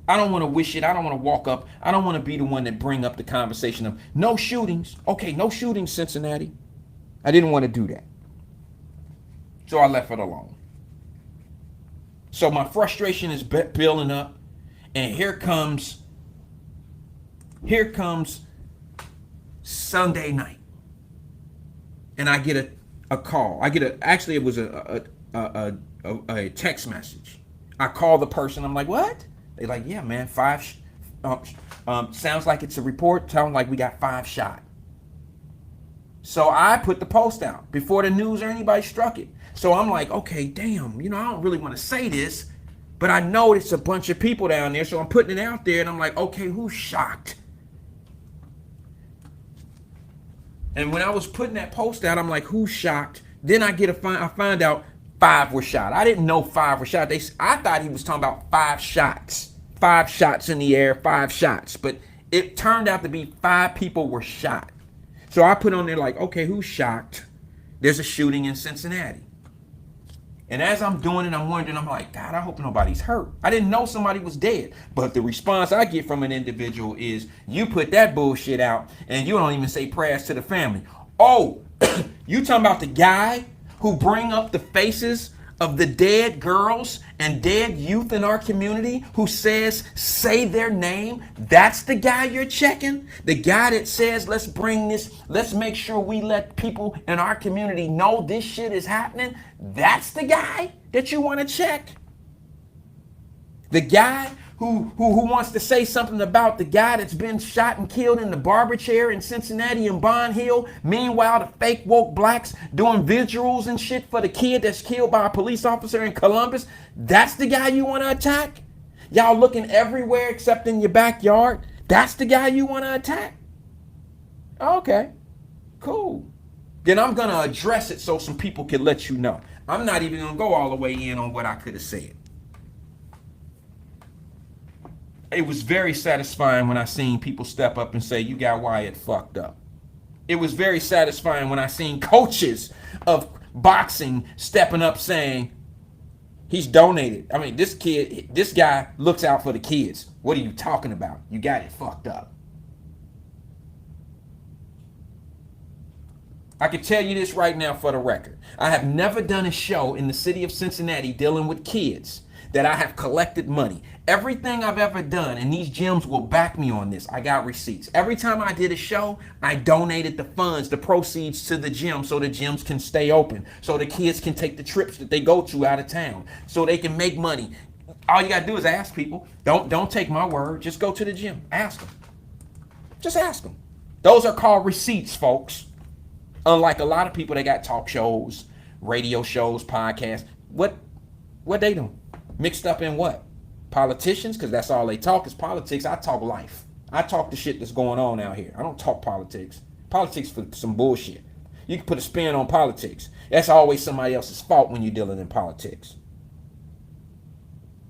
I don't want to wish it. I don't want to walk up. I don't want to be the one that bring up the conversation of no shootings. Okay, no shootings, Cincinnati. I didn't want to do that. So I left it alone. So my frustration is building up. And here comes Sunday night. And I get a call. Actually it was a text message. I call the person. I'm like, what? They're like, yeah, man, sounds like it's a report. Sounds like we got 5 shot. So I put the post out before the news or anybody struck it. So I'm like, okay, damn, I don't really want to say this, but I know it's a bunch of people down there. So I'm putting it out there and I'm like, okay, who's shocked? And when I was putting that post out, I'm like, who's shocked? Then I find out 5 were shot. I didn't know 5 were shot. I thought he was talking about 5 shots. 5 shots in the air, 5 shots. But it turned out to be 5 people were shot. So I put on there like, okay, who's shocked? There's a shooting in Cincinnati. And as I'm doing it, I'm wondering, I'm like, God, I hope nobody's hurt. I didn't know somebody was dead. But the response I get from an individual is, you put that bullshit out and you don't even say prayers to the family. Oh, you talking about the guy who bring up the faces of the dead girls and dead youth in our community, who says, say their name? That's the guy you're checking? The guy that says, let's make sure we let people in our community know this shit is happening? That's the guy that you want to check? The guy who wants to say something about the guy that's been shot and killed in the barber chair in Cincinnati and Bond Hill. Meanwhile, the fake woke blacks doing vigils and shit for the kid that's killed by a police officer in Columbus. That's the guy you want to attack? Y'all looking everywhere except in your backyard. That's the guy you want to attack? Okay, cool. Then I'm going to address it so some people can let you know. I'm not even going to go all the way in on what I could have said. It was very satisfying when I seen people step up and say, you got Wyatt fucked up. It was very satisfying when I seen coaches of boxing stepping up saying, he's donated. I mean, this guy looks out for the kids. What are you talking about? You got it fucked up. I can tell you this right now for the record. I have never done a show in the city of Cincinnati dealing with kids that I have collected money. Everything I've ever done, and these gyms will back me on this, I got receipts. Every time I did a show, I donated the funds, the proceeds to the gym so the gyms can stay open, so the kids can take the trips that they go to out of town, so they can make money. All you gotta do is ask people. Don't take my word. Just go to the gym. Ask them. Just ask them. Those are called receipts, folks. Unlike a lot of people that got talk shows, radio shows, podcasts. What they doing? Mixed up in what? Politicians? Because that's all they talk is politics. I talk life. I talk the shit that's going on out here. I don't talk politics. Politics for some bullshit. You can put a spin on politics. That's always somebody else's fault when you're dealing in politics.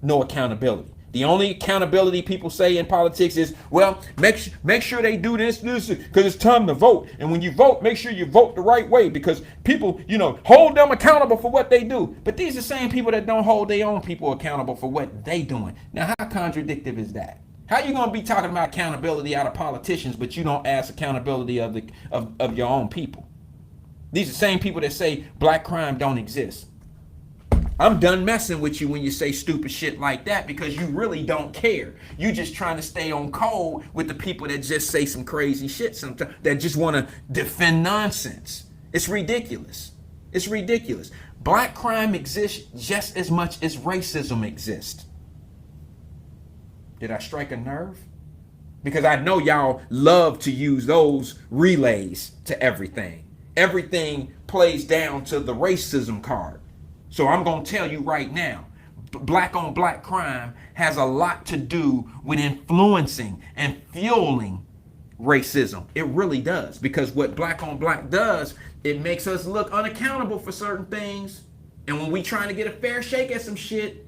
No accountability. The only accountability people say in politics is, well, make sure they do this, because it's time to vote. And when you vote, make sure you vote the right way, because people, hold them accountable for what they do. But these are the same people that don't hold their own people accountable for what they doing. Now, how contradictory is that? How you going to be talking about accountability out of politicians, but you don't ask accountability of your own people? These are the same people that say black crime don't exist. I'm done messing with you when you say stupid shit like that, because you really don't care. You just trying to stay on code with the people that just say some crazy shit sometimes, that just want to defend nonsense. It's ridiculous. It's ridiculous. Black crime exists just as much as racism exists. Did I strike a nerve? Because I know y'all love to use those relays to everything. Everything plays down to the racism card. So I'm going to tell you right now, black on black crime has a lot to do with influencing and fueling racism. It really does, because what black on black does, it makes us look unaccountable for certain things. And when we trying to get a fair shake at some shit,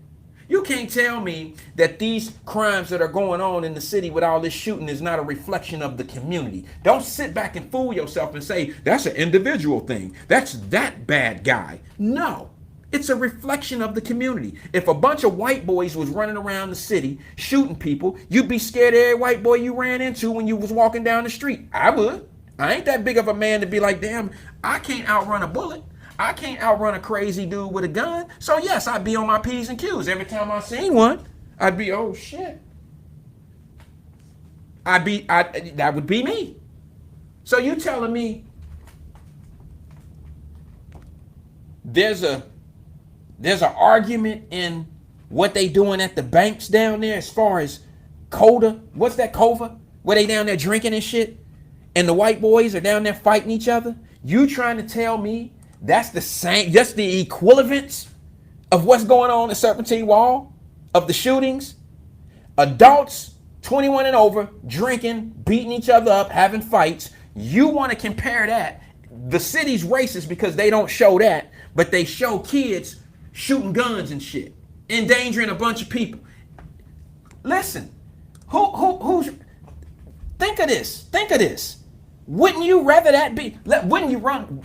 you can't tell me that these crimes that are going on in the city with all this shooting is not a reflection of the community. Don't sit back and fool yourself and say, that's an individual thing. That's that bad guy. No. It's a reflection of the community. If a bunch of white boys was running around the city shooting people, you'd be scared of every white boy you ran into when you was walking down the street. I would. I ain't that big of a man to be like, damn, I can't outrun a bullet. I can't outrun a crazy dude with a gun. So yes, I'd be on my P's and Q's. Every time I seen one, I'd be, oh shit. That would be me. So you telling me there's an argument in what they doing at the banks down there as far as Coda? What's that, Cova? Where they down there drinking and shit? And the white boys are down there fighting each other? You trying to tell me that's the same, just the equivalence of what's going on at Serpentine Wall, of the shootings? Adults, 21 and over, drinking, beating each other up, having fights. You want to compare that? The city's racist because they don't show that, but they show kids shooting guns and shit, endangering a bunch of people. Listen, who's, think of this. Wouldn't you rather that be, wouldn't you run?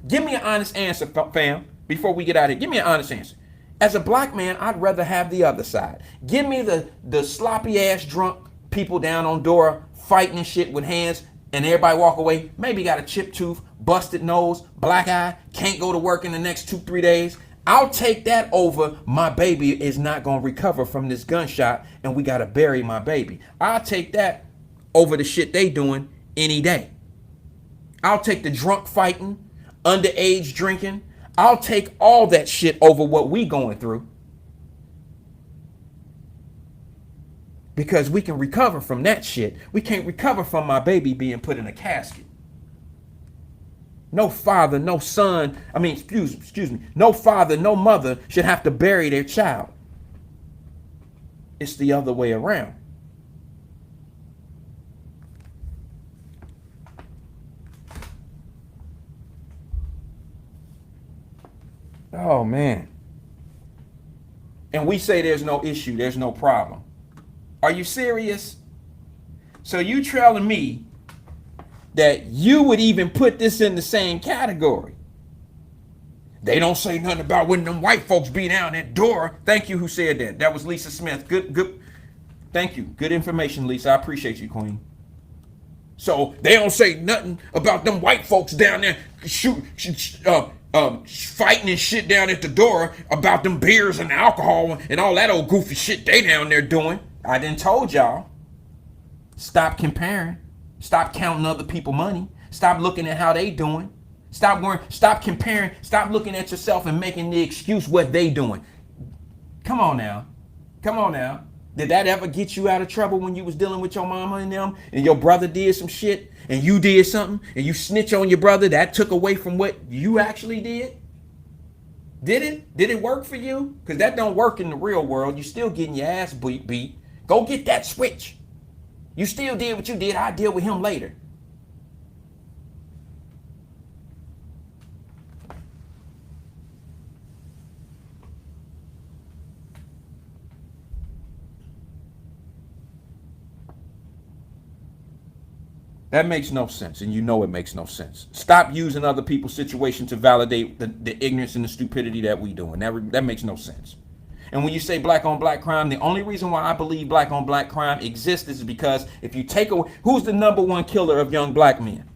Give me an honest answer, fam, before we get out of here. Give me an honest answer. As a black man, I'd rather have the other side. Give me the sloppy ass drunk people down on Dora fighting and shit with hands and everybody walk away. Maybe got a chipped tooth, busted nose, black eye, can't go to work in the next 2-3 days. I'll take that over my baby is not going to recover from this gunshot and we got to bury my baby. I'll take that over the shit they doing any day. I'll take the drunk fighting, underage drinking. I'll take all that shit over what we going through. Because we can recover from that shit. We can't recover from my baby being put in a casket. No father, no son, excuse me, no father, no mother should have to bury their child. It's the other way around. Oh, man. And we say there's no issue, there's no problem. Are you serious? So you telling me that you would even put this in the same category? They don't say nothing about when them white folks be down that door. Thank you who said that. That was Lisa Smith. Good. Thank you. Good information, Lisa. I appreciate you, Queen. So they don't say nothing about them white folks down there fighting and shit down at the door about them beers and alcohol and all that old goofy shit they down there doing. I done told y'all. Stop comparing. Stop counting other people money. Stop looking at how they doing. Stop comparing. Stop looking at yourself and making the excuse what they doing. Come on now. Did that ever get you out of trouble when you was dealing with your mama and them and your brother did some shit and you did something and you snitch on your brother? That took away from what you actually did? Did it? Did it work for you? Because that don't work in the real world. You still getting your ass beat. Go get that switch. You still did what you did. I'll deal with him later. That makes no sense, and you know it makes no sense. Stop using other people's situation to validate the ignorance and the stupidity that we doing. That makes no sense. And when you say black on black crime, the only reason why I believe black on black crime exists is because if you take away, who's the number one killer of young black men?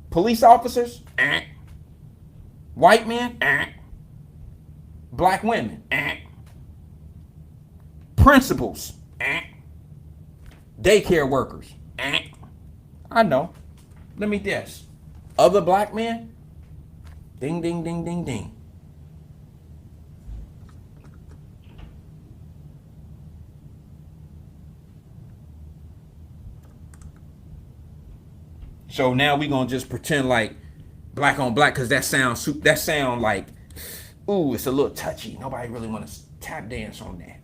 Police officers? White men? Black women? Principals? Daycare workers? I know. Let me guess. Other black men? Ding, ding, ding, ding, ding. So now we gonna just pretend like black on black, because that sound like, ooh, it's a little touchy. Nobody really want to tap dance on that.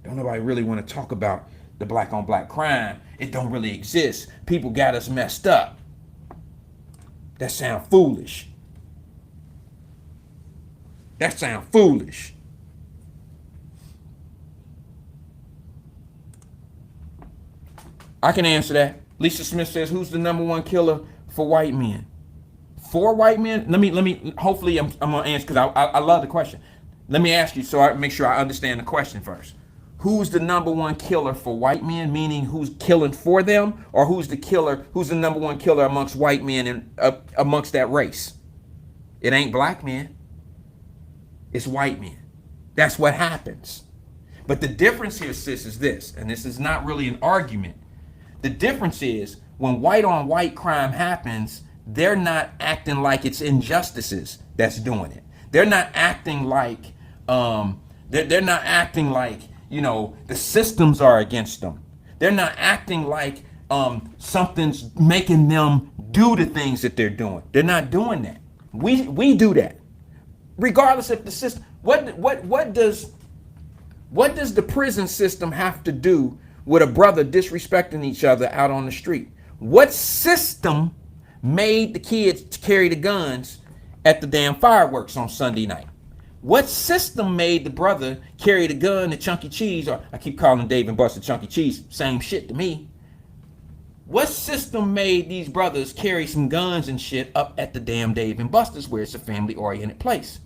Don't nobody really want to talk about the black on black crime. It don't really exist. People got us messed up. That sound foolish. That sound foolish. I can answer that. Lisa Smith says, who's the number one killer for white men? For white men? Let me, hopefully I'm going to answer, because I love the question. Let me ask you so I make sure I understand the question first. Who's the number one killer for white men, meaning who's killing for them, or who's the number one killer amongst white men and amongst that race? It ain't black men. It's white men. That's what happens. But the difference here, sis, is this, and this is not really an argument. The difference is when white on white crime happens, they're not acting like it's injustices that's doing it. They're not acting like they're not acting like, you know, the systems are against them. They're not acting like something's making them do the things that they're doing. They're not doing that. We do that, regardless if the system. What does the prison system have to do with a brother disrespecting each other out on the street? What system made the kids carry the guns at the damn fireworks on Sunday night? What system made the brother carry the gun to Chuck E. Cheese? Or I keep calling Dave and Buster Chuck E. Cheese. Same shit to me. What system made these brothers carry some guns and shit up at the damn Dave and Buster's, where it's a family-oriented place?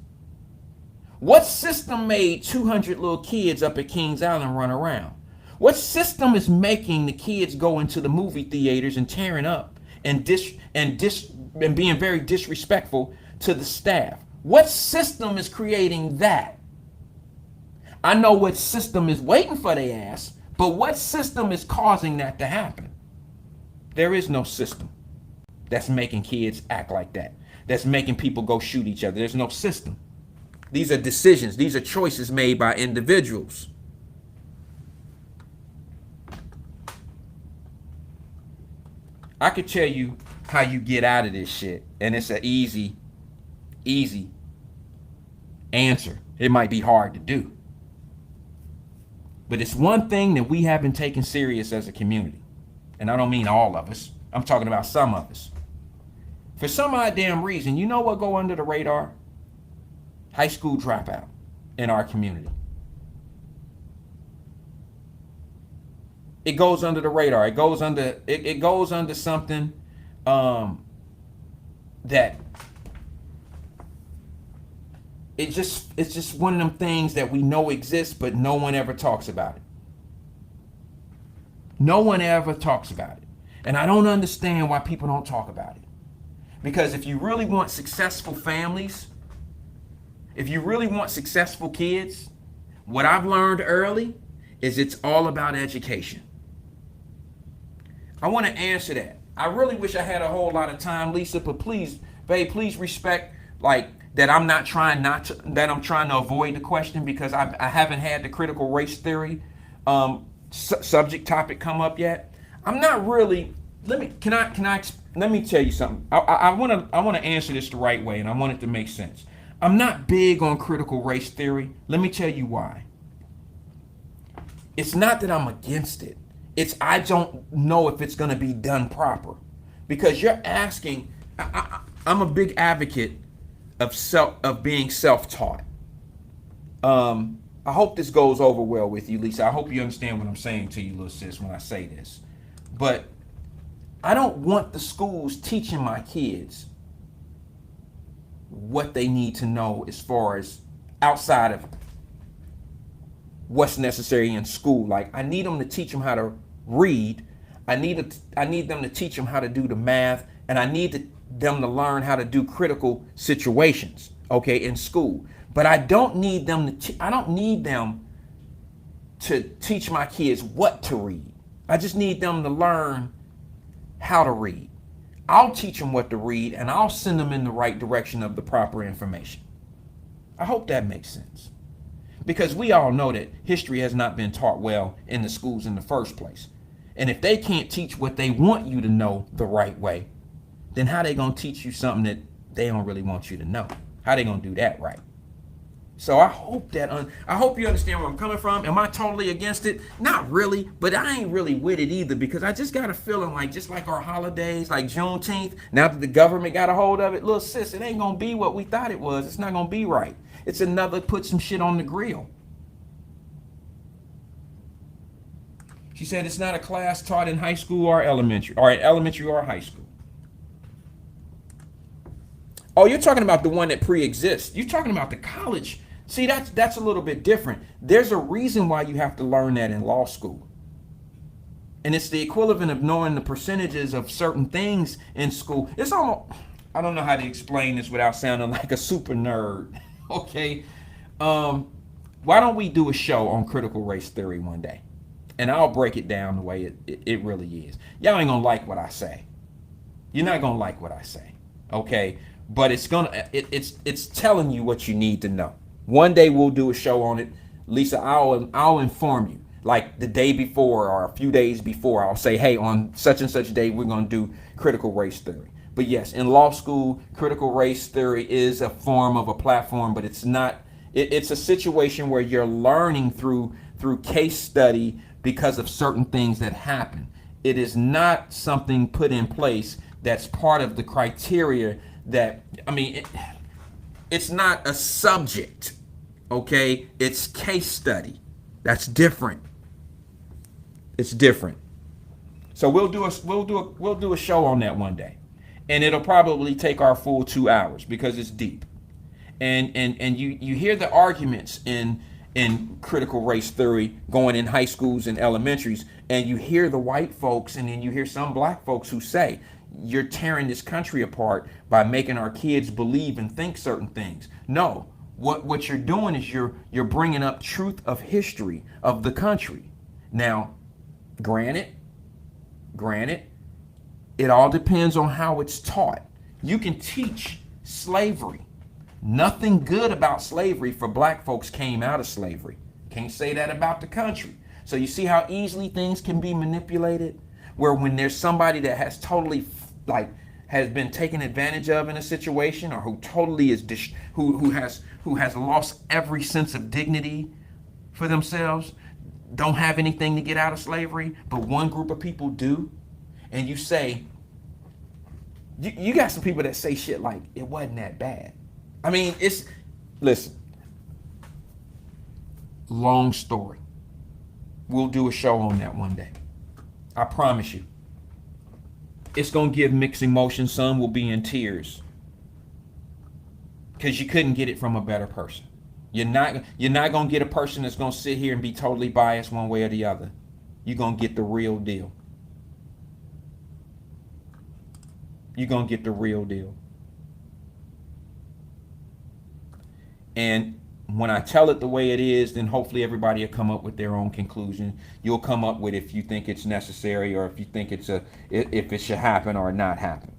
What system made 200 little kids up at Kings Island run around? What system is making the kids go into the movie theaters and tearing up and being very disrespectful to the staff? What system is creating that? I know what system is waiting for their ass, but what system is causing that to happen? There is no system that's making kids act like that, that's making people go shoot each other. There's no system. These are decisions. These are choices made by individuals. I could tell you how you get out of this shit, and it's an easy answer. It might be hard to do, but it's one thing that we haven't taken serious as a community. And I don't mean all of us. I'm talking about some of us. For some odd damn reason, you know what go under the radar? High school dropout in our community. It goes under the radar. It goes under something that it's just one of them things that we know exists, but no one ever talks about it. No one ever talks about it. And I don't understand why people don't talk about it. Because if you really want successful families, if you really want successful kids, what I've learned early is it's all about education. I want to answer that. I really wish I had a whole lot of time, Lisa, but please, babe, please respect that I'm trying to avoid the question, because I haven't had the critical race theory subject topic come up yet. I'm not really. Let me tell you something. I want to answer this the right way, and I want it to make sense. I'm not big on critical race theory. Let me tell you why. It's not that I'm against it. It's I don't know if it's going to be done proper, because you're asking. I'm a big advocate of being self-taught. I hope this goes over well with you, Lisa. I hope you understand what I'm saying to you, little sis, when I say this. But I don't want the schools teaching my kids what they need to know as far as outside of what's necessary in school. Like, I need them to teach them how to read. I need them to teach them how to do the math, and I need them to learn how to do critical situations, okay, in school. But I don't need them to teach my kids what to read. I just need them to learn how to read. I'll teach them what to read, and I'll send them in the right direction of the proper information. I hope that makes sense. Because we all know that history has not been taught well in the schools in the first place. And if they can't teach what they want you to know the right way, then how they gonna teach you something that they don't really want you to know? How they gonna do that right? So I hope you understand where I'm coming from. Am I totally against it? Not really, but I ain't really with it either, because I just got a feeling like, just like our holidays, like Juneteenth, now that the government got a hold of it, little sis, it ain't gonna be what we thought it was. It's not gonna be right. It's another put some shit on the grill. She said it's not a class taught in high school or elementary, or high school. Oh, you're talking about the one that pre-exists. You're talking about the college. See, that's a little bit different. There's a reason why you have to learn that in law school. And it's the equivalent of knowing the percentages of certain things in school. It's almost, I don't know how to explain this without sounding like a super nerd. Okay. Why don't we do a show on critical race theory one day? And I'll break it down the way it really is. Y'all ain't gonna like what I say. You're not gonna like what I say. Okay. But it's telling you what you need to know. One day we'll do a show on it. Lisa, I'll inform you. Like the day before or a few days before, I'll say, hey, on such and such day, we're going to do critical race theory. But yes, in law school, critical race theory is a form of a platform, but it's not, it's a situation where you're learning through case study because of certain things that happen. It is not something put in place that's part of the criteria that, I mean, it's not a subject. Okay, it's case study. That's different. It's different. So we'll do a show on that one day, and it'll probably take our full 2 hours because it's deep. And you hear the arguments in critical race theory going in high schools and elementaries, and you hear the white folks, and then you hear some black folks who say you're tearing this country apart by making our kids believe and think certain things. No, what you're doing is you're bringing up truth of history of the country. Now, granted, it all depends on how it's taught. You can teach slavery. Nothing good about slavery for black folks came out of slavery. Can't say that about the country. So you see how easily things can be manipulated? Where when there's somebody that has totally has been taken advantage of in a situation, or who totally is who has lost every sense of dignity for themselves, don't have anything to get out of slavery, but one group of people do, and you say, you got some people that say shit like it wasn't that bad. I mean, listen, long story. We'll do a show on that one day. I promise you. It's going to give mixed emotions. Some will be in tears because you couldn't get it from a better person. You're not going to get a person that's going to sit here and be totally biased one way or the other. You're going to get the real deal. You're going to get the real deal. And when I tell it the way it is, then hopefully everybody will come up with their own conclusion. You'll come up with if you think it's necessary, or if you think if it should happen or not happen.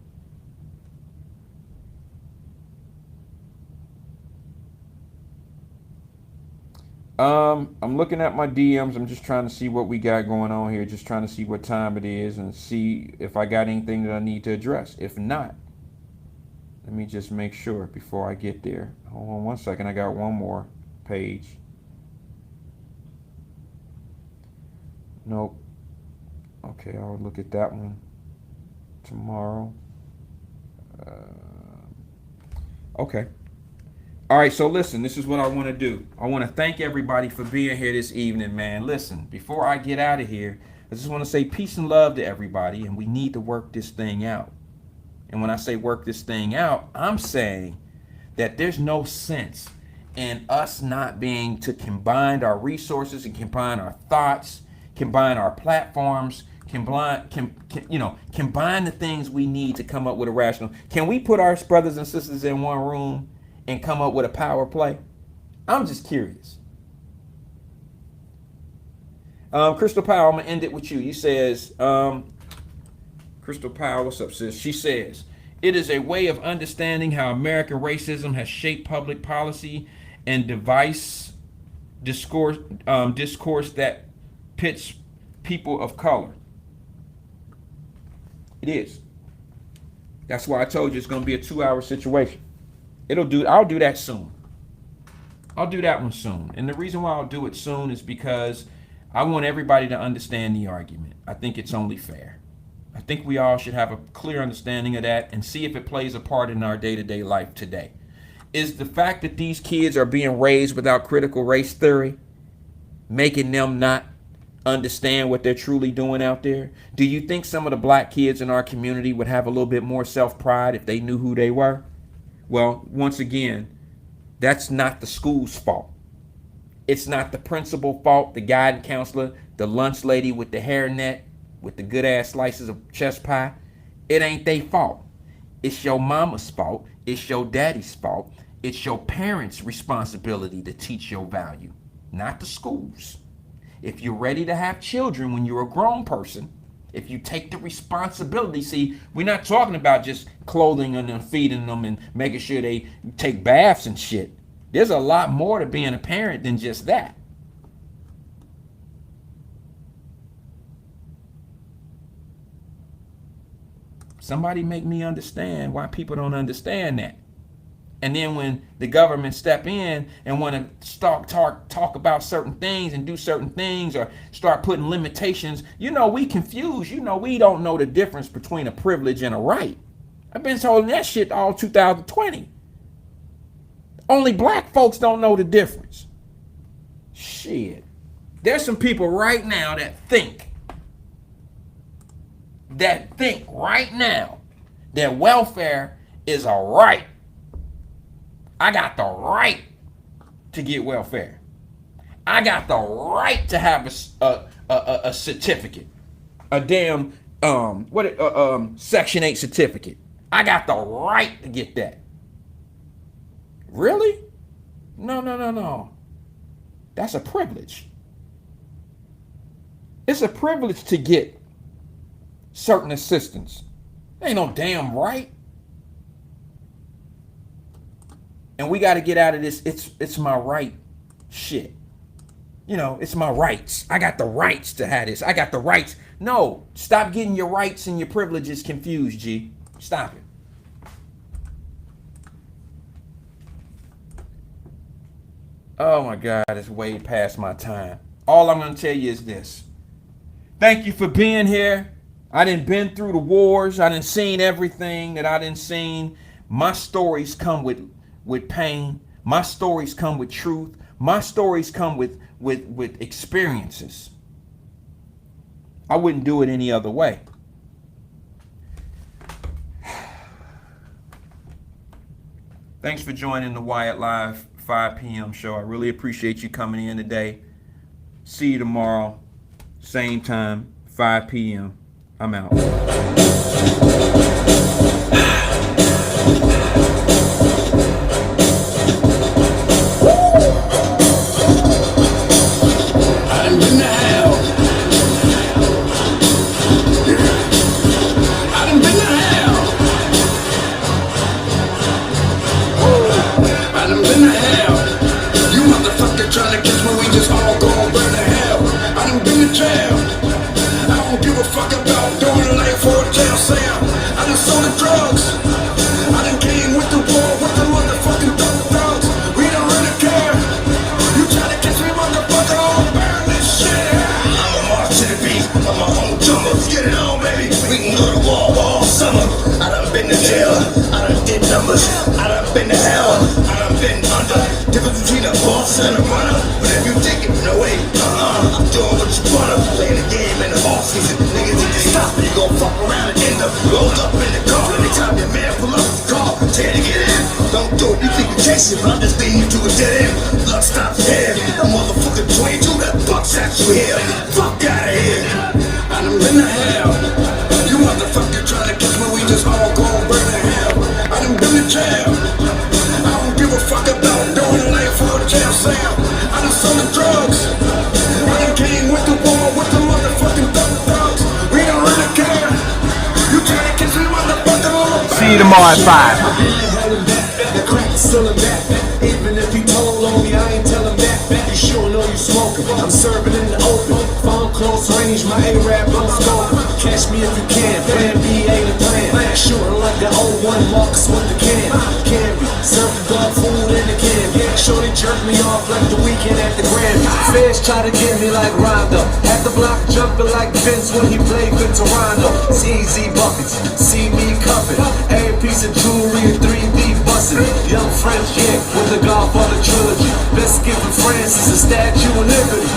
I'm looking at my DMs. I'm just trying to see what we got going on here. Just trying to see what time it is and see if I got anything that I need to address. If not, let me just make sure before I get there. Hold on one second. I got one more page. Nope. Okay, I'll look at that one tomorrow. Okay. All right, so listen, this is what I want to do. I want to thank everybody for being here this evening, man. Listen, before I get out of here, I just want to say peace and love to everybody, and we need to work this thing out. And when I say work this thing out, I'm saying that there's no sense in us not being to combine our resources and combine our thoughts, combine our platforms, combine the things we need to come up with a rational. Can we put our brothers and sisters in one room and come up with a power play? I'm just curious. Crystal Powell, I'm gonna end it with you. You says, Crystal Powell, what's up, sis? She says, it is a way of understanding how American racism has shaped public policy and discourse that pits people of color. It is. That's why I told you it's gonna be a 2-hour situation. I'll do that soon. I'll do that one soon. And the reason why I'll do it soon is because I want everybody to understand the argument. I think it's only fair. I think we all should have a clear understanding of that and see if it plays a part in our day-to-day life today. Is the fact that these kids are being raised without critical race theory making them not understand what they're truly doing out there? Do you think some of the black kids in our community would have a little bit more self-pride if they knew who they were? Well, once again, that's not the school's fault. It's not the principal's fault, the guidance counselor, the lunch lady with the hairnet, with the good ass slices of chest pie. It ain't their fault. It's your mama's fault. It's your daddy's fault. It's your parents' responsibility to teach your value, not the school's. If you're ready to have children when you're a grown person, if you take the responsibility, see, we're not talking about just clothing them and feeding them and making sure they take baths and shit. There's a lot more to being a parent than just that. Somebody make me understand why people don't understand that. And then when the government step in and want to start talk about certain things and do certain things or start putting limitations, we confused. We don't know the difference between a privilege and a right. I've been told that shit all 2020. Only black folks don't know the difference. Shit. There's some people right now that think right now that welfare is a right. I got the right to get welfare. I got the right to have a certificate, a damn Section 8 certificate. I got the right to get that. Really? No. That's a privilege. It's a privilege to get certain assistance. Ain't no damn right. And we got to get out of this it's my right shit. You know, it's my rights. I got the rights to have this. I got the rights. No, stop getting your rights and your privileges confused, G. Stop it. Oh my God, it's way past my time. All I'm going to tell you is this. Thank you for being here. I done been through the wars. I done seen everything that I done seen. My stories come with pain. My stories come with truth. My stories come with experiences. I wouldn't do it any other way. Thanks for joining the Wyatt-Live 5 p.m. show. I really appreciate you coming in today. See you tomorrow, same time, 5 p.m. I'm out. I done been to hell, I done been under. Difference between a boss and a runner. Whatever you think it, no way. I'm doing what you wanna. Playing the game in the off season. Niggas, if you stop it, you gon' fuck around and end up rolled up in the car. Anytime your man pull up the car, tell you to get in. Don't do it, you think you're chasing, but I'm just leading you to a dead end. Luck stops here. That motherfucker 22 that bucks at you here. Fuck out of here. I done been to hell. You motherfucker trying to catch me, we just all gon' burn to hell. I done been to jail. I don't give a fuck about doing a life for a jail cell. I done sold the drugs. I done came with the war with the motherfucking thugs. We don't really care. You try to catch me, motherfucker, on the See you tomorrow at 5. The crack is still in back. Even if he told on me, I ain't tellin' that. You sure know you smoking. I'm serving in the open. Phone close range, my A-Rap don't scope. Catch me if you can. Plan B ain't a plan. Shooting like the 01 Marcus with the can. Candy, serving dog food in the can. Shorty jerked me off like the weekend at the Grammy. Feds try to get me like Rondo. Had the block jumping like Vince when he played with Toronto. It's easy buckets, see me cuffin'. Every piece of jewelry and 3D bustin'. Young French, yeah, with the Godfather trilogy. Best gift in France is a Statue of Liberty.